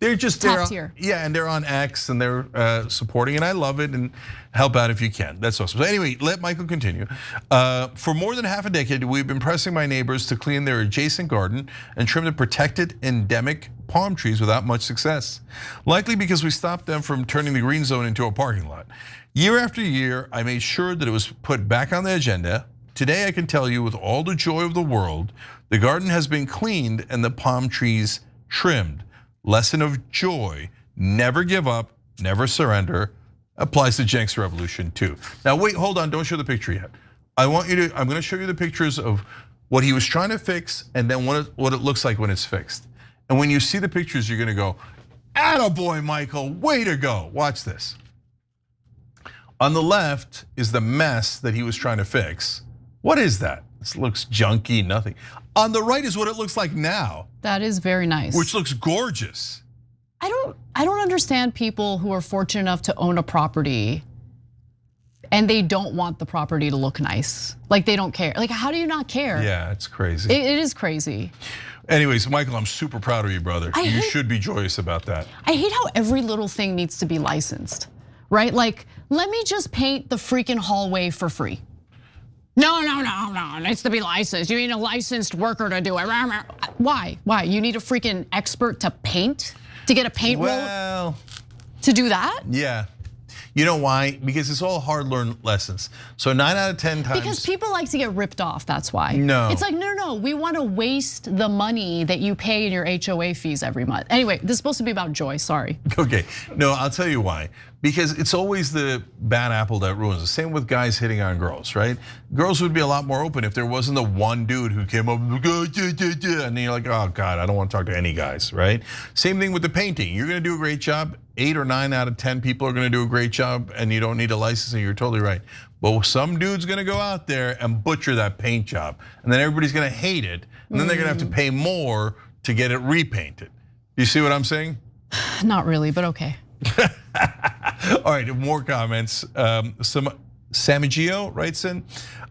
they're just top tier. Yeah, and they're on X and they're supporting, and I love it, and help out if you can. That's awesome. So anyway, let Michael continue. For more than half a decade, we've been pressing my neighbors to clean their adjacent garden and trim the protected endemic palm trees without much success. Likely because we stopped them from turning the green zone into a parking lot. Year after year, I made sure that it was put back on the agenda. Today, I can tell you with all the joy of the world, the garden has been cleaned and the palm trees trimmed. Lesson of joy, never give up, never surrender, applies to Jenks Revolution too. Now wait, hold on, don't show the picture yet. I'm gonna show you the pictures of what he was trying to fix and then what it looks like when it's fixed. And when you see the pictures, you're gonna go, attaboy, Michael, way to go. Watch this. On the left is the mess that he was trying to fix. What is that? This looks junky, nothing. On the right is what it looks like now. That is very nice. Which looks gorgeous. I don't understand people who are fortunate enough to own a property and they don't want the property to look nice. Like they don't care. Like how do you not care? Yeah, it's crazy. It is crazy. Anyways, Michael, I'm super proud of you, brother. You should be joyous about that. I hate how every little thing needs to be licensed, right? Like, let me just paint the freaking hallway for free. No, it needs to be licensed. You need a licensed worker to do it. Why? You need a freaking expert to paint? To get a paint roll? To do that? Yeah. You know why? Because it's all hard-learned lessons. So 9 out of 10 times. Because people like to get ripped off, that's why. No. It's like, no, we want to waste the money that you pay in your HOA fees every month. Anyway, this is supposed to be about joy, sorry. Okay, no, I'll tell you why. Because it's always the bad apple that ruins it. Same with guys hitting on girls, right? Girls would be a lot more open if there wasn't the one dude who came up and then you're like, oh God, I don't want to talk to any guys, right? Same thing with the painting. You're gonna do a great job. 8 or 9 out of 10 people are gonna do a great job and you don't need a license, and you're totally right. But some dude's gonna go out there and butcher that paint job, and then everybody's gonna hate it, and then they're gonna have to pay more to get it repainted. You see what I'm saying? Not really, but okay. All right, more comments. Samigio writes in,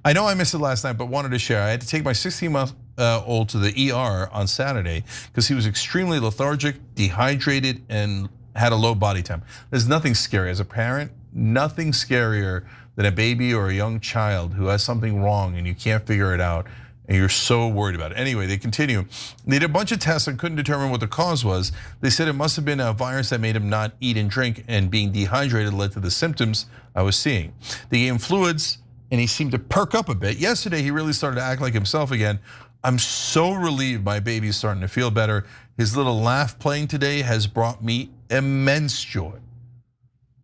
I know I missed it last night, but wanted to share. I had to take my 16-month-old to the ER on Saturday because he was extremely lethargic, dehydrated, and had a low body temp. There's nothing scary as a parent, nothing scarier than a baby or a young child who has something wrong and you can't figure it out and you're so worried about it. Anyway, they continue. They did a bunch of tests and couldn't determine what the cause was. They said it must have been a virus that made him not eat and drink, and being dehydrated led to the symptoms I was seeing. They gave him fluids and he seemed to perk up a bit. Yesterday, he really started to act like himself again. I'm so relieved my baby's starting to feel better. His little laugh playing today has brought me immense joy.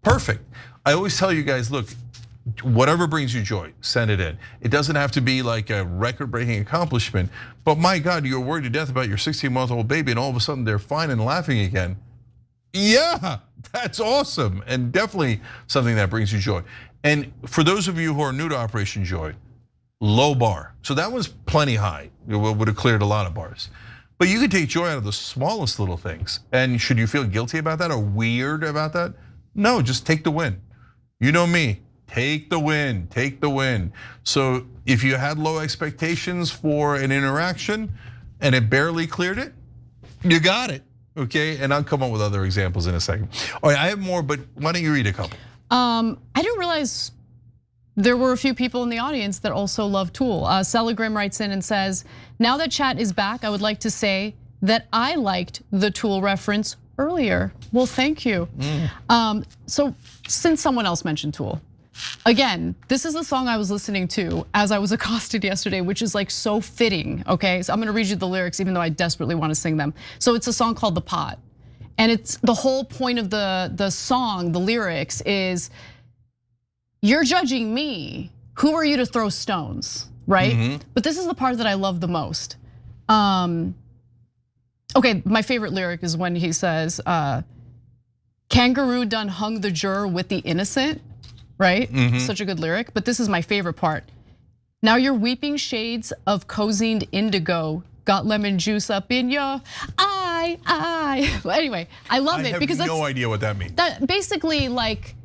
Perfect. I always tell you guys, look, whatever brings you joy, send it in. It doesn't have to be like a record-breaking accomplishment, but my God, you're worried to death about your 16-month-old baby and all of a sudden they're fine and laughing again. Yeah, that's awesome, and definitely something that brings you joy. And for those of you who are new to Operation Joy, low bar. So that was plenty high. It would have cleared a lot of bars. But you can take joy out of the smallest little things. And should you feel guilty about that or weird about that? No, just take the win. You know me. Take the win, take the win. So if you had low expectations for an interaction and it barely cleared it, you got it, okay? And I'll come up with other examples in a second. All right, I have more, but why don't you read a couple? I didn't realize there were a few people in the audience that also love Tool. Celigrim writes in and says, now that chat is back, I would like to say that I liked the Tool reference earlier. Well, thank you. So since someone else mentioned Tool, again, this is the song I was listening to as I was accosted yesterday, which is like so fitting, okay? So I'm gonna read you the lyrics even though I desperately wanna sing them. So it's a song called The Pot. And it's the whole point of the song, the lyrics is, you're judging me, who are you to throw stones, right? But this is the part that I love the most. Okay, my favorite lyric is when he says, kangaroo done hung the juror with the innocent. right? Such a good lyric, but this is my favorite part. Now you're weeping shades of cozined indigo, got lemon juice up in your eye. Well, anyway, I love it because I have no idea what that means. That basically, like,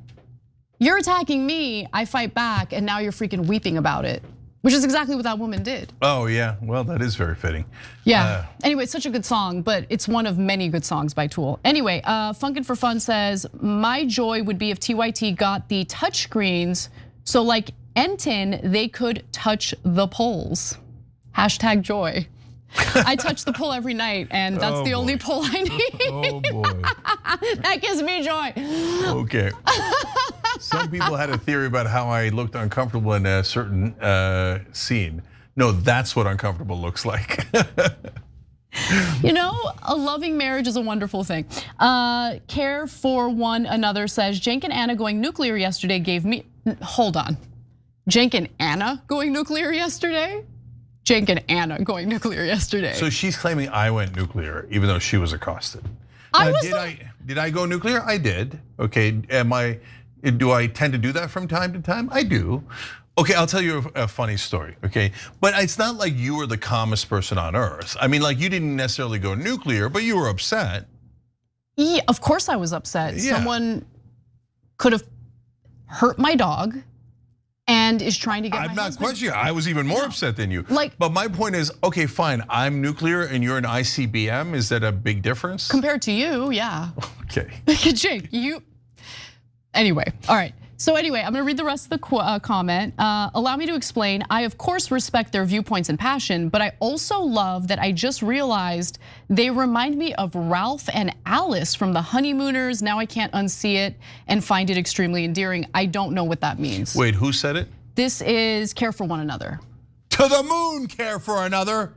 you're attacking me, I fight back, and now you're freaking weeping about it, which is exactly what that woman did. Oh yeah, well that is very fitting. Yeah. Anyway, it's such a good song, but it's one of many good songs by Tool. Anyway, Funkin' for Fun says, my joy would be if TYT got the touchscreens, so like Enton, they could touch the polls. Hashtag joy. I touch the poll every night, and that's the only poll I need. Oh boy. That gives me joy. Okay. Some people had a theory about how I looked uncomfortable in a certain scene. No, that's what uncomfortable looks like. You know, a loving marriage is a wonderful thing. Care for one another says, Cenk and Anna going nuclear yesterday gave me, hold on. Cenk and Anna going nuclear yesterday? Cenk and Anna going nuclear yesterday. So she's claiming I went nuclear, even though she was accosted. Did I go nuclear? I did. Okay, do I tend to do that from time to time? I do. Okay, I'll tell you a funny story, okay? But it's not like you were the calmest person on earth. I mean, like you didn't necessarily go nuclear, but you were upset. Yeah, of course I was upset. Yeah. Someone could have hurt my dog and is trying to get my I'm not husband. questioning. I was even more upset than you. Like, but my point is, okay, fine. I'm nuclear and you're an ICBM. Is that a big difference? Compared to you, yeah. Okay. Jake, you. Anyway, all right. So anyway, I'm gonna read the rest of the comment. Allow me to explain. I of course respect their viewpoints and passion, but I also love that I just realized they remind me of Ralph and Alice from The Honeymooners. Now I can't unsee it and find it extremely endearing. I don't know what that means. Wait, who said it? This is Care for One Another. To the moon, care for another.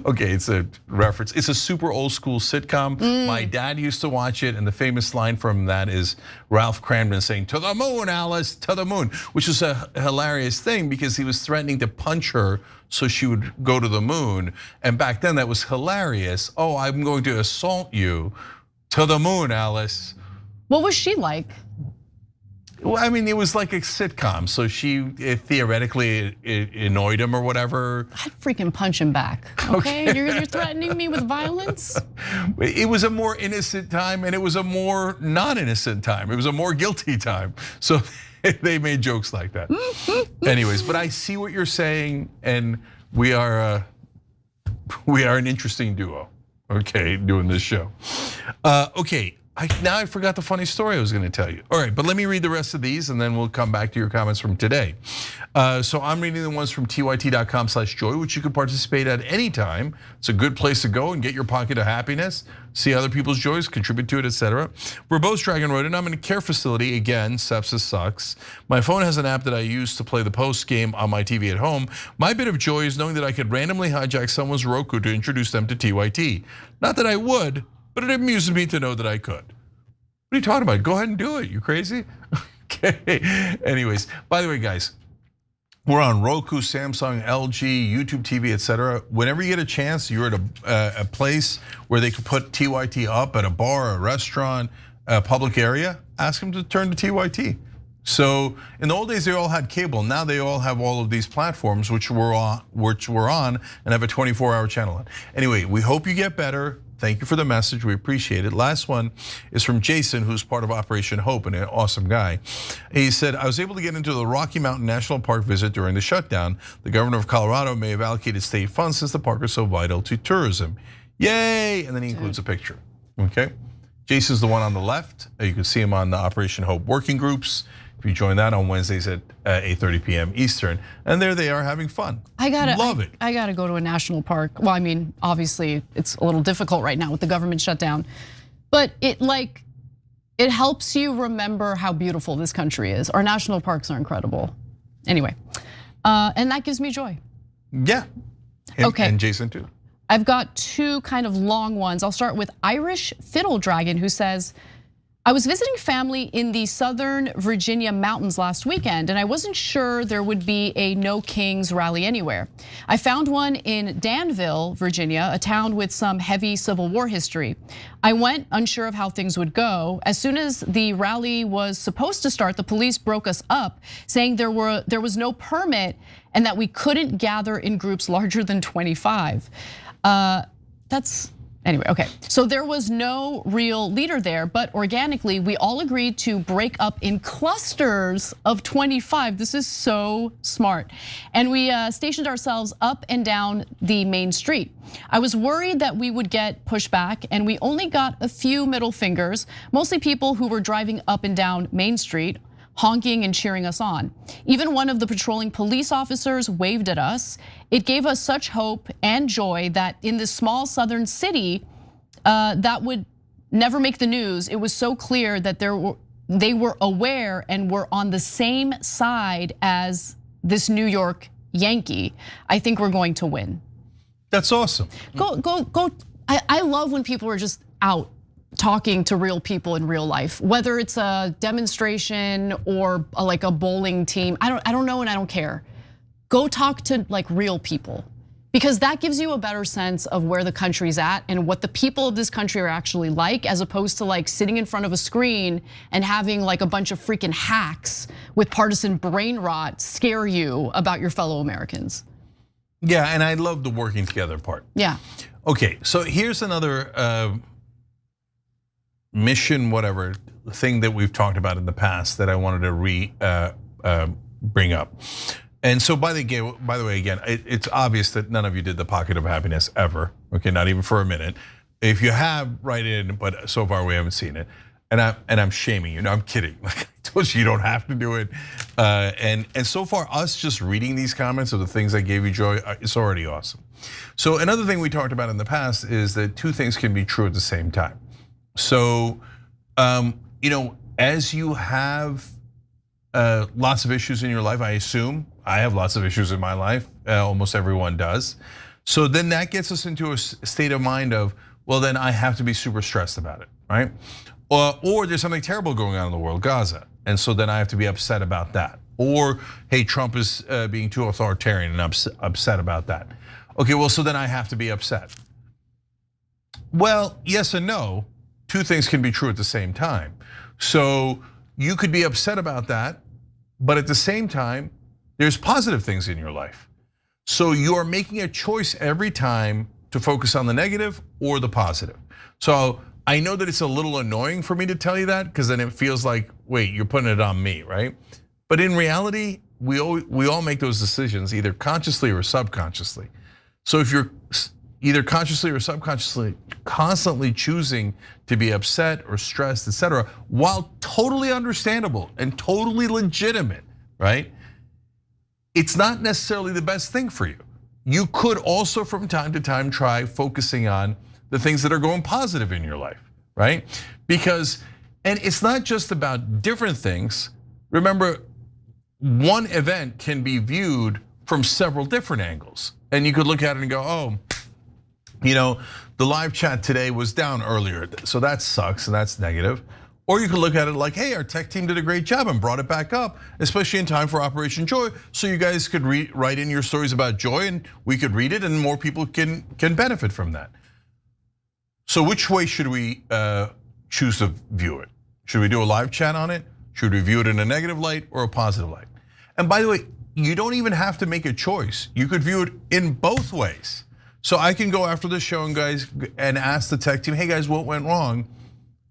Okay, it's a reference. It's a super old school sitcom. My dad used to watch it, and the famous line from that is Ralph Cramden saying, "To the moon, Alice, to the moon," which is a hilarious thing because he was threatening to punch her so she would go to the moon. And back then that was hilarious. Oh, I'm going to assault you. To the moon, Alice. What was she like? Well, I mean, it was like a sitcom, so she theoretically annoyed him or whatever. I'd freaking punch him back. Okay, you're threatening me with violence. It was a more innocent time, and it was a more non-innocent time. It was a more guilty time. So they made jokes like that. Anyways, but I see what you're saying, and we are an interesting duo. Okay, doing this show. Okay. Now I forgot the funny story I was gonna tell you. All right, but let me read the rest of these and then we'll come back to your comments from today. So I'm reading the ones from tyt.com/joy, which you can participate at any time. It's a good place to go and get your pocket of happiness, see other people's joys, contribute to it, etc. Verbose Dragon wrote it, I'm in a care facility, again, sepsis sucks. My phone has an app that I use to play the post game on my TV at home. My bit of joy is knowing that I could randomly hijack someone's Roku to introduce them to TYT. Not that I would, but it amuses me to know that I could. What are you talking about? Go ahead and do it. You crazy? Okay. Anyways, by the way, guys, we're on Roku, Samsung, LG, YouTube TV, etc. Whenever you get a chance, you're at a place where they could put TYT up at a bar, a restaurant, a public area. Ask them to turn to TYT. So in the old days, they all had cable. Now they all have all of these platforms, which we're on, and have a 24-hour channel on. Anyway, we hope you get better. Thank you for the message, we appreciate it. Last one is from Jason, who's part of Operation Hope and an awesome guy. He said, I was able to get into the Rocky Mountain National Park visit during the shutdown. The governor of Colorado may have allocated state funds since the park is so vital to tourism. Yay, and then he includes a picture, okay? Jason's the one on the left. You can see him on the Operation Hope working groups. If you join that on Wednesdays at 8:30 p.m. Eastern, and there they are having fun. Love it. I gotta go to a national park. Well, I mean, obviously it's a little difficult right now with the government shutdown, but it helps you remember how beautiful this country is. Our national parks are incredible. Anyway, and that gives me joy. Yeah. Okay. And Jason too. I've got two kind of long ones. I'll start with Irish Fiddle Dragon, who says, I was visiting family in the southern Virginia mountains last weekend, and I wasn't sure there would be a No Kings rally anywhere. I found one in Danville, Virginia, a town with some heavy Civil War history. I went unsure of how things would go. As soon as the rally was supposed to start, the police broke us up, saying there was no permit and that we couldn't gather in groups larger than 25. Anyway, okay. So there was no real leader there, but organically, we all agreed to break up in clusters of 25. This is so smart. And we stationed ourselves up and down the main street. I was worried that we would get pushback, and we only got a few middle fingers, mostly people who were driving up and down Main Street, honking and cheering us on. Even one of the patrolling police officers waved at us. It gave us such hope and joy that in this small southern city that would never make the news, it was so clear that they were aware and were on the same side as this New York Yankee. I think we're going to win. That's awesome. Go. I love when people are just out talking to real people in real life, whether it's a demonstration or like a bowling team. I don't know and I don't care. Go talk to like real people, because that gives you a better sense of where the country's at and what the people of this country are actually like, as opposed to like sitting in front of a screen and having like a bunch of freaking hacks with partisan brain rot scare you about your fellow Americans. Yeah, and I love the working together part. Yeah. Okay, so here's another mission, whatever thing that we've talked about in the past that I wanted to bring up. And so by the way, again, it's obvious that none of you did the pocket of happiness ever. Okay, not even for a minute. If you have, write in, but so far we haven't seen it. And I'm shaming you. No, I'm kidding. Like I told you don't have to do it. And so far, us just reading these comments of the things that gave you joy, it's already awesome. So another thing we talked about in the past is that two things can be true at the same time. So, as you have lots of issues in your life, I assume I have lots of issues in my life. Almost everyone does. So then that gets us into a state of mind of, well, then I have to be super stressed about it, right? Or there's something terrible going on in the world, Gaza, and so then I have to be upset about that. Or hey, Trump is being too authoritarian, and I'm upset about that. Okay, well, so then I have to be upset. Well, yes and no. Two things can be true at the same time. So you could be upset about that, but at the same time, there's positive things in your life. So you are making a choice every time to focus on the negative or the positive. So I know that it's a little annoying for me to tell you that, because then it feels like, wait, you're putting it on me, right? But in reality, we all make those decisions either consciously or subconsciously. So if you're either consciously or subconsciously constantly choosing to be upset or stressed, etc., while totally understandable and totally legitimate, right? It's not necessarily the best thing for you. You could also from time to time try focusing on the things that are going positive in your life, right? Because, and it's not just about different things. Remember, one event can be viewed from several different angles. And you could look at it and go, oh, the live chat today was down earlier, so that sucks and that's negative. Or you could look at it like, hey, our tech team did a great job and brought it back up, especially in time for Operation Joy, so you guys could write in your stories about joy and we could read it and more people can benefit from that. So which way should we choose to view it? Should we do a live chat on it? Should we view it in a negative light or a positive light? And by the way, you don't even have to make a choice. You could view it in both ways. So I can go after the show and ask the tech team, hey guys, what went wrong?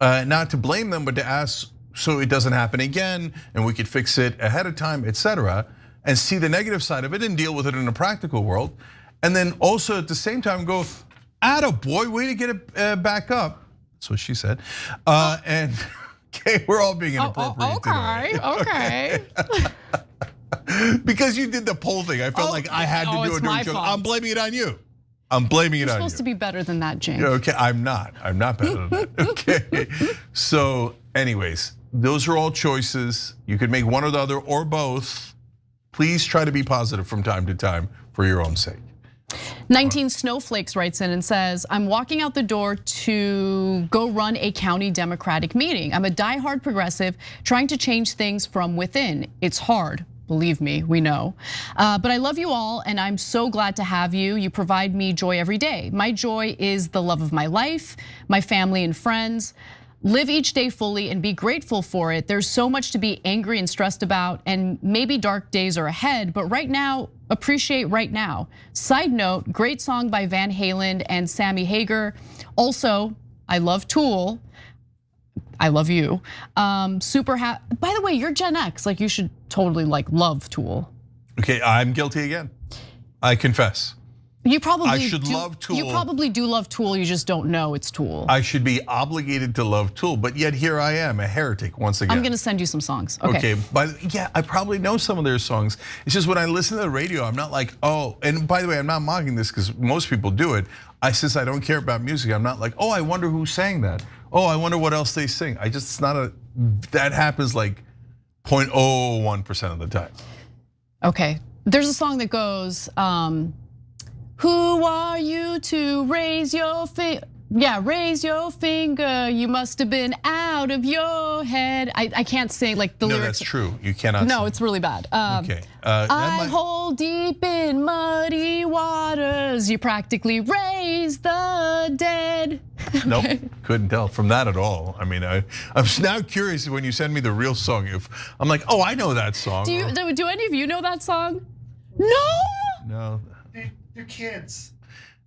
Not to blame them, but to ask so it doesn't happen again and we could fix it ahead of time, etc. And see the negative side of it and deal with it in a practical world. And then also at the same time go, attaboy, way to get it back up. That's what she said. And okay, we're all being inappropriate today. Okay. Because you did the poll thing, I felt like I had to do it during joke. I'm blaming it on you. I'm blaming it on you. You're supposed to be better than that, James. Okay, I'm not better than that. Okay, so anyways, those are all choices. You could make one or the other or both. Please try to be positive from time to time for your own sake. 19 Snowflakes writes in and says, I'm walking out the door to go run a county Democratic meeting. I'm a diehard progressive trying to change things from within. It's hard. Believe me, we know. But I love you all and I'm so glad to have you. You provide me joy every day. My joy is the love of my life, my family and friends. Live each day fully and be grateful for it. There's so much to be angry and stressed about, and maybe dark days are ahead, but right now, appreciate right now. Side note, great song by Van Halen and Sammy Hagar. Also, I love Tool. I love you. Super happy. By the way, you're Gen X, like you should totally like love Tool. Okay, I'm guilty again. I confess. You probably I should love Tool. You probably do love Tool, you just don't know it's Tool. I should be obligated to love Tool, but yet here I am, a heretic once again. I'm gonna send you some songs. Okay. Yeah, I probably know some of their songs. It's just when I listen to the radio, I'm not like, oh, and by the way, I'm not mocking this because most people do it. Since I don't care about music, I'm not like, oh, I wonder who sang that. Oh, I wonder what else they sing. It's not that happens like 0.01% of the time. Okay, there's a song that goes, who are you to raise your finger? Yeah, raise your finger. You must have been out of your head. I can't sing like the lyrics. No, that's true. You cannot. No, sing. It's really bad. Okay. I hold deep in muddy waters. You practically raise the dead. Nope, couldn't tell from that at all. I mean, I'm now curious when you send me the real song. If I'm like, oh, I know that song. Do any of you know that song? No. No. They're kids.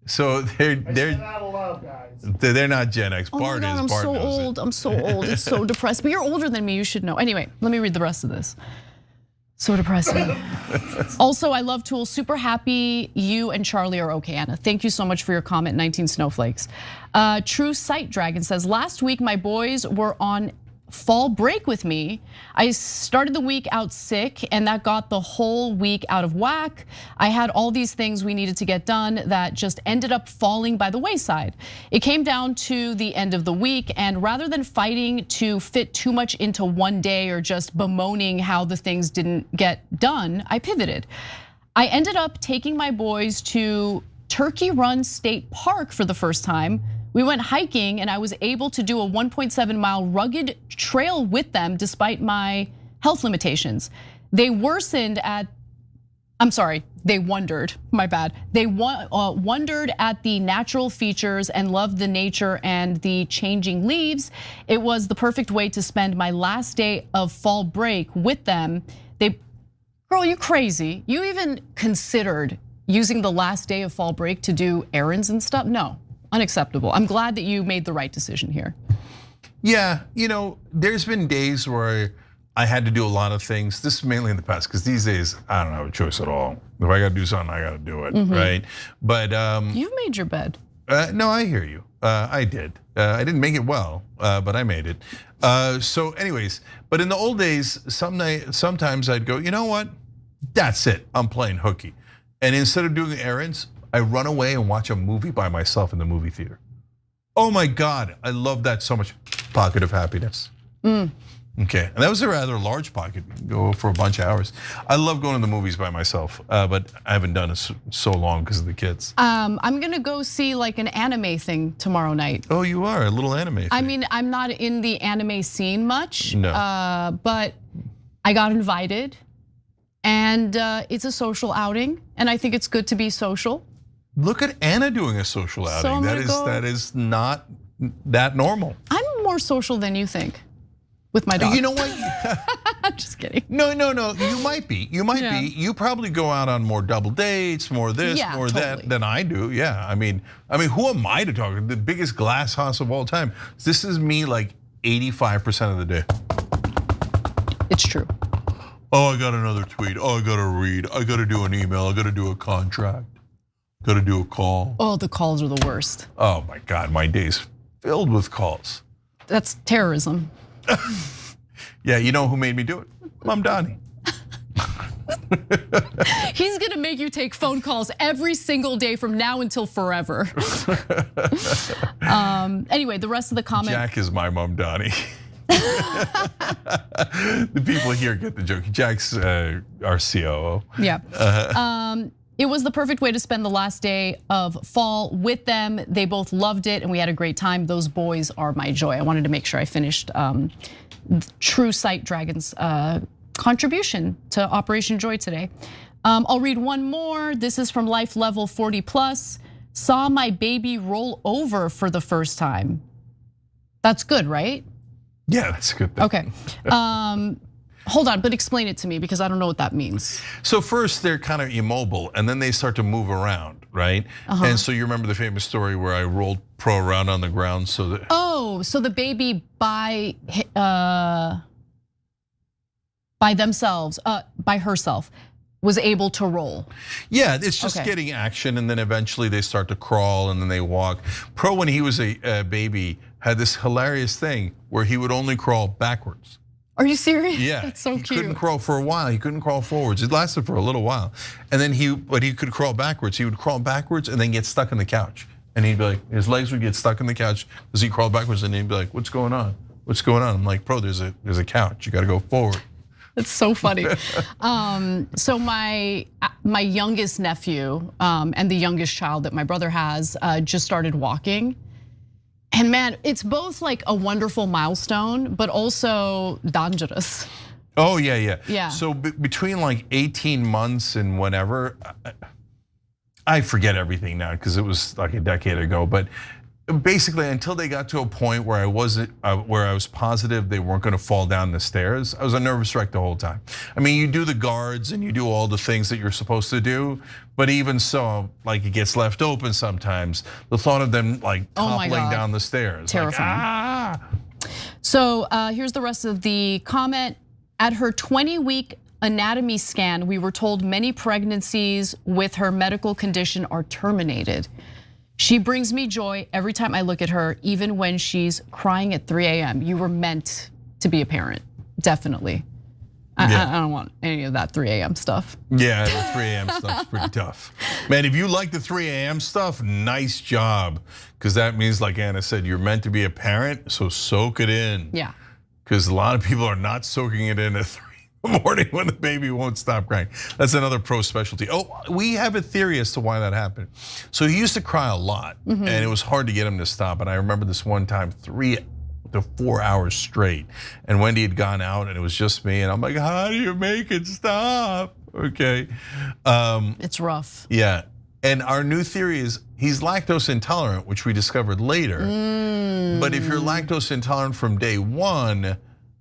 So they're out of love, guys. They're not Gen X. Oh my God, I'm so old. I'm so old. It's so depressed. But you're older than me. You should know. Anyway, let me read the rest of this. So depressing. Also, I love Tool. Super happy you and Charlie are okay, Anna. Thank you so much for your comment, 19 Snowflakes. True Sight Dragon says, last week my boys were on fall break with me. I started the week out sick and that got the whole week out of whack. I had all these things we needed to get done that just ended up falling by the wayside. It came down to the end of the week and rather than fighting to fit too much into one day or just bemoaning how the things didn't get done, I pivoted. I ended up taking my boys to Turkey Run State Park for the first time. We went hiking and I was able to do a 1.7-mile rugged trail with them despite my health limitations. They wondered, my bad. They wondered at the natural features and loved the nature and the changing leaves. It was the perfect way to spend my last day of fall break with them. Girl, you crazy. You even considered using the last day of fall break to do errands and stuff? No. Unacceptable. I'm glad that you made the right decision here. Yeah, there's been days where I had to do a lot of things. This is mainly in the past, because these days I don't have a choice at all. If I gotta do something, I gotta do it, right? But you've made your bed. No, I hear you. I did. I didn't make it well, but I made it. So, anyways, but in the old days, sometimes I'd go, you know what? That's it. I'm playing hooky, and instead of doing errands, I run away and watch a movie by myself in the movie theater. Oh my God, I love that so much. Pocket of happiness. Okay, and that was a rather large pocket. You can go for a bunch of hours. I love going to the movies by myself, but I haven't done it so long because of the kids. I'm gonna go see like an anime thing tomorrow night. Oh, you are a little anime thing. I mean, I'm not in the anime scene much, no. But I got invited, and it's a social outing, and I think it's good to be social. Look at Anna doing a social outing. That is not that normal. I'm more social than you think with my dog. You know what? I'm just kidding. No. You might be. You might be. You probably go out on more double dates, more this, more that than I do. Yeah. I mean, who am I to talk? The biggest glass house of all time. This is me like 85% of the day. It's true. Oh, I got another tweet. Oh, I gotta read. I gotta do an email. I gotta do a contract. Gotta do a call. Oh, the calls are the worst. Oh my God, my day's filled with calls. That's terrorism. Yeah, you know who made me do it? Mamdani. He's gonna make you take phone calls every single day from now until forever. Anyway, the rest of the comment. Jack is my Mamdani. The people here get the joke. Jack's our COO. Yeah. It was the perfect way to spend the last day of fall with them. They both loved it and we had a great time. Those boys are my joy. I wanted to make sure I finished True Sight Dragon's contribution to Operation Joy today. I'll read one more. This is from Life Level 40 Plus. Saw my baby roll over for the first time. That's good, right? Yeah, that's a good thing. Okay. Hold on, but explain it to me because I don't know what that means. So first they're kind of immobile and then they start to move around, right? And so you remember the famous story where I rolled Pro around on the ground so that. Oh, so the baby by themselves, by herself, was able to roll. Yeah, it's just getting action and then eventually they start to crawl and then they walk. Pro, when he was a baby, had this hilarious thing where he would only crawl backwards. Are you serious? Yeah, That's so cute. He couldn't crawl for a while. He couldn't crawl forwards. It lasted for a little while, and then he could crawl backwards. He would crawl backwards and then get stuck in the couch. And he'd be like, his legs would get stuck in the couch as he crawled backwards, and he'd be like, "What's going on? What's going on?" I'm like, "Bro, there's a couch. You got to go forward." It's so funny. So my youngest nephew and the youngest child that my brother has just started walking. And man, it's both like a wonderful milestone, but also dangerous. Oh yeah. Yeah. So between like 18 months and whatever, I forget everything now because it was like a decade ago. But basically, until they got to a point where I was positive they weren't going to fall down the stairs, I was a nervous wreck the whole time. I mean, you do the guards and you do all the things that you're supposed to do, but even so, like it gets left open sometimes. The thought of them like toppling down the stairs, terrifying. So here's the rest of the comment. At her 20-week anatomy scan, we were told many pregnancies with her medical condition are terminated. She brings me joy every time I look at her, even when she's crying at 3 a.m. You were meant to be a parent, definitely. I don't want any of that 3 a.m. stuff. Yeah, the 3 a.m. stuff's pretty tough. Man, if you like the 3 a.m. stuff, nice job. Because that means, like Anna said, you're meant to be a parent, so soak it in. Yeah. Because a lot of people are not soaking it in at 3 in the morning when the baby won't stop crying. That's another Pro specialty. Oh, we have a theory as to why that happened. So he used to cry a lot, and it was hard to get him to stop. And I remember this one time, 3 to 4 hours straight, and Wendy had gone out, and it was just me. And I'm like, how do you make it stop? Okay, it's rough. Yeah, and our new theory is he's lactose intolerant, which we discovered later. But if you're lactose intolerant from day one,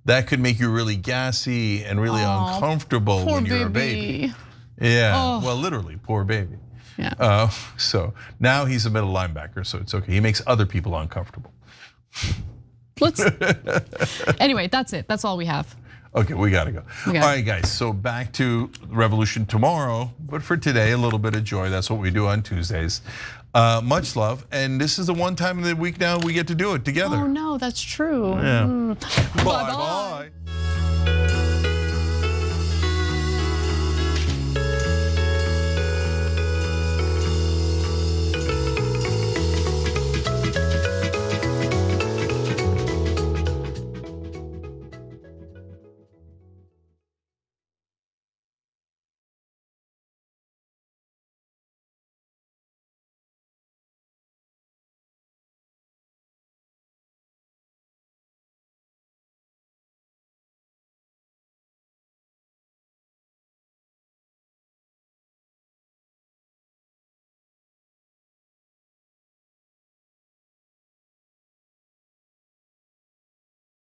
that could make you really gassy and really uncomfortable when you're a baby. Yeah, well, literally, poor baby. Yeah. So now he's a middle linebacker, so it's okay. He makes other people uncomfortable. Anyway, that's it. That's all we have. Okay, we gotta go. All right, guys, so back to Revolution tomorrow, but for today, a little bit of joy. That's what we do on Tuesdays. Much love, and this is the one time in the week now we get to do it together. Oh no, that's true. Yeah. Bye-bye.